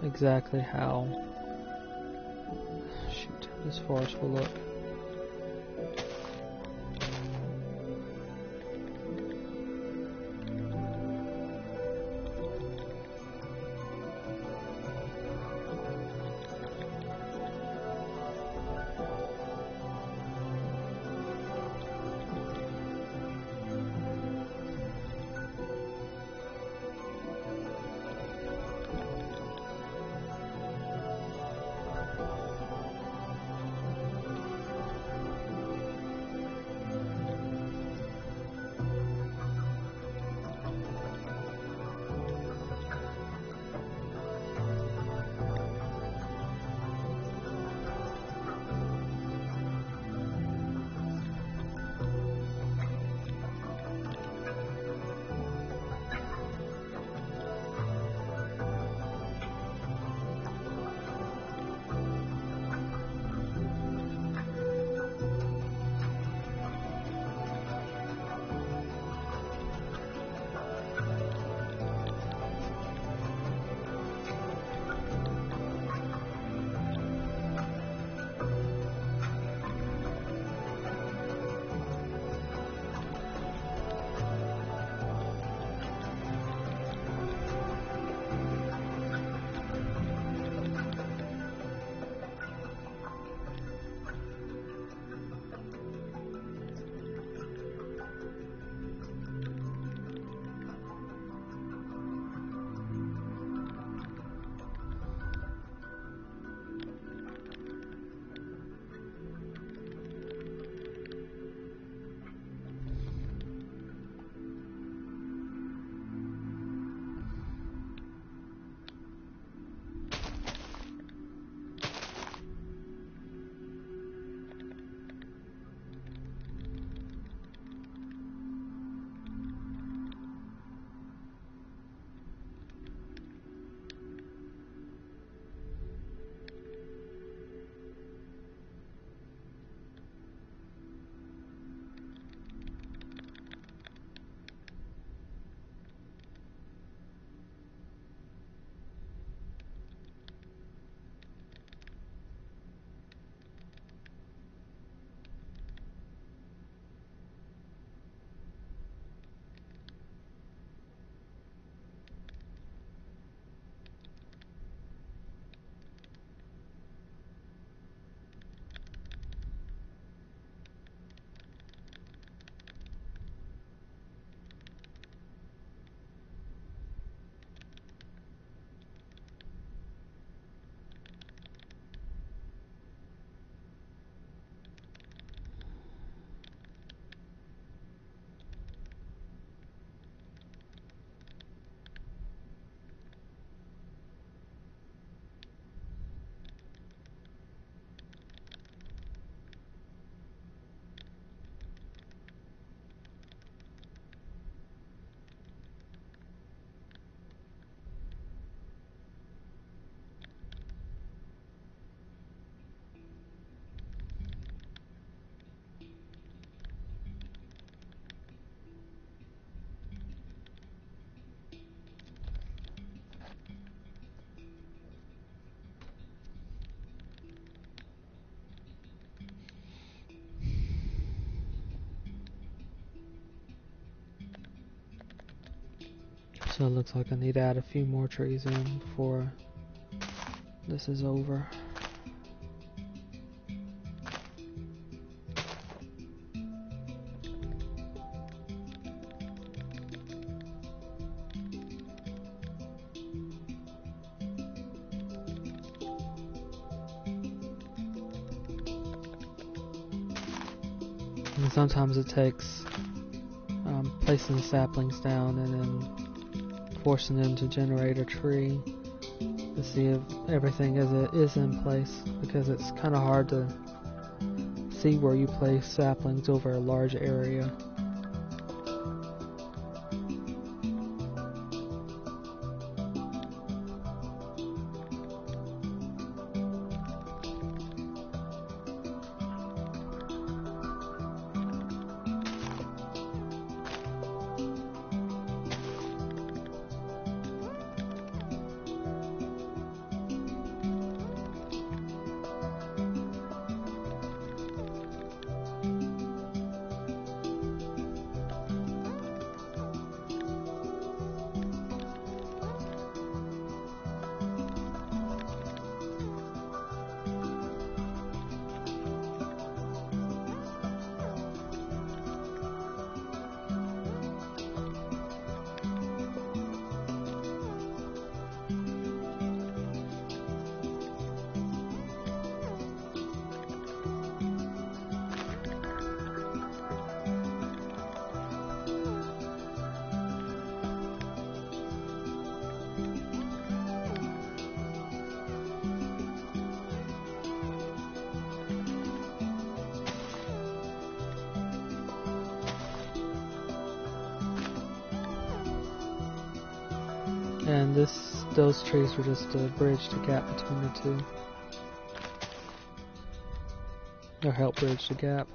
exactly how this forest will look. So it looks like I need to add a few more trees in before this is over. And sometimes it takes placing saplings down and then forcing them to generate a tree to see if everything is in place, because it's kind of hard to see where you place saplings over a large area. And those trees were just to bridge the gap between the two. Or help bridge the gap.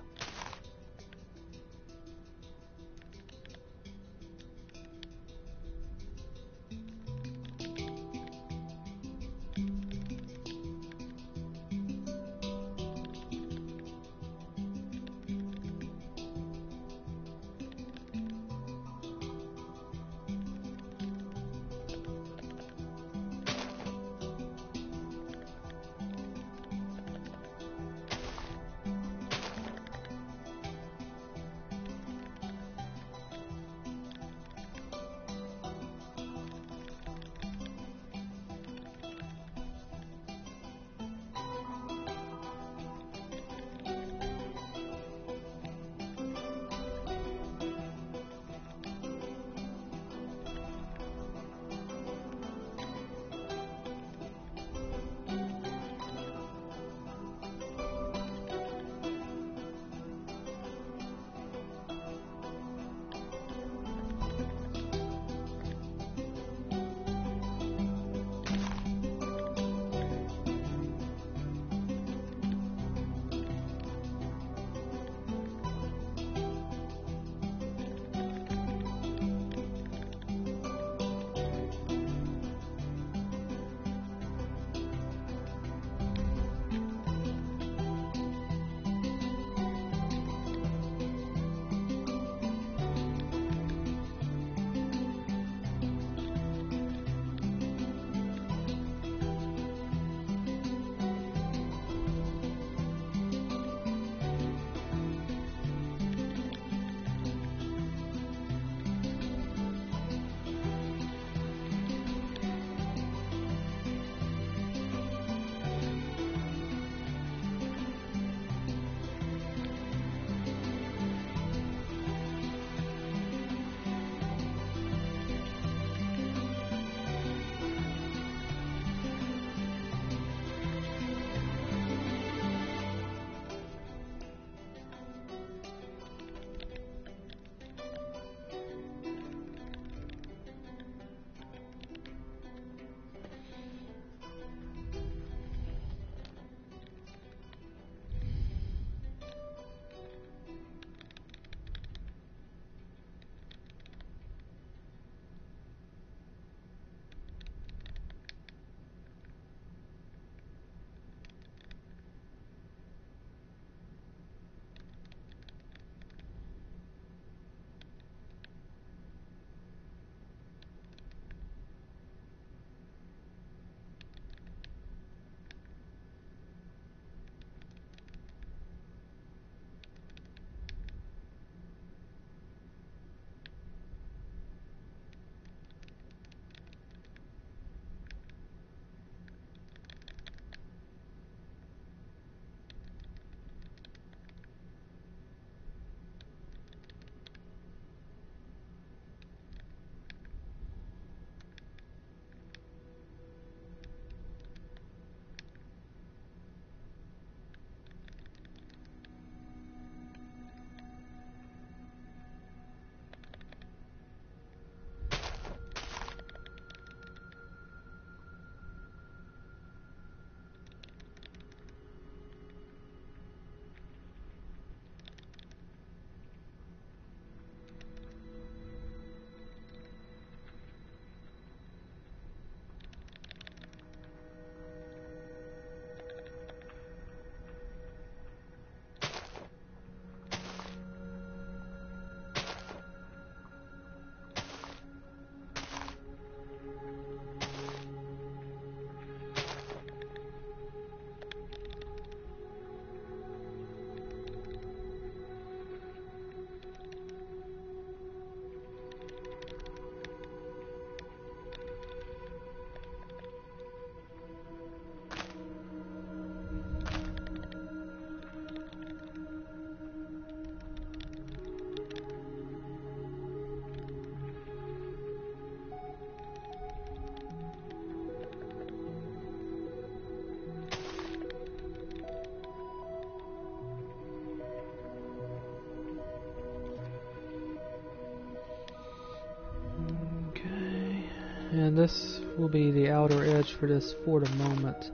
And this will be the outer edge for this for the moment,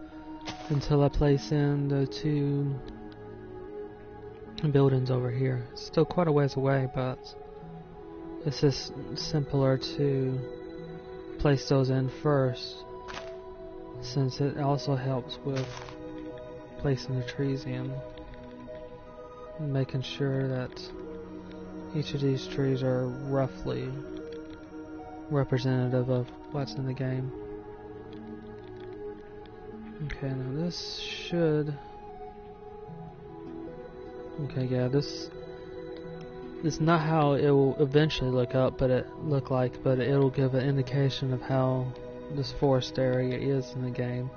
until I place in the 2 buildings over here. It's still quite a ways away, but it's just simpler to place those in first, since it also helps with placing the trees in and making sure that each of these trees are roughly representative of what's in the game. Okay, now this should... Okay, yeah, this is not how it will eventually look but it'll give an indication of how this forest area is in the game.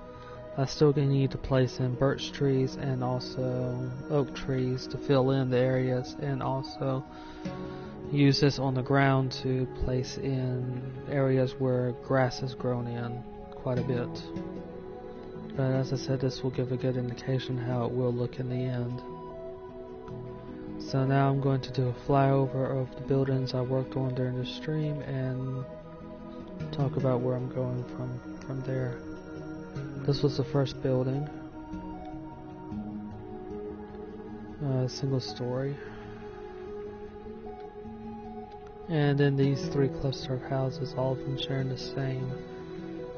I still need to place in birch trees and also oak trees to fill in the areas, and also use this on the ground to place in areas where grass has grown in quite a bit. But as I said, this will give a good indication how it will look in the end. So now I'm going to do a flyover of the buildings I worked on during the stream and talk about where I'm going from there. This was the first building, single story. And then these 3 cluster of houses, all of them sharing the same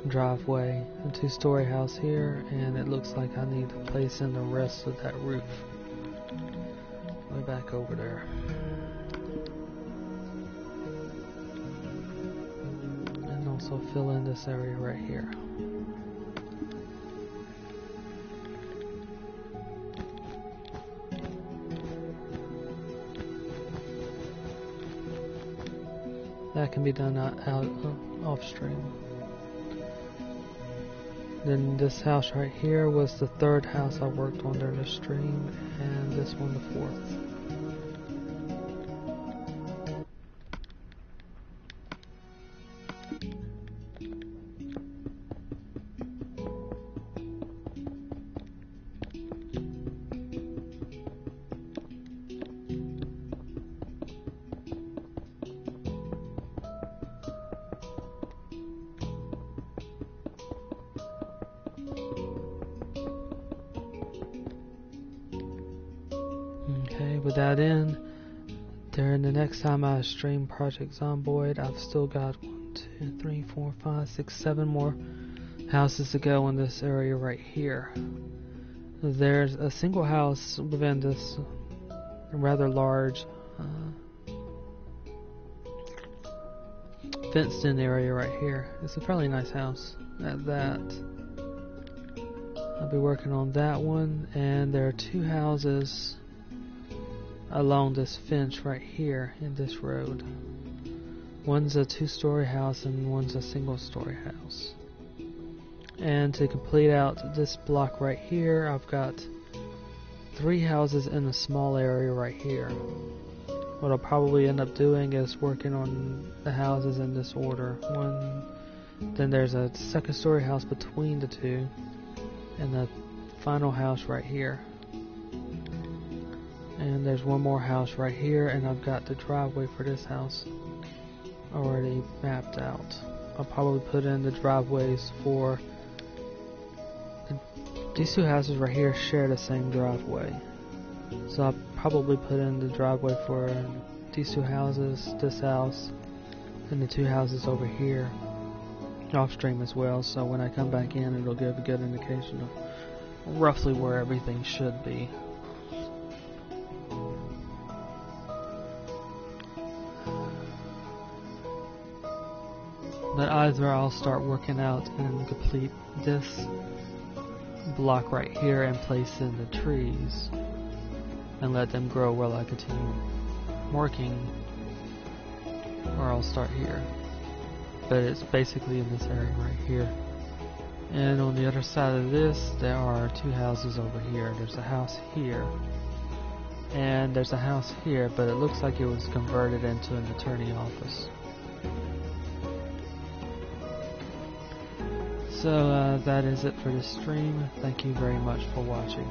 driveway. A 2-story house here, and it looks like I need to place in the rest of that roof. Way back over there. And also fill in this area right here. That can be done off stream. Then this house right here was the 3rd house I worked on during the stream, and this one the 4th. Okay, with that in, during the next time I stream Project Zomboid, I've still got 1, 2, 3, 4, 5, 6, 7 more houses to go in this area right here. There's a single house within this rather large fenced in area right here. It's a fairly nice house at that. I'll be working on that one, and there are 2 houses along this fence right here in this road. One's a 2-story house and one's a single-story house. And to complete out this block right here, I've got 3 houses in a small area right here. What I'll probably end up doing is working on the houses in this order. Then there's a 2nd-story house between the 2, and the final house right here. And there's one more house right here, and I've got the driveway for this house already mapped out. I'll probably put in the driveways for these 2 houses right here share the same driveway. So I'll probably put in the driveway for these 2 houses, this house, and the 2 houses over here off stream as well, so when I come back in it'll give a good indication of roughly where everything should be. But either I'll start working out and complete this block right here and place in the trees and let them grow while I continue working, or I'll start here. But it's basically in this area right here. And on the other side of this, there are 2 houses over here. There's a house here, and there's a house here, but it looks like it was converted into an attorney office. So that is it for this stream. Thank you very much for watching.